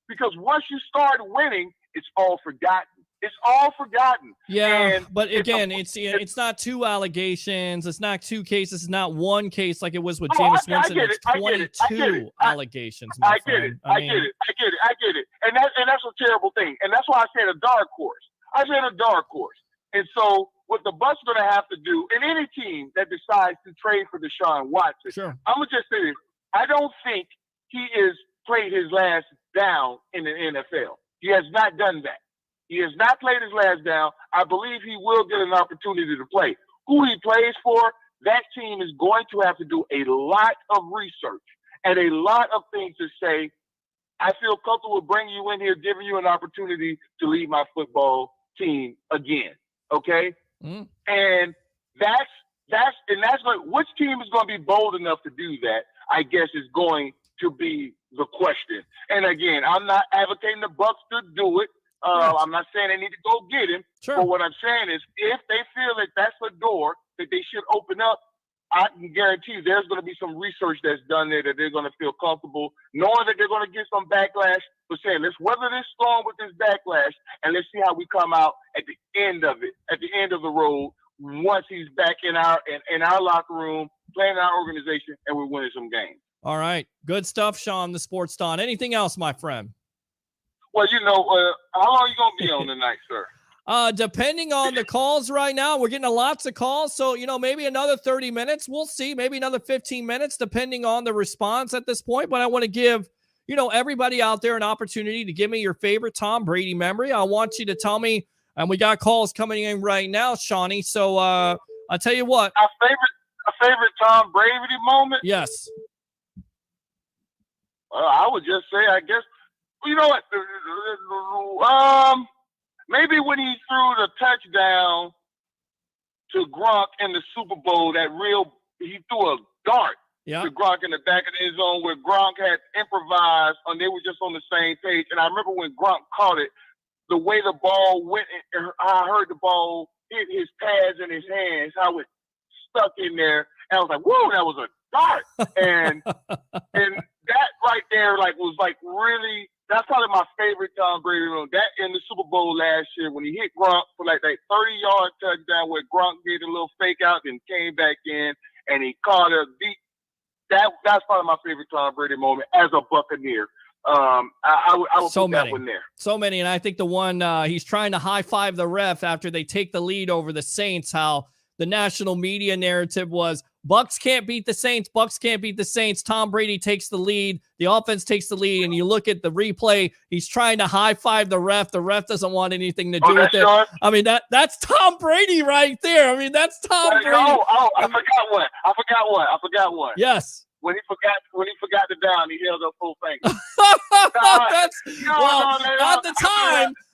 because once you start winning, it's all forgotten. It's all forgotten. Yeah, and but again, it's not 2 allegations. It's not 2 cases. It's not 1 case like it was with Jameis Winston. It's 22 allegations. I get it. I get it. And that's a terrible thing. And that's why I said a dark horse. And so what the Bucs are going to have to do, and any team that decides to trade for Deshaun Watson, I'm going to just say this. I don't think he is played his last down in the NFL. He has not done that. He has not played his last down. I believe he will get an opportunity to play. Who he plays for, that team is going to have to do a lot of research and a lot of things to say, I feel comfortable bringing you in here, giving you an opportunity to lead my football team again. Okay? Mm. And that's going, which team is going to be bold enough to do that, I guess, is going to be the question. And again, I'm not advocating the Bucs to do it. I'm not saying they need to go get him. But what I'm saying is, if they feel that that's a door that they should open up, I can guarantee you there's going to be some research that's done there that they're going to feel comfortable knowing that they're going to get some backlash. But saying, let's weather this storm with this backlash, and let's see how we come out at the end of it, at the end of the road, once he's back in our locker room, playing our organization, and we're winning some games. All right. Good stuff, Sean, the Sports Don. Anything else, my friend? Well, how long are you going to be on tonight, sir? Depending on the calls right now, we're getting lots of calls. So, maybe another 30 minutes. We'll see. Maybe another 15 minutes, depending on the response at this point. But I want to give, everybody out there an opportunity to give me your favorite Tom Brady memory. I want you to tell me, and we got calls coming in right now, Shawnee. So I'll tell you what. A favorite Tom Brady moment? Yes. Well, I would just say, I guess, you know what? Maybe when he threw the touchdown to Gronk in the Super Bowl, he threw a dart to Gronk in the back of the end zone where Gronk had improvised, and they were just on the same page. And I remember when Gronk caught it, the way the ball went, I heard the ball hit his pads and his hands, how it stuck in there. And I was like, whoa, that was a dart. And that right there, was really That's probably my favorite Tom Brady moment. That in the Super Bowl last year when he hit Gronk for like that 30-yard touchdown where Gronk did a little fake out and came back in and he caught a deep. That's probably my favorite Tom Brady moment as a Buccaneer. I would So put many. that one there. So many. And I think the one he's trying to high five the ref after they take the lead over the Saints, how the national media narrative was Bucks can't beat the Saints. Bucks can't beat the Saints. Tom Brady takes the lead. The offense takes the lead. And you look at the replay, he's trying to high five the ref. The ref doesn't want anything to do with it. Sean? I mean, that's Tom Brady right there. I mean, that's Tom Brady. I forgot one. Yes. When he forgot the down, he held up full finger.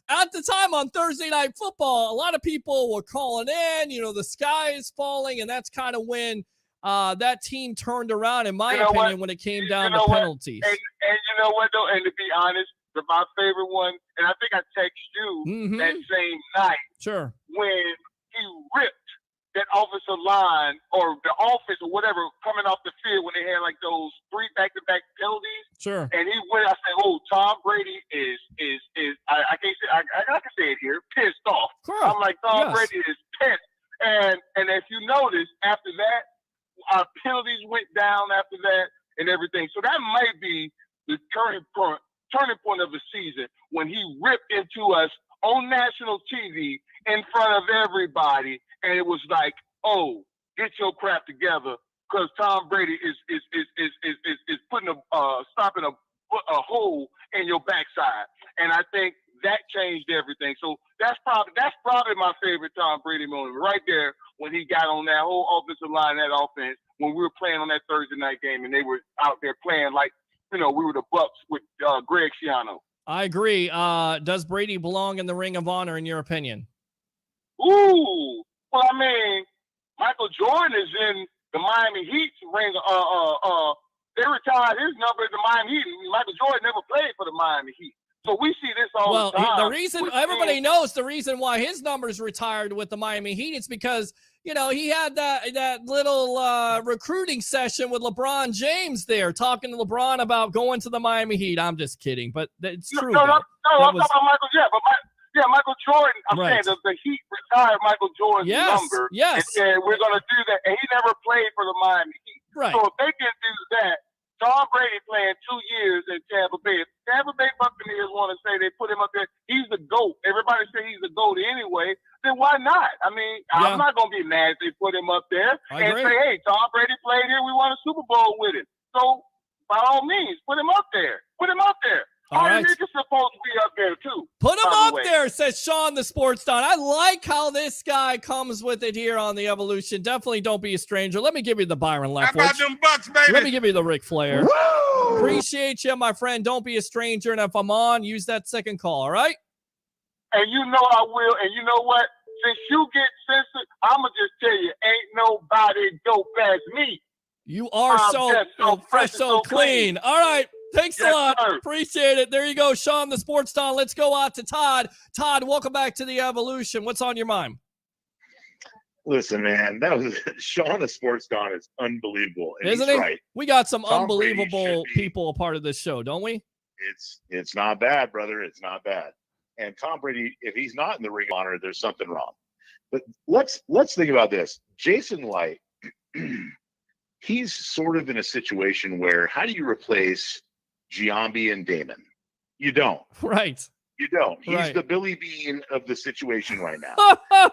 At the time on Thursday Night Football, a lot of people were calling in, the sky is falling, and that's kind of when that team turned around, in my opinion, when it came down to penalties. And you know what, though? And to be honest, my favorite one, and I think I text you that same night. Sure. When he ripped that offensive line or the offense or whatever coming off the field when they had like those 3 back-to-back penalties. Sure. And he went, I said, oh, Tom Brady is I can't say, I can say it here, pissed off. I'm like, Tom Brady is pissed. And if you notice, after that, our penalties went down after that and everything. So that might be the turning point of the season when he ripped into us on national TV in front of everybody. And it was like, oh, get your crap together, because Tom Brady is putting stopping a hole in your backside, and I think that changed everything. So that's probably my favorite Tom Brady moment right there when he got on that whole offensive line, that offense, when we were playing on that Thursday night game, and they were out there playing like we were the Bucks with Greg Schiano. I agree. Does Brady belong in the Ring of Honor, in your opinion? Ooh. Well, I mean, Michael Jordan is in the Miami Heat's ring. They retired his number at the Miami Heat. Michael Jordan never played for the Miami Heat. So we see this all the time. The reason everybody knows the reason why his number's retired with the Miami Heat is because, he had that little recruiting session with LeBron James there, talking to LeBron about going to the Miami Heat. I'm just kidding, but it's true. I'm talking about Michael. Yeah, Michael Jordan. I'm saying the Heat retired Michael Jordan's number. Yes. And said, we're going to do that. And he never played for the Miami Heat. Right. So if they can do that, Tom Brady playing 2 years in Tampa Bay. If Tampa Bay Buccaneers want to say they put him up there, he's the GOAT. Everybody say he's the GOAT anyway. Then why not? I mean, I'm not going to be mad if they put him up there and say, hey, Tom Brady played here. We won a Super Bowl with him. So by all means, put him up there. Put him up there. All right. Niggas supposed to be up there too. Put him up there, says Sean the Sports Don. I like how this guy comes with it here on the Evolution. Definitely don't be a stranger. Let me give you the Byron Leftwich. How about them Bucks, baby? Let me give you the Ric Flair. Woo! Appreciate you, my friend. Don't be a stranger. And if I'm on, use that second call, all right? And you know I will. And you know what? Since you get censored, I'm going to just tell you, ain't nobody dope past me. You are so fresh, so clean. All right. Thanks a lot. Sir. Appreciate it. There you go, Sean, the Sports Don. Let's go out to Todd. Todd, welcome back to the Evolution. What's on your mind? Listen, man, that was Sean, the Sports Don is unbelievable. And Isn't he's he? right. We got some Tom unbelievable people a part of this show, don't we? It's not bad, brother. It's not bad. And Tom Brady, if he's not in the Ring of Honor, there's something wrong. But let's think about this. Jason Light, he's sort of in a situation where how do you replace Giambi and Damon? You don't. Right. You don't. He's Right. the Billy Bean of the situation right now.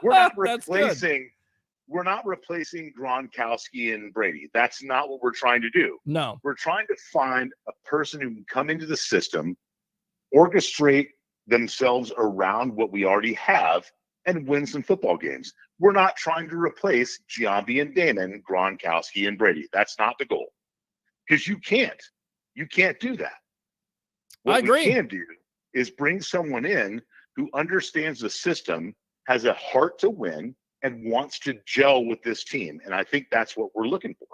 We're not That's replacing. We're not replacing Gronkowski and Brady. That's not what we're trying to do. No. We're trying to find a person who can come into the system, orchestrate themselves around what we already have, and win some football games. We're not trying to replace Giambi and Damon, Gronkowski and Brady. That's not the goal. Because you can't. You can't do that. What I agree. we can do is bring someone in who understands the system, has a heart to win, and wants to gel with this team. And I think that's what we're looking for.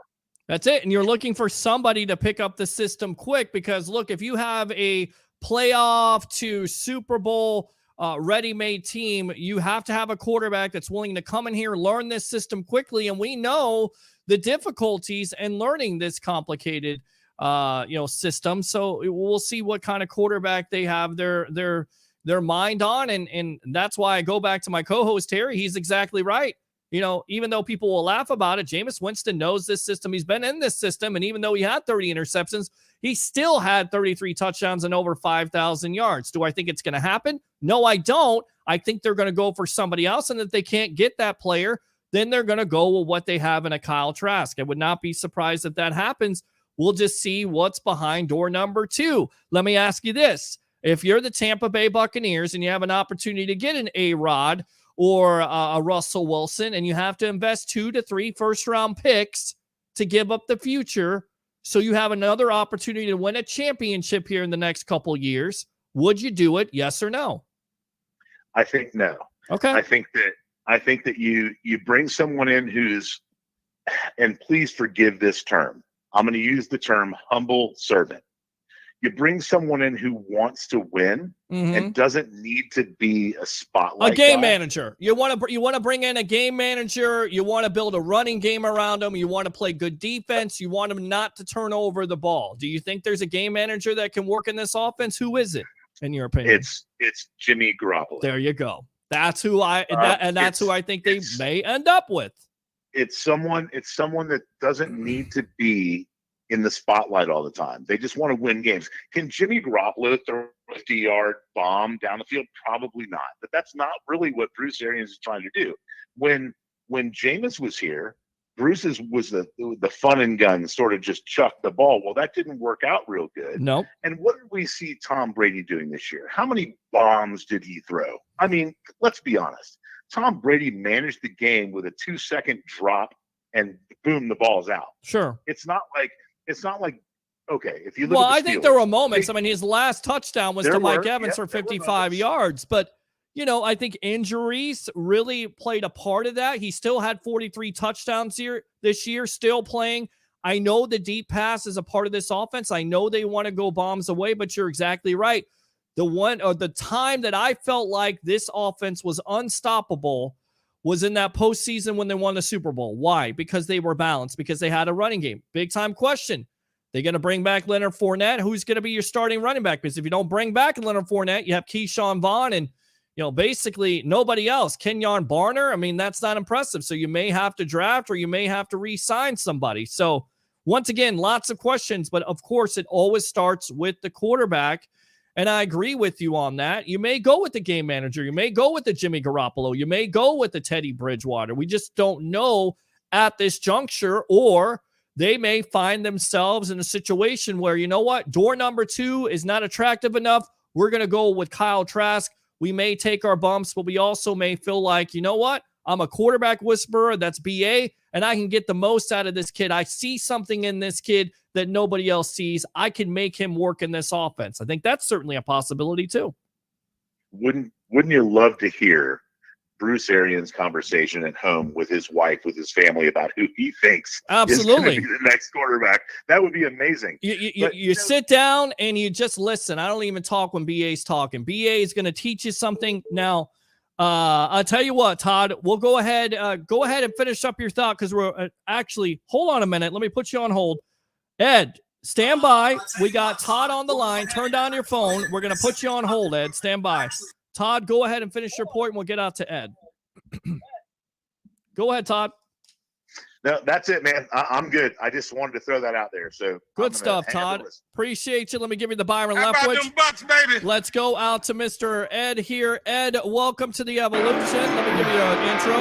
That's it. And you're looking for somebody to pick up the system quick because, look, if you have a playoff to Super Bowl ready-made team, you have to have a quarterback that's willing to come in here, learn this system quickly. And we know the difficulties in learning this complicated system. So we'll see what kind of quarterback they have their mind on. And that's why I go back to my co-host, Terry. He's exactly right. Even though people will laugh about it, Jameis Winston knows this system. He's been in this system. And even though he had 30 interceptions, he still had 33 touchdowns and over 5,000 yards. Do I think it's going to happen? No, I don't. I think they're going to go for somebody else. And if they can't get that player, then they're going to go with what they have in a Kyle Trask. I would not be surprised if that happens. We'll just see what's behind door number 2. Let me ask you this. If you're the Tampa Bay Buccaneers and you have an opportunity to get an A-Rod or a Russell Wilson, and you have to invest 2 to 3 first-round picks to give up the future so you have another opportunity to win a championship here in the next couple years, would you do it, yes or no? I think no. Okay. I think that you bring someone in who's, and please forgive this term, I'm going to use the term humble servant. You bring someone in who wants to win and doesn't need to be a spotlight a game guy. manager. You want to bring in a game manager. You want to build a running game around them. You want to play good defense. You want them not to turn over the ball. Do you think there's a game manager that can work in this offense? Who is it, in your opinion? It's Jimmy Garoppolo. There you go. That's who that's who I think they may end up with. It's someone that doesn't need to be in the spotlight all the time. They just want to win games. Can Jimmy Garoppolo throw a 50-yard bomb down the field? Probably not. But that's not really what Bruce Arians is trying to do. When Jameis was here, Bruce's was the fun and gun, sort of just chuck the ball. Well, that didn't work out real good. Nope. And what did we see Tom Brady doing this year? How many bombs did he throw? I mean, let's be honest. Tom Brady managed the game with a 2-second drop and boom, the ball's out. Sure. It's not like, okay, if you look well, at the I think Steelers, there were moments. I mean, his last touchdown was to Mike Evans for there were 55 yards. But, I think injuries really played a part of that. He still had 43 touchdowns this year, still playing. I know the deep pass is a part of this offense. I know they want to go bombs away, but you're exactly right. The time that I felt like this offense was unstoppable was in that postseason when they won the Super Bowl. Why? Because they were balanced, because they had a running game. Big time question. They're going to bring back Leonard Fournette. Who's going to be your starting running back? Because if you don't bring back Leonard Fournette, you have Keyshawn Vaughn and, basically nobody else. Kenyon Barner. I mean, that's not impressive. So you may have to draft or you may have to re-sign somebody. So once again, lots of questions, but of course it always starts with the quarterback. And I agree with you on that. You may go with the game manager. You may go with the Jimmy Garoppolo. You may go with the Teddy Bridgewater. We just don't know at this juncture, or they may find themselves in a situation where, door number 2 is not attractive enough. We're going to go with Kyle Trask. We may take our bumps, but we also may feel like, I'm a quarterback whisperer. That's BA, and I can get the most out of this kid. I see something in this kid that nobody else sees. I can make him work in this offense. I think that's certainly a possibility too. Wouldn't you love to hear Bruce Arians' conversation at home with his wife, with his family, about who he thinks is going to be the next quarterback? That would be amazing. You sit down and you just listen. I don't even talk when BA's talking. BA is going to teach you something. Now, I'll tell you what, Todd, we'll go ahead and finish up your thought, because we're actually, hold on a minute. Let me put you on hold. Ed, stand by. We got Todd on the line. Turn down your phone. We're going to put you on hold, Ed. Stand by. Todd, go ahead and finish your point, and we'll get out to Ed. Go ahead, Todd. No, that's it, man. I'm good. I just wanted to throw that out there. So good stuff, Todd. Appreciate you. Let me give you the Byron Leftwich. Bucks, baby? Let's go out to Mr. Ed here. Ed, welcome to the Evolution. Let me give you an intro.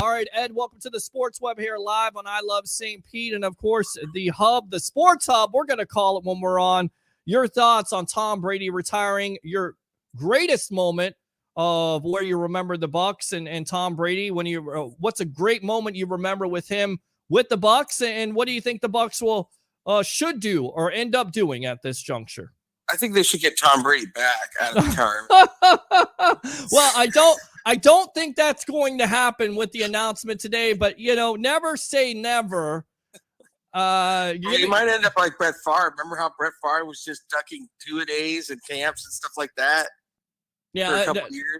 All right, Ed, welcome to the Sports Web here live on I Love St. Pete. And, of course, the hub, the Sports Hub, we're going to call it when we're on. Your thoughts on Tom Brady retiring, your greatest moment of where you remember the Bucs and Tom Brady. What's a great moment you remember with him with the Bucs, and what do you think the Bucs will should do or end up doing at this juncture? I think they should get Tom Brady back out of the term. Well, I don't think that's going to happen with the announcement today, but never say never. You might end up like Brett Favre. Remember how Brett Favre was just ducking 2-a-days and camps and stuff like that? Yeah,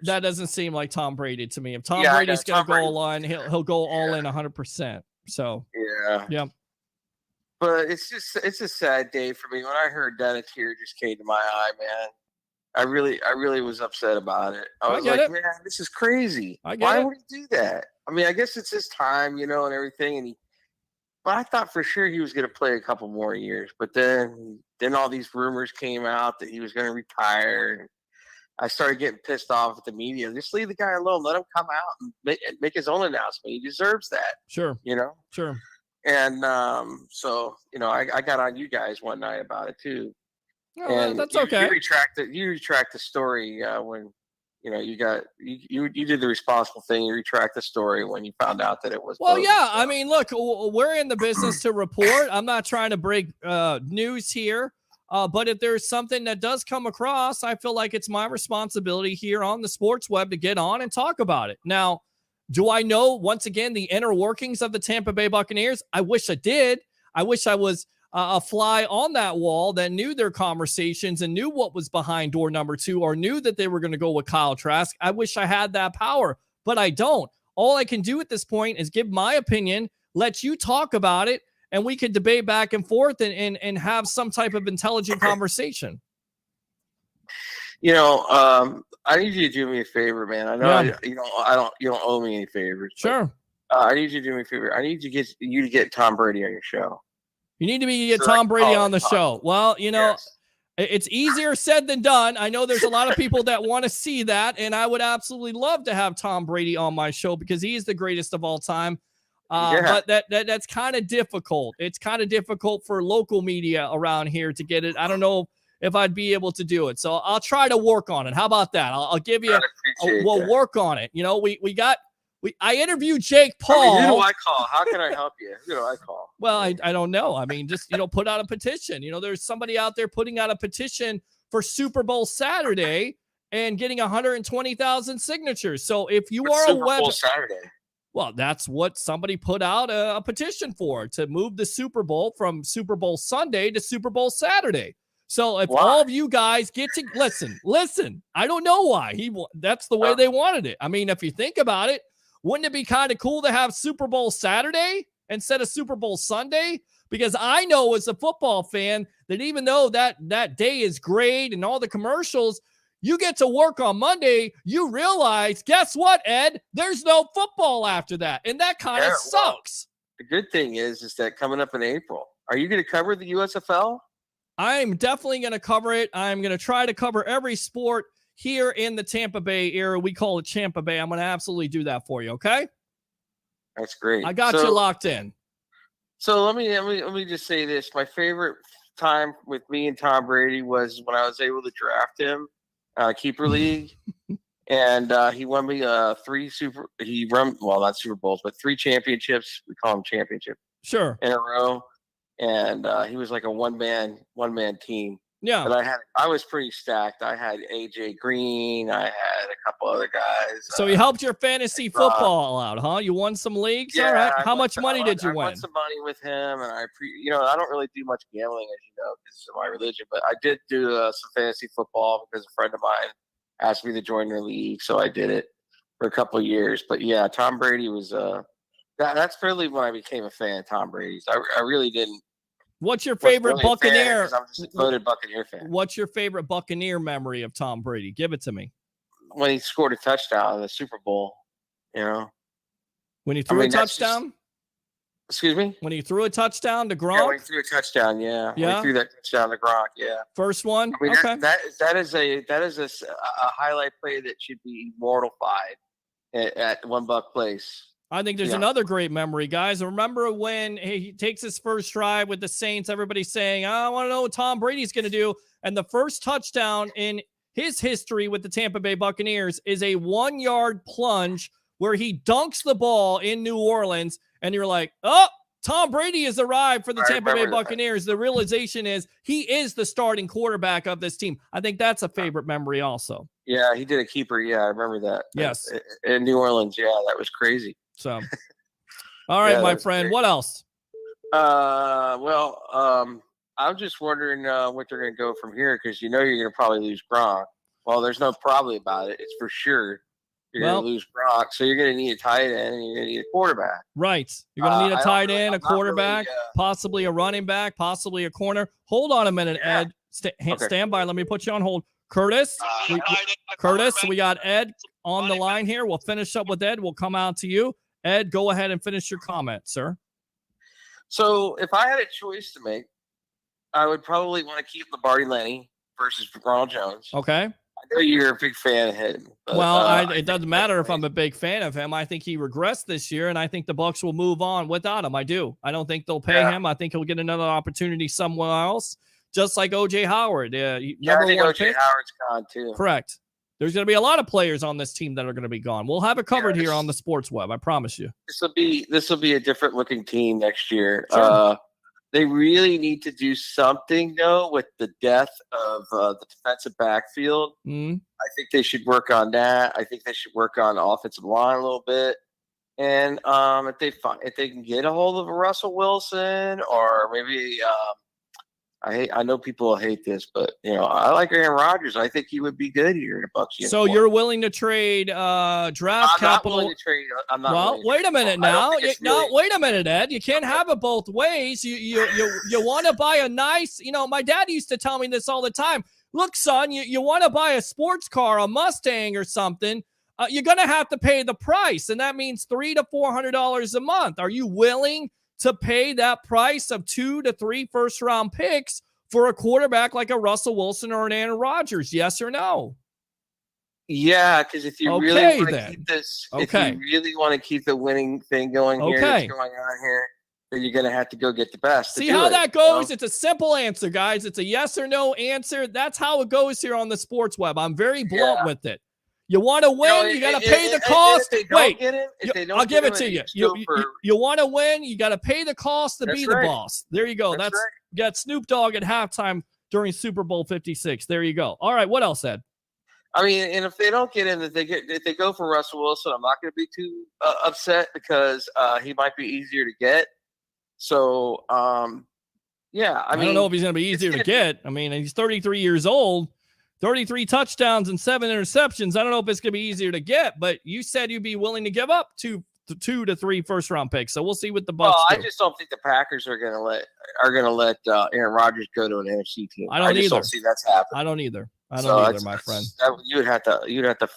that doesn't seem like Tom Brady to me. If Tom Brady's going to go all in, he'll go all in 100%. So yeah. But it's a sad day for me. When I heard that, a tear just came to my eye, man. I really was upset about it. I was like, man, this is crazy. Why would he do that? I mean, I guess it's his time, and everything. But I thought for sure he was going to play a couple more years. But then all these rumors came out that he was going to retire. I started getting pissed off at the media. Just leave the guy alone. Let him come out and make his own announcement. He deserves that. Sure. Sure. And so I got on you guys one night about it too. Oh, and that's okay. You retract the story when you did the responsible thing. You retract the story when you found out that it was. Well, yeah. I mean, look, we're in the business to report. I'm not trying to break news here. But if there's something that does come across, I feel like it's my responsibility here on the sports web to get on and talk about it. Now, do I know, once again, the inner workings of the Tampa Bay Buccaneers? I wish I did. I wish I was a fly on that wall that knew their conversations and knew what was behind door number 2 or knew that they were going to go with Kyle Trask. I wish I had that power, but I don't. All I can do at this point is give my opinion, let you talk about it, and we can debate back and forth and have some type of intelligent conversation. I need you to do me a favor, man. I know you don't owe me any favors. Sure. I need you to do me a favor. I need you to get Tom Brady on your show. You need to get Tom Brady on the show. Well, it's easier said than done. I know there's a lot of people that want to see that, and I would absolutely love to have Tom Brady on my show because he is the greatest of all time. But that's kind of difficult. It's kind of difficult for local media around here to get it. I don't know if I'd be able to do it. So I'll try to work on it. How about that? I'll give you we'll work on it. I interviewed Jake Paul. Who do I call? How can I help you? Who do I call? Well, I don't know. I mean, just, put out a petition. There's somebody out there putting out a petition for Super Bowl Saturday and getting 120,000 signatures. So if you are Super Bowl Saturday. Well, that's what somebody put out a petition for, to move the Super Bowl from Super Bowl Sunday to Super Bowl Saturday. So if all of you guys get to listen, I don't know why that's the way they wanted it. I mean, if you think about it, wouldn't it be kind of cool to have Super Bowl Saturday instead of Super Bowl Sunday? Because I know as a football fan that even though that day is great and all the commercials, you get to work on Monday, you realize, guess what, Ed? There's no football after that. And that kind of sucks. The good thing is that coming up in April, are you going to cover the USFL? I'm definitely going to cover it. I'm going to try to cover every sport here in the Tampa Bay area. We call it Tampa Bay. I'm going to absolutely do that for you. Okay. That's great. I got you locked in. So let me just say this. My favorite time with me and Tom Brady was when I was able to draft him, keeper league. And he won me not Super Bowls, but 3 championships. We call them championship. Sure. In a row. And he was like a one man team. Yeah. But I was pretty stacked. I had AJ Green. I had a couple other guys. So he helped your fantasy football out, huh? You won some leagues? Yeah, all right. How much money did you win? I won some money with him, and I don't really do much gambling, as you know, because of my religion. But I did do some fantasy football because a friend of mine asked me to join their league, so I did it for a couple of years. But yeah, Tom Brady was that's really when I became a fan of Tom Brady's. I really didn't. What's your favorite Buccaneer? I'm just a devoted Buccaneer fan. What's your favorite Buccaneer memory of Tom Brady? Give it to me. When he scored a touchdown in the Super Bowl, When he threw a touchdown? Excuse me? When he threw a touchdown to Gronk? Yeah, when he threw a touchdown, yeah. When he threw that touchdown to Gronk, yeah. First one? I mean, okay. that is a highlight play that should be immortalified at $1 Place. I think there's another great memory, guys. Remember when he takes his first drive with the Saints, everybody's saying, I want to know what Tom Brady's going to do. And the first touchdown in his history with the Tampa Bay Buccaneers is a 1-yard plunge where he dunks the ball in New Orleans. And you're like, oh, Tom Brady has arrived for the Tampa Bay Buccaneers. The realization is he is the starting quarterback of this team. I think that's a favorite memory also. Yeah, he did a keeper. Yeah, I remember that. Yes. In New Orleans. Yeah, that was crazy. So, all right, my friend, what else? I'm just wondering what they're going to go from here because you're going to probably lose Gronk. Well, there's no probably about it. It's for sure You're going to lose Gronk, so you're going to need a tight end and you're going to need a quarterback. Right. You're going to need a tight end, a I'm not quarterback, really, possibly a running back, possibly a corner. Hold on a minute, Ed. Stand by. Let me put you on hold. Curtis, we got Ed on the line here. We'll finish up with Ed. We'll come out to you. Ed, go ahead and finish your comment, sir. So if I had a choice to make, I would probably want to keep Lombardi Lenny versus Ronald Jones. Okay. I know you're a big fan of him. But, well, it doesn't matter if I'm a big fan of him. I think he regressed this year, and I think the Bucs will move on without him. I do. I don't think they'll pay him. I think he'll get another opportunity somewhere else, just like O.J. Howard. I think O.J. Howard's gone too. Correct. There's going to be a lot of players on this team that are going to be gone. We'll have it covered here on the Sports Web. I promise you. This will be a different looking team next year. Sure. They really need to do something, though, with the depth of the defensive backfield. Mm-hmm. I think they should work on that. I think they should work on the offensive line a little bit. And if they can get a hold of a Russell Wilson or maybe I know people hate this, but I like Aaron Rodgers. I think he would be good here in a Bucs uniform. So you're willing to trade draft capital? I'm not. Well, wait a minute now. Wait a minute, Ed. You can't have it both ways. You want to buy a nice. My dad used to tell me this all the time. Look, son, you want to buy a sports car, a Mustang or something. You're gonna have to pay the price, and that means $300 to $400 a month. Are you willing to pay that price of 2 to 3 first-round picks for a quarterback like a Russell Wilson or an Aaron Rodgers? Yes or no? Yeah, because if you really want to keep this, if you really want to keep the winning thing going here, that's going on here, then you're going to have to go get the best. See how that goes? It's a simple answer, guys. It's a yes or no answer. That's how it goes here on the Sports Web. I'm very blunt with it. You want to win, you got to pay the cost. Wait, I'll give it to you. You want to win, you got to pay the cost to be the boss. There you go. That's you got Snoop Dogg at halftime during Super Bowl 56. There you go. All right, what else, Ed? I mean, and if they don't get him, if they go for Russell Wilson, I'm not going to be too upset because he might be easier to get. So, I don't know if he's going to be easier to get. I mean, he's 33 years old. 33 touchdowns and 7 interceptions. I don't know if it's going to be easier to get, but you said you'd be willing to give up 2 to 3 first-round picks. So we'll see what the Bucs do. I just don't think the Packers are going to let Aaron Rodgers go to an NFC team. I just don't see that's happening. I don't either. My friend. You'd have to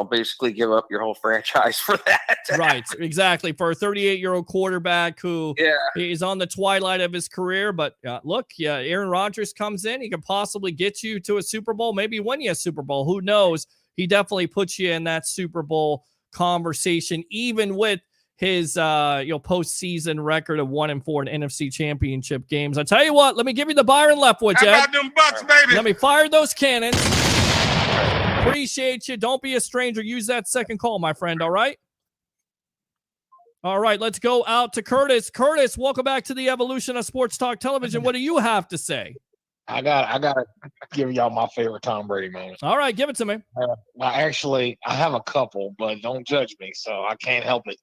basically give up your whole franchise for that. Right, exactly. For a 38-year-old quarterback who is on the twilight of his career. But Aaron Rodgers comes in. He could possibly get you to a Super Bowl, maybe win you a Super Bowl. Who knows? He definitely puts you in that Super Bowl conversation, even with his postseason record of 1-4 in NFC Championship games. I tell you what, let me give you the Byron Leftwich, Ed. How about them Bucs, baby? Let me fire those cannons. Appreciate you. Don't be a stranger. Use that second call, my friend. All right. All right. Let's go out to Curtis. Curtis, welcome back to the evolution of Sports Talk Television. What do you have to say? I gotta give y'all my favorite Tom Brady moment. All right, give it to me. I have a couple, but don't judge me, so I can't help it.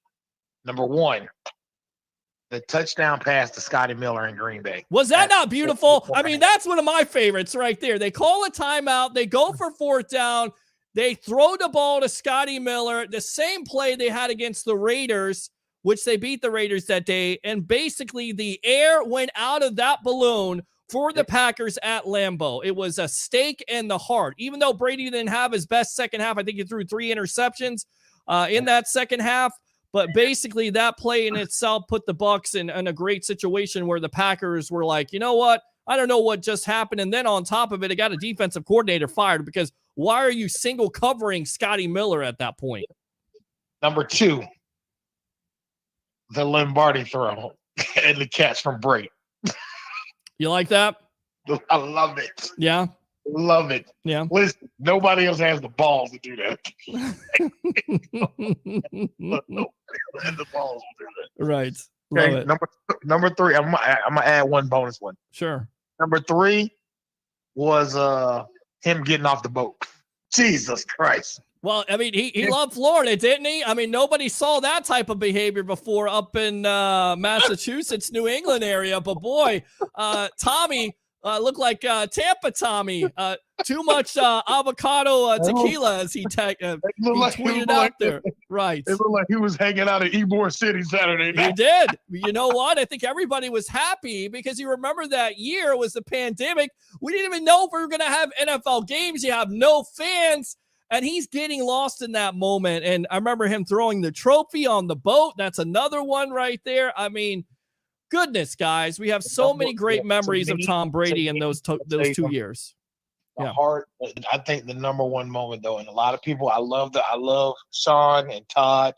Number one, the touchdown pass to Scotty Miller in Green Bay. Was that not beautiful? I mean, that's one of my favorites right there. They call a timeout. They go for 4th down. They throw the ball to Scotty Miller, the same play they had against the Raiders, which they beat the Raiders that day. And basically the air went out of that balloon for the Packers at Lambeau. It was a stake in the heart. Even though Brady didn't have his best second half, I think he threw 3 interceptions in that second half. But basically, that play in itself put the Bucs in a great situation where the Packers were like, you know what? I don't know what just happened. And then on top of it, it got a defensive coordinator fired because why are you single covering Scotty Miller at that point? Number 2, the Lombardi throw and the catch from Brady. You like that? I love it. Yeah. Love it. Yeah. Listen, nobody else has the balls to do that. Nobody else has the balls to do that. Right. Love Okay, it. number 3. I'm gonna add one bonus one. Sure. Number 3 was him getting off the boat. Jesus Christ. Well, I mean, he loved Florida, didn't he? I mean, nobody saw that type of behavior before up in Massachusetts, New England area. But boy, Tommy, Look like Tampa Tommy. Too much avocado tequila, as he tweeted out there. Right. It looked like he was hanging out at Ybor City Saturday night. He did. You know what? I think everybody was happy because you remember that year it was the pandemic. We didn't even know if we were going to have NFL games. You have no fans, and he's getting lost in that moment. And I remember him throwing the trophy on the boat. That's another one right there. I mean, goodness, guys, we have so many great memories of Tom Brady in those 2 years. Yeah. I think the number one moment though, and a lot of people, I love Sean and Todd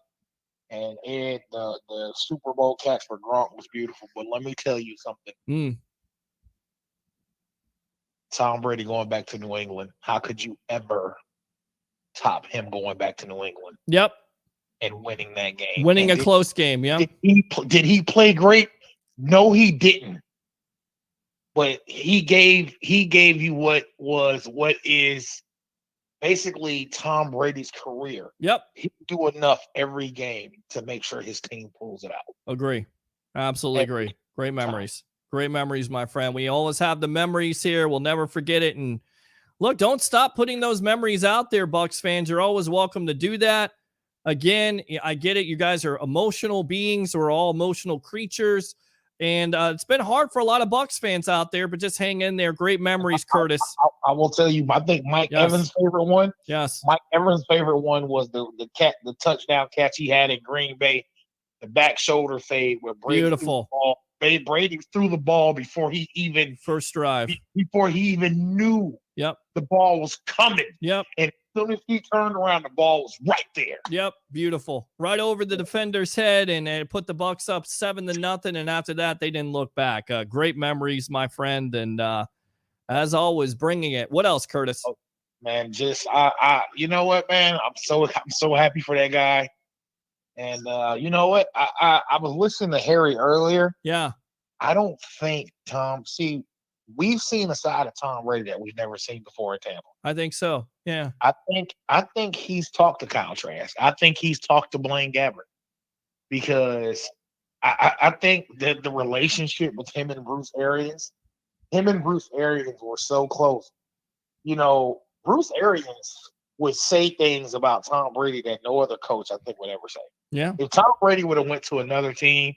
and Ed. The Super Bowl catch for Gronk was beautiful, but let me tell you something. Tom Brady going back to New England. How could you ever top him going back to New England? Yep. And winning that game, winning a close game. Yeah. Did he play great? No, he didn't. But he gave you what is basically Tom Brady's career. Yep. He do enough every game to make sure his team pulls it out. Agree. Absolutely agree. Great memories. Great memories, my friend. We always have the memories here. We'll never forget it. And look, don't stop putting those memories out there, Bucs fans. You're always welcome to do that. Again, I get it. You guys are emotional beings. We're all emotional creatures. And it's been hard for a lot of Bucs fans out there, but just hang in there. Great memories, Curtis. I will tell you, I think Mike Evans' favorite one. Yes. Mike Evans' favorite one was the touchdown catch he had in Green Bay, the back shoulder fade where Brady beautiful. Brady threw the ball before he even first drive. Before he even knew the ball was coming. Yep. And as soon as he turned around, the ball was right there. Yep. Beautiful. Right over the defender's head, and it put the Bucs up 7-0. And after that, they didn't look back. Great memories, my friend. And as always, bringing it. What else, Curtis? Oh, man, just you know what, man? I'm so happy for that guy. And you know what? I was listening to Harry earlier. Yeah. I don't think we've seen a side of Tom Brady that we've never seen before in Tampa. I think so. Yeah. I think he's talked to Kyle Trask. I think he's talked to Blaine Gabbert because I think that the relationship with him and Bruce Arians were so close. You know, Bruce Arians would say things about Tom Brady that no other coach I think would ever say. Yeah. If Tom Brady would have went to another team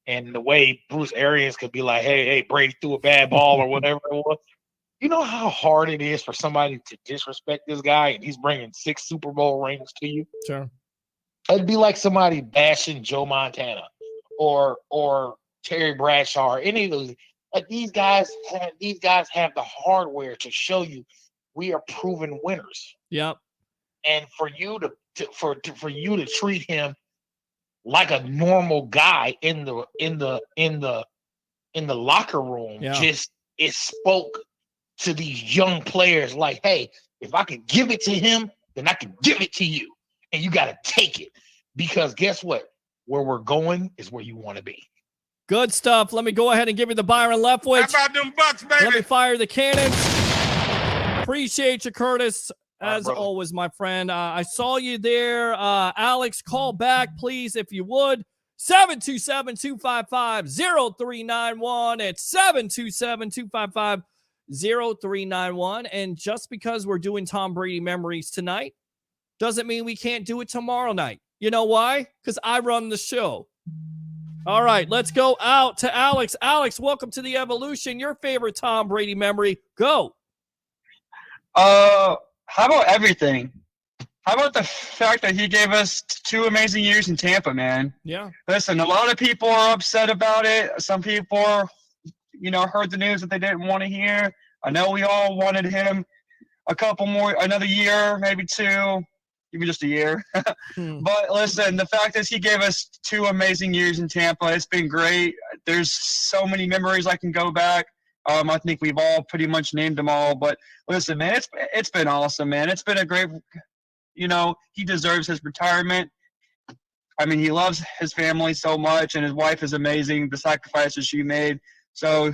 and the way Bruce Arians could be like, hey, Brady threw a bad ball or whatever it was, you know how hard it is for somebody to disrespect this guy and he's bringing 6 Super Bowl rings to you? Sure. It'd be like somebody bashing Joe Montana or Terry Bradshaw or any of those. Like these guys have the hardware to show you we are proven winners. Yep. And for you to treat him like a normal guy in the locker room, it spoke to these young players like, hey, if I can give it to him, then I can give it to you. And you got to take it. Because guess what? Where we're going is where you want to be. Good stuff. Let me go ahead and give you the Byron Leftwich. How about them Bucks, baby? Let me fire the cannons. Appreciate you, Curtis. As always, my friend. I saw you there. Alex, call back, please, if you would. 727-255-0391. It's 727-255-0391. And just because we're doing Tom Brady memories tonight doesn't mean we can't do it tomorrow night. You know why? Because I run the show. All right, let's go out to Alex. Alex, welcome to the Evolution. Your favorite Tom Brady memory. Go. How about everything? How about the fact that he gave us 2 amazing years in Tampa, man? Yeah. Listen, a lot of people are upset about it. Some people, heard the news that they didn't want to hear. I know we all wanted him another year, maybe 2, even just a year. But listen, the fact is he gave us 2 amazing years in Tampa. It's been great. There's so many memories I can go back. I think we've all pretty much named them all. But listen, man, it's been awesome, man. It's been a great, he deserves his retirement. I mean, he loves his family so much, and his wife is amazing, the sacrifices she made. So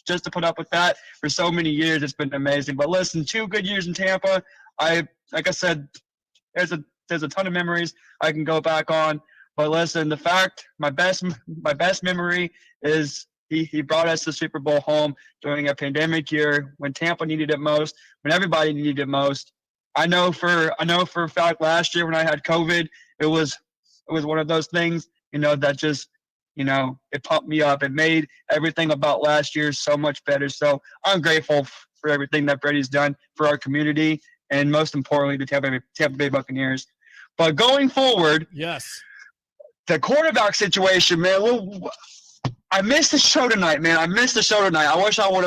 just to put up with that for so many years, it's been amazing. But listen, 2 good years in Tampa. Like I said, there's a ton of memories I can go back on. But listen, my best memory is He brought us the Super Bowl home during a pandemic year when Tampa needed it most, when everybody needed it most. I know for a fact last year when I had COVID, it was one of those things, that just, it pumped me up. It made everything about last year so much better. So I'm grateful for everything that Brady's done for our community and most importantly, the Tampa Bay Buccaneers. But going forward, yes, the quarterback situation, man. I missed the show tonight, man. I wish I would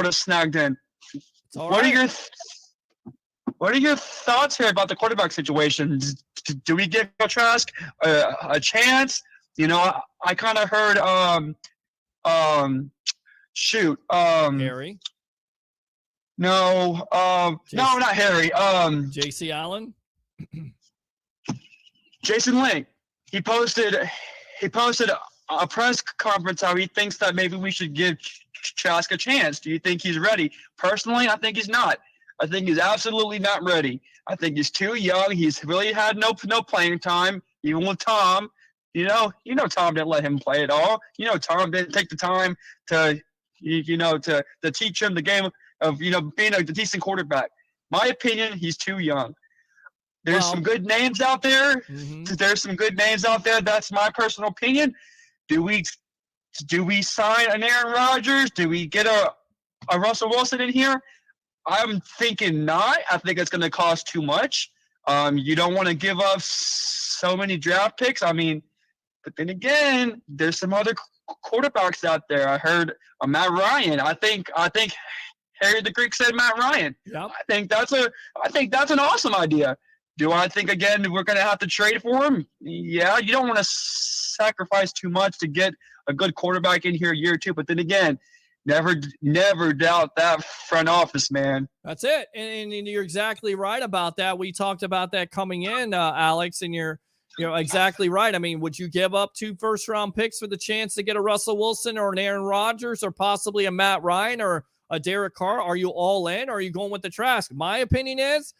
have snagged in. What are your thoughts here about the quarterback situation? Do we give Trask a chance? I kind of heard Harry. No, no, not Harry. J.C. Allen. Jason Link. He posted a press conference how he thinks that maybe we should give Trask a chance. Do you think he's ready? Personally, I think he's not. I think he's absolutely not ready. I think he's too young. He's really had no playing time, even with Tom. Tom didn't let him play at all. Tom didn't take the time to teach him the game of, being a decent quarterback. My opinion, he's too young. There's some good names out there. There's some good names out there. That's my personal opinion. Do we sign an Aaron Rodgers? Do we get a Russell Wilson in here? I'm thinking not. I think it's going to cost too much. You don't want to give up so many draft picks. But then again, there's some other quarterbacks out there. I heard Matt Ryan. I think Harry the Greek said Matt Ryan. Yep. I think that's an awesome idea. Do I think again we're going to have to trade for him? Yeah, you don't want to sacrifice too much to get a good quarterback in here a year or two. But then again, never doubt that front office, man. That's it, and you're exactly right about that. We talked about that coming in, Alex, and you're exactly right. Would you give up 2 first-round picks for the chance to get a Russell Wilson or an Aaron Rodgers or possibly a Matt Ryan or a Derek Carr? Are you all in, or are you going with the Trask? My opinion is,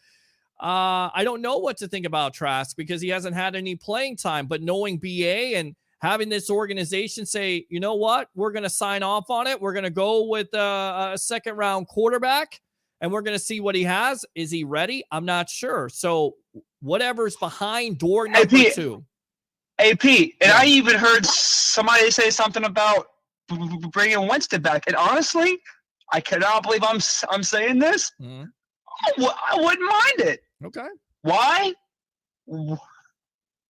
I don't know what to think about Trask because he hasn't had any playing time. But knowing BA and having this organization say, you know what, we're going to sign off on it. We're going to go with a second-round quarterback, and we're going to see what he has. Is he ready? I'm not sure. So whatever's behind door number 2. AP, and I even heard somebody say something about bringing Winston back. And honestly, I cannot believe I'm saying this. Mm-hmm. I wouldn't mind it. Okay. Why?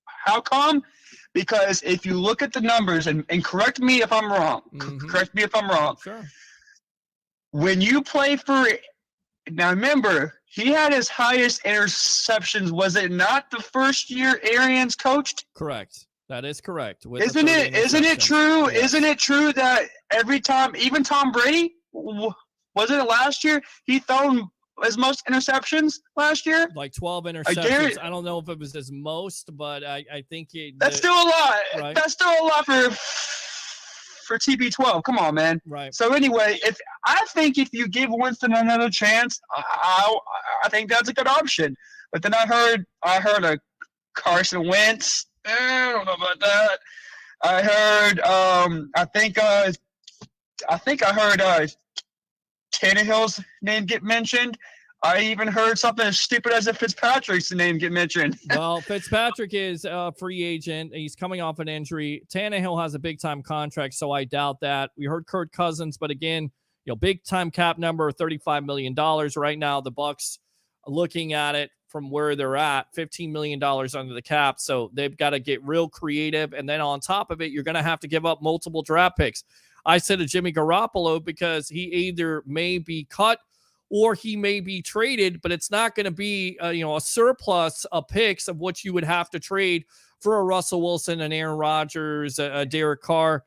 How come? Because if you look at the numbers, and correct me if I'm wrong. Mm-hmm. Correct me if I'm wrong. Sure. When you play for – now remember, he had his highest interceptions. Was it not the first year Arians coached? Correct. That is correct. Isn't it true? Yes. Isn't it true that every time, even Tom Brady, wasn't it last year, he thrown – his most interceptions last year? Like 12 interceptions. I don't know if it was his most, but I think that's still a lot. Right? That's still a lot for TB12. Come on, man. Right. So anyway, I think if you give Winston another chance, I think that's a good option. But then I heard a Carson Wentz. I don't know about that. I heard I heard Tannehill's name get mentioned. I even heard something as stupid as if Fitzpatrick's name get mentioned. Well, Fitzpatrick is a free agent. He's coming off an injury. Tannehill has a big-time contract, so I doubt that. We heard Kirk Cousins, but again, big-time cap number, $35 million. Right now, the Bucs are looking at it from where they're at, $15 million under the cap, so they've got to get real creative. And then on top of it, you're going to have to give up multiple draft picks. I said to Jimmy Garoppolo because he either may be cut or he may be traded, but it's not going to be a surplus of picks of what you would have to trade for a Russell Wilson, an Aaron Rodgers, a Derek Carr,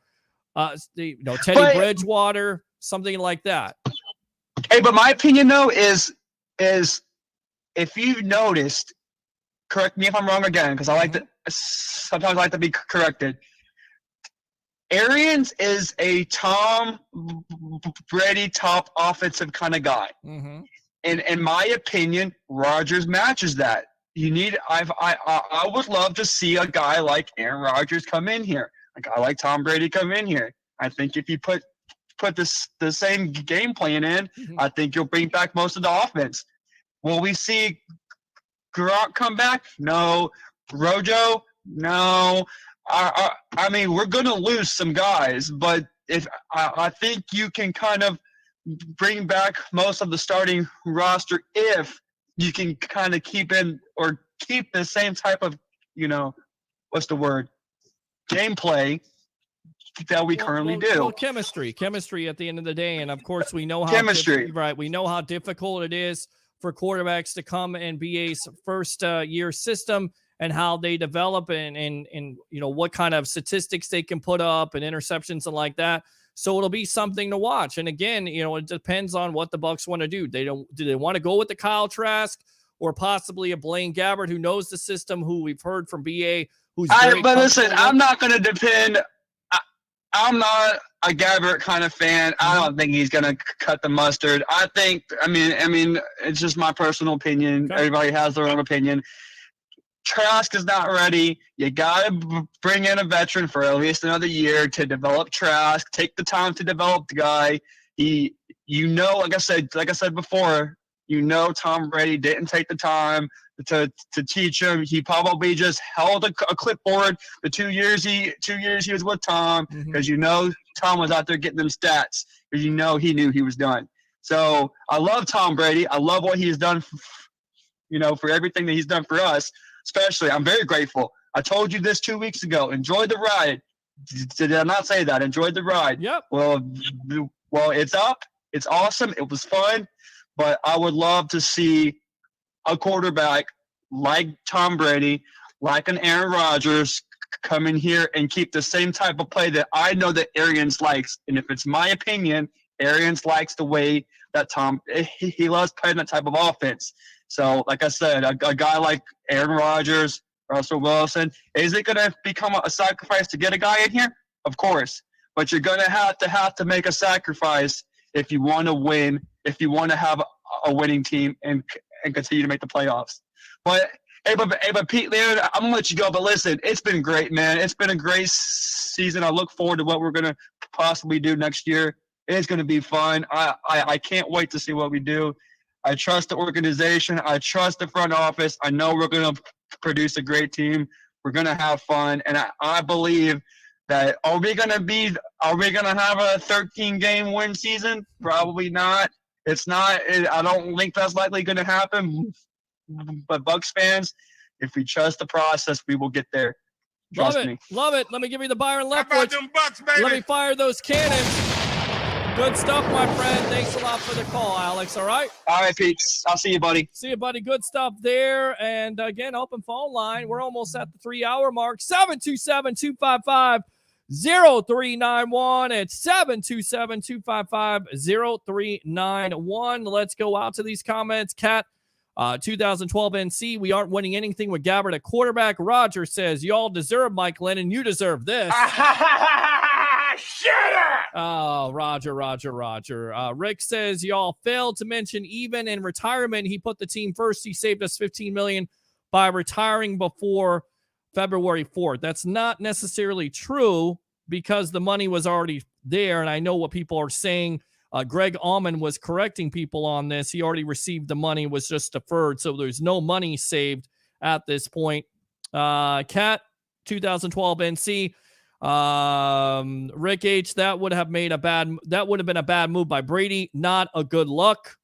Teddy Bridgewater, something like that. Hey, but my opinion though is if you've noticed, correct me if I'm wrong again, because sometimes I like to be corrected. Arians is a Tom Brady top offensive kind of guy. Mm-hmm. And in my opinion, Rodgers matches that. I would love to see a guy like Aaron Rodgers come in here, a guy like Tom Brady come in here. I think if you put the same game plan in, I think you'll bring back most of the offense. Will we see Gronk come back? No. Rojo? No. I mean, we're going to lose some guys, but if I think you can kind of bring back most of the starting roster if you can kind of keep the same type of, what's the word? Gameplay that we currently do. Well, chemistry at the end of the day. And of course, we know how chemistry. We know how difficult it is for quarterbacks to come and be a first year system and how they develop and what kind of statistics they can put up and interceptions and like that. So it'll be something to watch. And again, it depends on what the Bucs want to do. Do they want to go with the Kyle Trask or possibly a Blaine Gabbert who knows the system, who we've heard from BA, who's but listen, I'm not going to depend. I'm not a Gabbert kind of fan. I don't think he's going to cut the mustard. I mean, it's just my personal opinion. Okay. Everybody has their own opinion. Trask is not ready. You got to bring in a veteran for at least another year to develop Trask. Take the time to develop the guy. Like I said before, Tom Brady didn't take the time to teach him. He probably just held a clipboard the 2 years he was with Tom, because Tom was out there getting them stats, because he knew he was done. So I love Tom Brady. I love what he's done for everything that he's done for us. Especially, I'm very grateful. I told you this 2 weeks ago. Enjoy the ride. Did I not say that? Enjoyed the ride. Yep. Well, it's up. It's awesome. It was fun. But I would love to see a quarterback like Tom Brady, like an Aaron Rodgers, come in here and keep the same type of play that I know that Arians likes. And if it's my opinion, Arians likes the way that he loves playing that type of offense. So, like I said, a guy like Aaron Rodgers, Russell Wilson, is it going to become a sacrifice to get a guy in here? Of course. But you're going to have to make a sacrifice if you want to win, if you want to have a winning team and continue to make the playoffs. But Pete Leonard, I'm going to let you go. But listen, it's been great, man. It's been a great season. I look forward to what we're going to possibly do next year. It's going to be fun. I can't wait to see what we do. I trust the organization. I trust the front office. I know we're going to produce a great team. We're going to have fun. And I believe that are we going to have a 13-game win season? Probably not. It's not. I don't think that's likely going to happen. But Bucs fans, if we trust the process, we will get there. Trust me. Love it. Let me give you the Byron Leftwich. Let me fire those cannons. Good stuff, my friend. Thanks a lot for the call, Alex. All right? All right, Pete. I'll see you, buddy. See you, buddy. Good stuff there. And again, open phone line. We're almost at the 3-hour mark. 727-255-0391. It's 727-255-0391. Let's go out to these comments. Cat, 2012 NC. We aren't winning anything with Gabbert at quarterback. Roger says, y'all deserve Mike Lennon. You deserve this. Shut up! Oh, Roger. Rick says, y'all failed to mention even in retirement, he put the team first. He saved us $15 million by retiring before February 4th. That's not necessarily true because the money was already there. And I know what people are saying. Greg Allman was correcting people on this. He already received the money, was just deferred. So there's no money saved at this point. Cat, 2012 NC. Rick H, that would have been a bad move by Brady. Not a good look.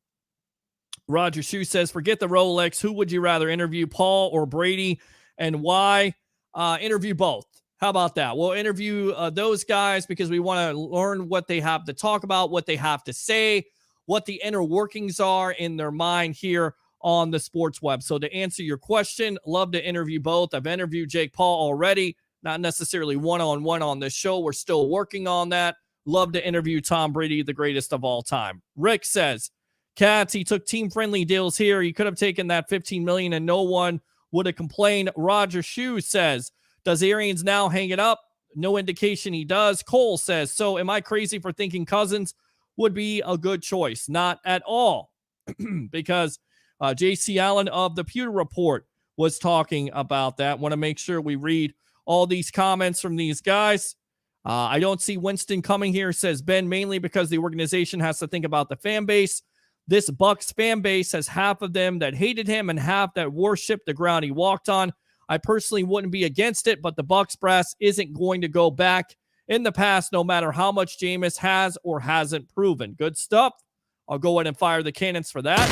Roger Shue says, forget the Rolex. Who would you rather interview, Paul or Brady, and why? Interview both. How about that? We'll interview those guys because we want to learn what they have to talk about, what they have to say, what the inner workings are in their mind here on the Sports Web. So to answer your question, love to interview both. I've interviewed Jake Paul already. Not necessarily one-on-one on this show. We're still working on that. Love to interview Tom Brady, the greatest of all time. Rick says, Cats, he took team-friendly deals here. He could have taken that $15 million and no one would have complained. Roger Shue says, does Arians now hang it up? No indication he does. Cole says, so am I crazy for thinking Cousins would be a good choice? Not at all. Because J.C. Allen of the Pewter Report was talking about that. Want to make sure we read all these comments from these guys. I don't see Winston coming here, says Ben, mainly because the organization has to think about the fan base. This Bucs fan base has half of them that hated him and half that worshiped the ground he walked on. I personally wouldn't be against it, but the Bucs brass isn't going to go back in the past, no matter how much Jameis has or hasn't proven. Good stuff. I'll go ahead and fire the cannons for that.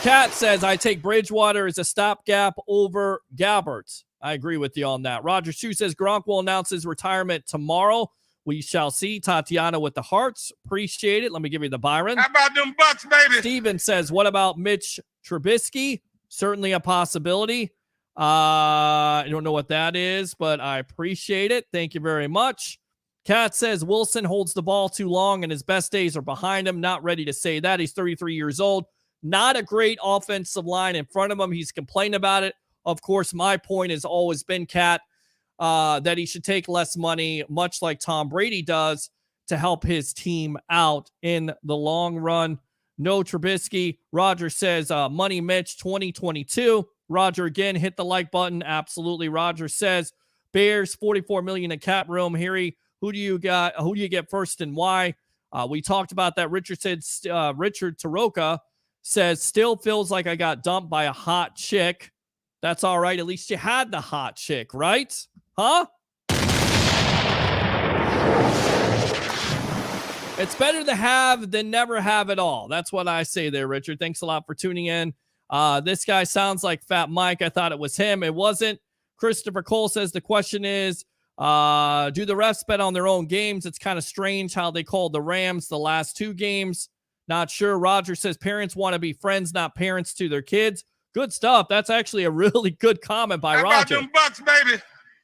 Kat says, I take Bridgewater as a stopgap over Gabbert. I agree with you on that. Roger Shu says, Gronk will announce his retirement tomorrow. We shall see. Tatiana with the hearts. Appreciate it. Let me give you the Byron. How about them Bucks, baby? Steven says, what about Mitch Trubisky? Certainly a possibility. I don't know what that is, but I appreciate it. Thank you very much. Kat says, Wilson holds the ball too long and his best days are behind him. Not ready to say that. He's 33 years old. Not a great offensive line in front of him. He's complained about it. Of course, my point has always been, Kat, that he should take less money, much like Tom Brady does, to help his team out in the long run. No Trubisky. Roger says, Money Mitch 2022. Roger again, hit the like button. Absolutely. Roger says, Bears, $44 million in cap room. Harry, who do you got? Who do you get first and why? We talked about that. Richard Taroka says, still feels like I got dumped by a hot chick. That's all right. At least you had the hot chick, right? Huh? It's better to have than never have it all. That's what I say there, Richard. Thanks a lot for tuning in. This guy sounds like Fat Mike. I thought it was him. It wasn't. Christopher Cole says the question is, do the refs bet on their own games? It's kind of strange how they called the Rams the last two games. Not sure. Roger says parents want to be friends, not parents to their kids. Good stuff. That's actually a really good comment by Roger. How about them Bucks, baby?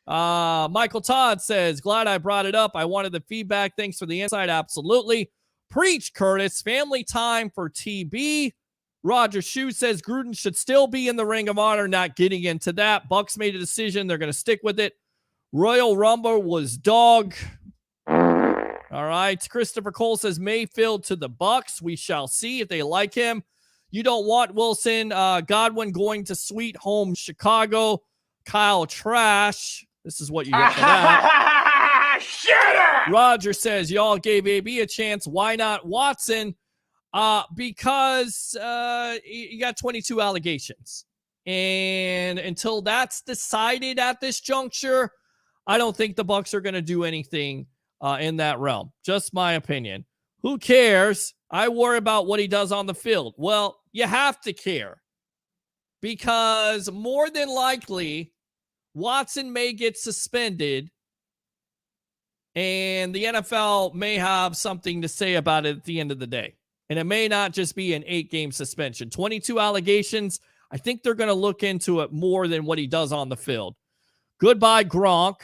Michael Todd says, glad I brought it up. I wanted the feedback. Thanks for the insight. Absolutely. Preach, Curtis. Family time for TB. Roger Shu says Gruden should still be in the Ring of Honor. Not getting into that. Bucks made a decision. They're going to stick with it. Royal Rumble was dog. All right. Christopher Cole says Mayfield to the Bucks. We shall see if they like him. You don't want Wilson. Godwin going to Sweet Home Chicago. Kyle Trash. This is what you get for that. Shut up! Roger says, y'all gave AB a chance. Why not Watson? Because you got 22 allegations. And until that's decided at this juncture, I don't think the Bucs are going to do anything in that realm. Just my opinion. Who cares? I worry about what he does on the field. Well, you have to care. Because more than likely, Watson may get suspended and the NFL may have something to say about it at the end of the day. And it may not just be an 8-game suspension. 22 allegations. I think they're going to look into it more than what he does on the field. Goodbye, Gronk.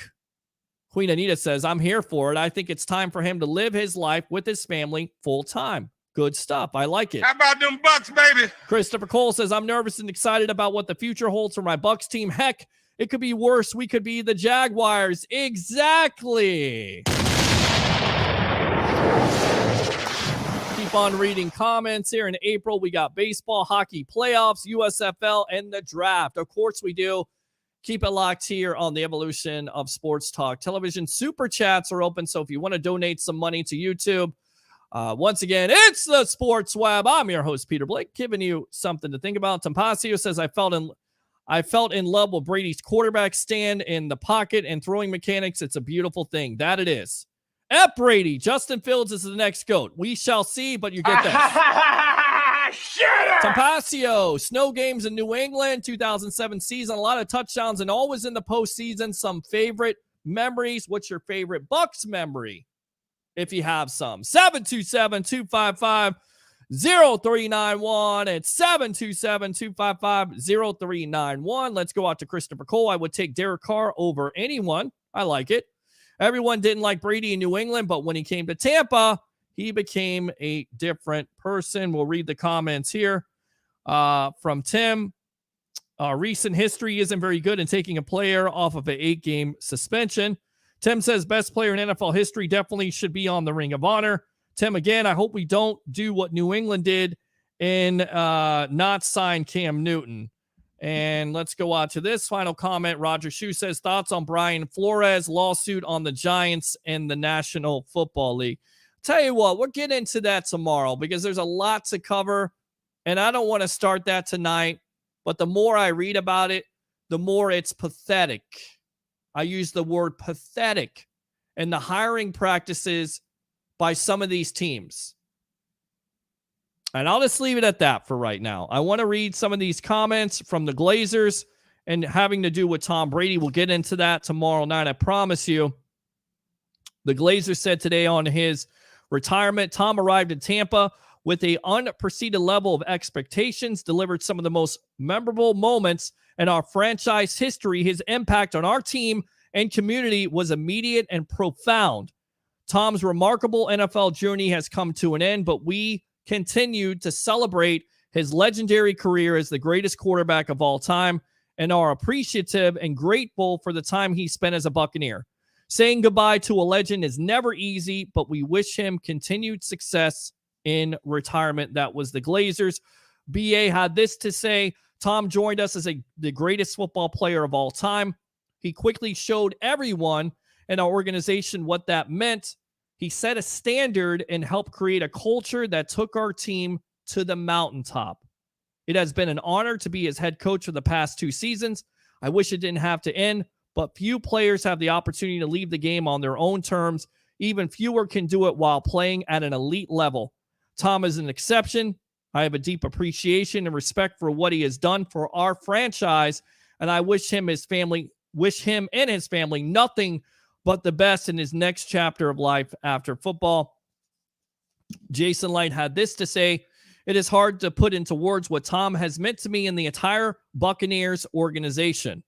Queen Anita says, I'm here for it. I think it's time for him to live his life with his family full time. Good stuff. I like it. How about them Bucks, baby? Christopher Cole says, I'm nervous and excited about what the future holds for my Bucks team. Heck, it could be worse. We could be the Jaguars. Exactly. Keep on reading comments here. In April, we got baseball, hockey playoffs, USFL, and the draft. Of course we do. Keep it locked here on the Evolution of Sports Talk Television. Super chats are open, so if you want to donate some money to YouTube, once again, it's the Sports Web. I'm your host, Peter Blake, giving you something to think about. Tampasio says, I felt in love with Brady's quarterback stand in the pocket and throwing mechanics. It's a beautiful thing. That it is. At Brady, Justin Fields is the next GOAT. We shall see, but you get this. Shut up! Tampasio, snow games in New England, 2007 season, a lot of touchdowns and always in the postseason. Some favorite memories. What's your favorite Bucks memory? If you have some. 727-255-0391. It's 727-255-0391. Let's go out to Christopher Cole. I would take Derek Carr over anyone. I like it. Everyone didn't like Brady in New England, but when he came to Tampa, he became a different person. We'll read the comments here from Tim. Recent history isn't very good in taking a player off of an 8-game suspension. Tim says best player in NFL history definitely should be on the Ring of Honor. Tim, again, I hope we don't do what New England did and not sign Cam Newton. And let's go on to this final comment. Roger Shue says, thoughts on Brian Flores lawsuit on the Giants and the National Football League. Tell you what, we'll get into that tomorrow because there's a lot to cover, and I don't want to start that tonight, but the more I read about it, the more it's pathetic. I use the word pathetic in the hiring practices by some of these teams. And I'll just leave it at that for right now. I want to read some of these comments from the Glazers and having to do with Tom Brady. We'll get into that tomorrow night, I promise you. The Glazers said today on his retirement, Tom arrived in Tampa with an unprecedented level of expectations, delivered some of the most memorable moments in our franchise history. His impact on our team and community was immediate and profound. Tom's remarkable NFL journey has come to an end, but we continued to celebrate his legendary career as the greatest quarterback of all time and are appreciative and grateful for the time he spent as a Buccaneer. Saying goodbye to a legend is never easy, but we wish him continued success in retirement. That was the Glazers. BA had this to say: Tom joined us as the greatest football player of all time. He quickly showed everyone in our organization what that meant. He set a standard and helped create a culture that took our team to the mountaintop. It has been an honor to be his head coach for the past 2 seasons. I wish it didn't have to end, but few players have the opportunity to leave the game on their own terms. Even fewer can do it while playing at an elite level. Tom is an exception. I have a deep appreciation and respect for what he has done for our franchise, and I wish him and his family nothing but the best in his next chapter of life after football. Jason Light had this to say: it is hard to put into words what Tom has meant to me and the entire Buccaneers organization.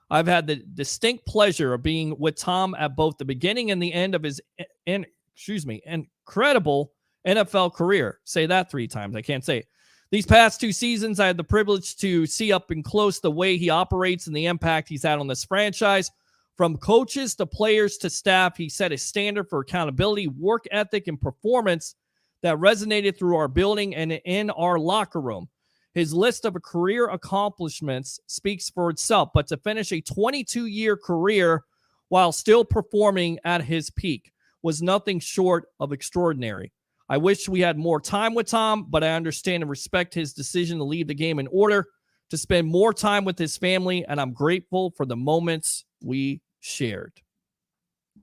I've had the distinct pleasure of being with Tom at both the beginning and the end of his incredible NFL career. Say that 3 times. I can't say it. These past 2 seasons, I had the privilege to see up and close the way he operates and the impact he's had on this franchise. From coaches to players to staff, he set a standard for accountability, work ethic, and performance that resonated through our building and in our locker room. His list of career accomplishments speaks for itself, but to finish a 22-year career while still performing at his peak was nothing short of extraordinary. I wish we had more time with Tom, but I understand and respect his decision to leave the game in order to spend more time with his family, and I'm grateful for the moments we shared.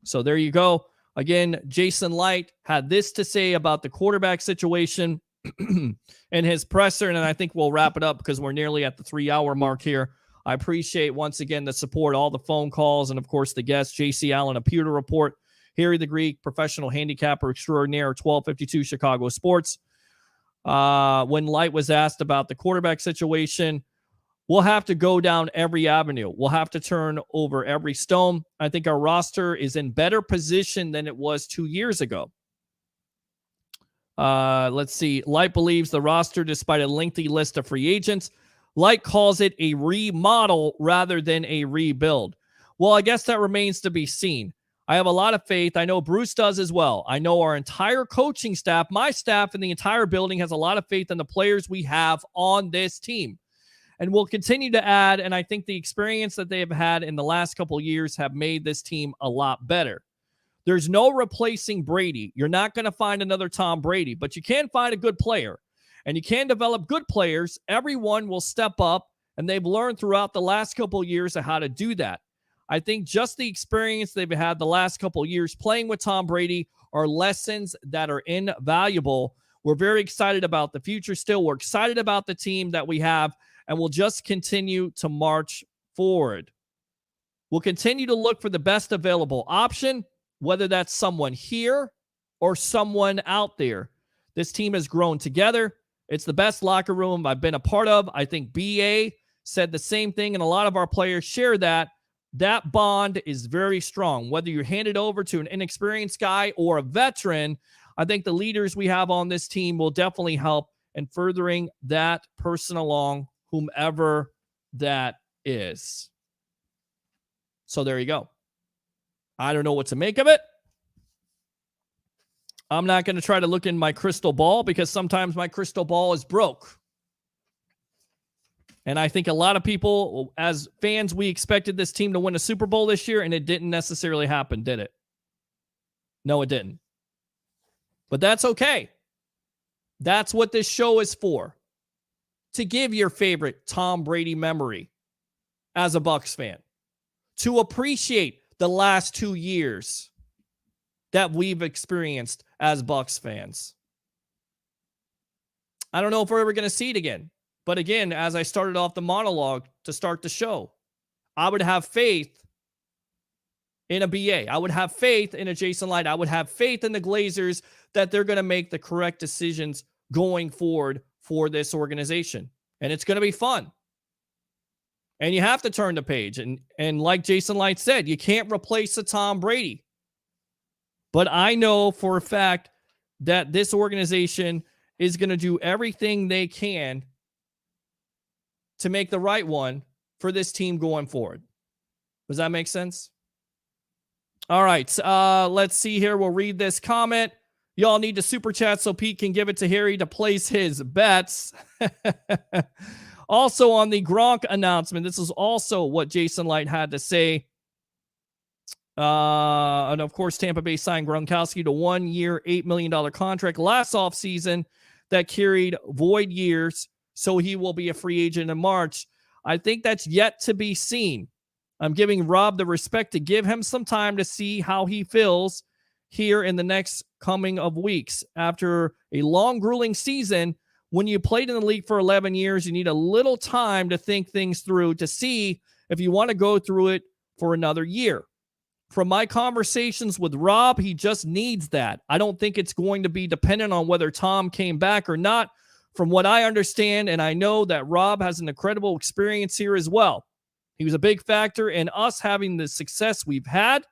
So there you go. Again, Jason Light had this to say about the quarterback situation and his presser, and I think we'll wrap it up because we're nearly at the 3-hour mark here. I appreciate once again the support, all the phone calls, and of course the guests, JC Allen, a Pewter Report, Harry the Greek, professional handicapper extraordinaire, 1252 Chicago Sports. When Light was asked about the quarterback situation, we'll have to go down every avenue. We'll have to turn over every stone. I think our roster is in better position than it was 2 years ago. Let's see. Light believes the roster, despite a lengthy list of free agents, Light calls it a remodel rather than a rebuild. Well, I guess that remains to be seen. I have a lot of faith. I know Bruce does as well. I know our entire coaching staff, my staff, and the entire building has a lot of faith in the players we have on this team. And we'll continue to add, and I think the experience that they have had in the last couple of years have made this team a lot better. There's no replacing Brady. You're not going to find another Tom Brady, but you can find a good player, and you can develop good players. Everyone will step up, and they've learned throughout the last couple of years of how to do that. I think just the experience they've had the last couple of years playing with Tom Brady are lessons that are invaluable. We're very excited about the future still. We're excited about the team that we have, and we'll just continue to march forward. We'll continue to look for the best available option, whether that's someone here or someone out there. This team has grown together. It's the best locker room I've been a part of. I think BA said the same thing, and a lot of our players share that. That bond is very strong. Whether you're handed over to an inexperienced guy or a veteran, I think the leaders we have on this team will definitely help in furthering that person along, whomever that is. So there you go. I don't know what to make of it. I'm not going to try to look in my crystal ball because sometimes my crystal ball is broke. And I think a lot of people, as fans, we expected this team to win a Super Bowl this year, and it didn't necessarily happen, did it? No, it didn't. But that's okay. That's what this show is for. To give your favorite Tom Brady memory as a Bucs fan. To appreciate the last 2 years that we've experienced as Bucs fans. I don't know if we're ever going to see it again. But again, as I started off the monologue to start the show, I would have faith in a BA. I would have faith in a Jason Light. I would have faith in the Glazers that they're going to make the correct decisions going forward for this organization. And it's going to be fun. And you have to turn the page. And like Jason Light said, you can't replace a Tom Brady. But I know for a fact that this organization is going to do everything they can to make the right one for this team going forward. Does that make sense? All right. Let's see here. We'll read this comment. Y'all need to super chat so Pete can give it to Harry to place his bets. Also on the Gronk announcement, this is also what Jason Light had to say. And of course, Tampa Bay signed Gronkowski to 1 year, $8 million contract last offseason that carried void years. So he will be a free agent in March. I think that's yet to be seen. I'm giving Rob the respect to give him some time to see how he feels here in the next coming of weeks. After a long, grueling season, when you played in the league for 11 years, you need a little time to think things through to see if you want to go through it for another year. From my conversations with Rob, he just needs that. I don't think it's going to be dependent on whether Tom came back or not. From what I understand, and I know that Rob has an incredible experience here as well. He was a big factor in us having the success we've had.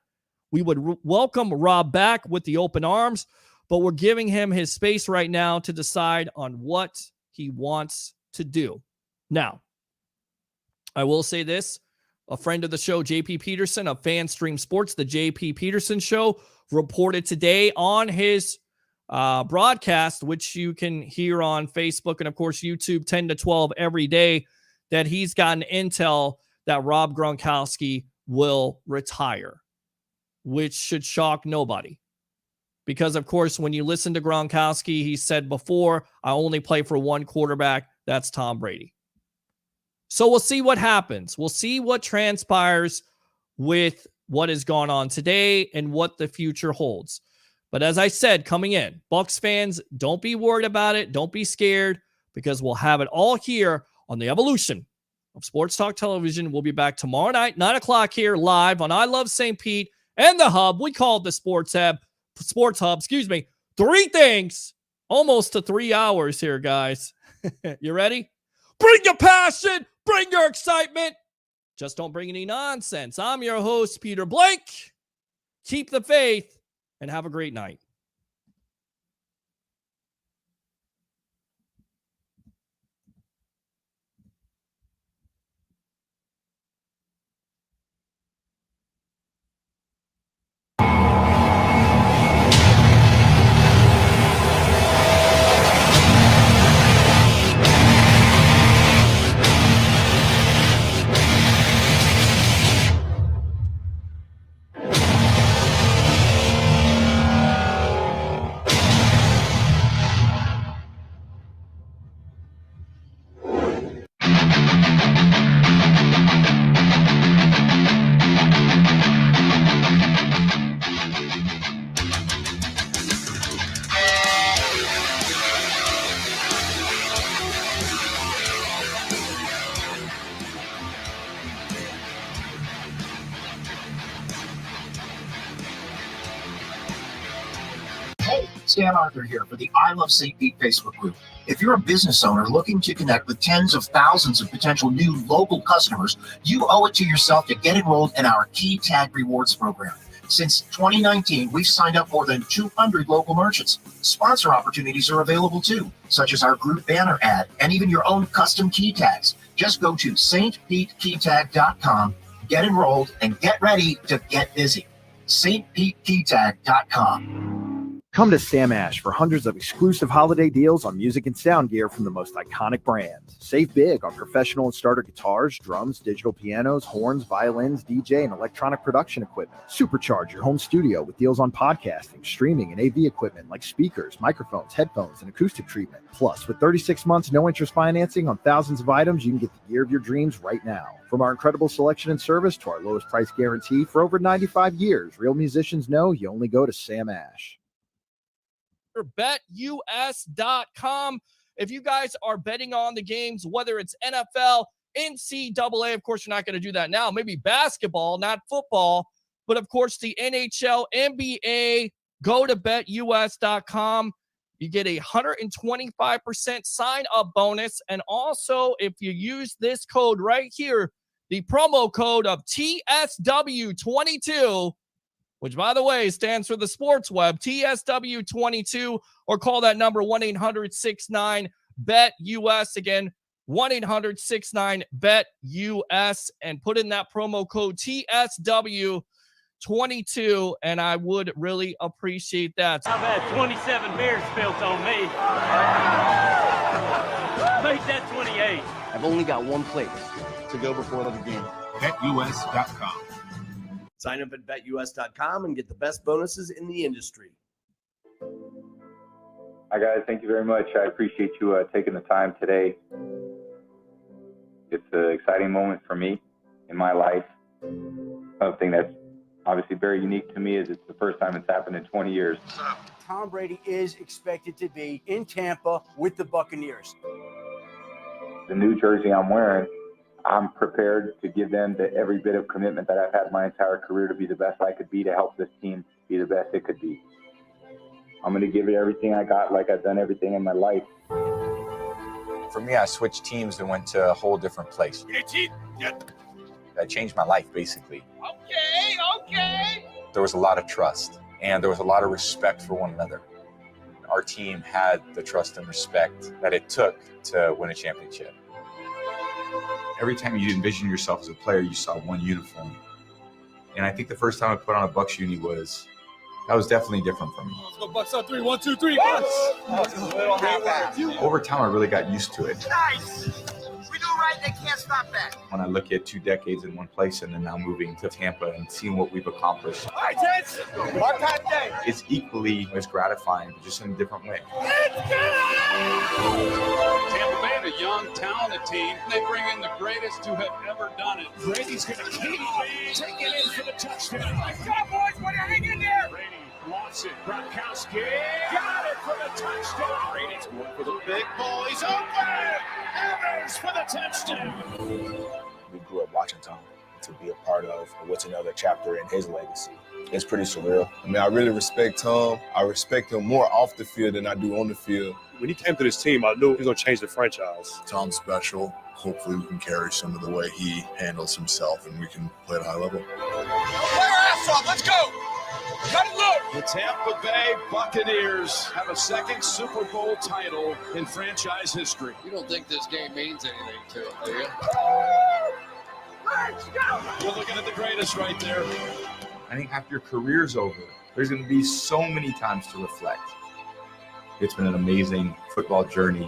We would welcome Rob back with the open arms, but we're giving him his space right now to decide on what he wants to do. Now, I will say this. A friend of the show, JP Peterson of FanStream Sports, the JP Peterson Show, reported today on his broadcast, which you can hear on Facebook and, of course, YouTube 10 to 12 every day, that he's gotten intel that Rob Gronkowski will retire, which should shock nobody. Because, of course, when you listen to Gronkowski, he said before, I only play for one quarterback. That's Tom Brady. So we'll see what happens. We'll see what transpires with what has gone on today and what the future holds. But as I said, coming in, Bucs fans, don't be worried about it. Don't be scared, because we'll have it all here on the evolution of Sports Talk Television. We'll be back tomorrow night, 9 o'clock here live on I Love St. Pete and the Hub. We call it the Sports Hub. 3 things, almost to 3 hours here, guys. You ready? Bring your passion. Bring your excitement. Just don't bring any nonsense. I'm your host, Peter Blake. Keep the faith and have a great night. Stan Arthur here for the I Love St. Pete Facebook group. If you're a business owner looking to connect with tens of thousands of potential new local customers, you owe it to yourself to get enrolled in our Key Tag Rewards program. Since 2019, we've signed up more than 200 local merchants. Sponsor opportunities are available too, such as our group banner ad and even your own custom key tags. Just go to stpetekeytag.com, get enrolled, and get ready to get busy. stpetekeytag.com. Come to Sam Ash for hundreds of exclusive holiday deals on music and sound gear from the most iconic brands. Save big on professional and starter guitars, drums, digital pianos, horns, violins, DJ, and electronic production equipment. Supercharge your home studio with deals on podcasting, streaming, and AV equipment like speakers, microphones, headphones, and acoustic treatment. Plus, with 36 months no-interest financing on thousands of items, you can get the gear of your dreams right now. From our incredible selection and service to our lowest price guarantee for over 95 years, real musicians know you only go to Sam Ash. BetUS.com. If you guys are betting on the games, whether it's NFL, NCAA, of course, you're not going to do that now. Maybe basketball, not football, but of course, the NHL, NBA, go to BetUS.com. You get a 125% sign-up bonus. And also, if you use this code right here, the promo code of TSW22, which, by the way, stands for the sports web, TSW22, or call that number 1-800-69-BET-US. Again, 1-800-69-BET-US, and put in that promo code TSW22, and I would really appreciate that. I've had 27 beers spilled on me. Make that 28. I've only got one place to go before the game. BetUS.com. Sign up at BetUS.com and get the best bonuses in the industry. Hi, guys. Thank you very much. I appreciate you taking the time today. It's an exciting moment for me in my life. Something that's obviously very unique to me is it's the first time it's happened in 20 years. Tom Brady is expected to be in Tampa with the Buccaneers. The new jersey I'm wearing, I'm prepared to give them every bit of commitment that I've had my entire career to be the best I could be, to help this team be the best it could be. I'm going to give it everything I got, like I've done everything in my life. For me, I switched teams and went to a whole different place. That changed my life, basically. Okay. There was a lot of trust, and there was a lot of respect for one another. Our team had the trust and respect that it took to win a championship. Every time you envision yourself as a player, you saw one uniform. And I think the first time I put on a Bucs uni that was definitely different for me. Let's go Bucks on 3. 1, 2, 3. Over time, I really got used to it. Nice. We do right, they can't stop that. When I look at 2 decades in one place and then now moving to Tampa and seeing what we've accomplished, All right, gents. Our time day. it's equally as gratifying, but just in a different way. Let's go! Tampa Bay, a young, talented team. They bring in the greatest to have ever done it. Brady's going to keep take it in for the touchdown. Let's go, boys. Want to hang in there? Brady wants it. Gronkowski got it for the touchdown. Brady's going for the big ball. He's open. Evans for the touchdown. We grew up watching Tom. To be a part of what's another chapter in his legacy. It's pretty surreal. I mean, I really respect Tom. I respect him more off the field than I do on the field. When he came to this team, I knew he was going to change the franchise. Tom's special. Hopefully we can carry some of the way he handles himself and we can play at a high level. Play our ass off. Let's go. Cut it loose. The Tampa Bay Buccaneers have a second Super Bowl title in franchise history. You don't think this game means anything to him, do you? Let's go. You're looking at the greatest right there. I think after your career's over, there's going to be so many times to reflect. It's been an amazing football journey.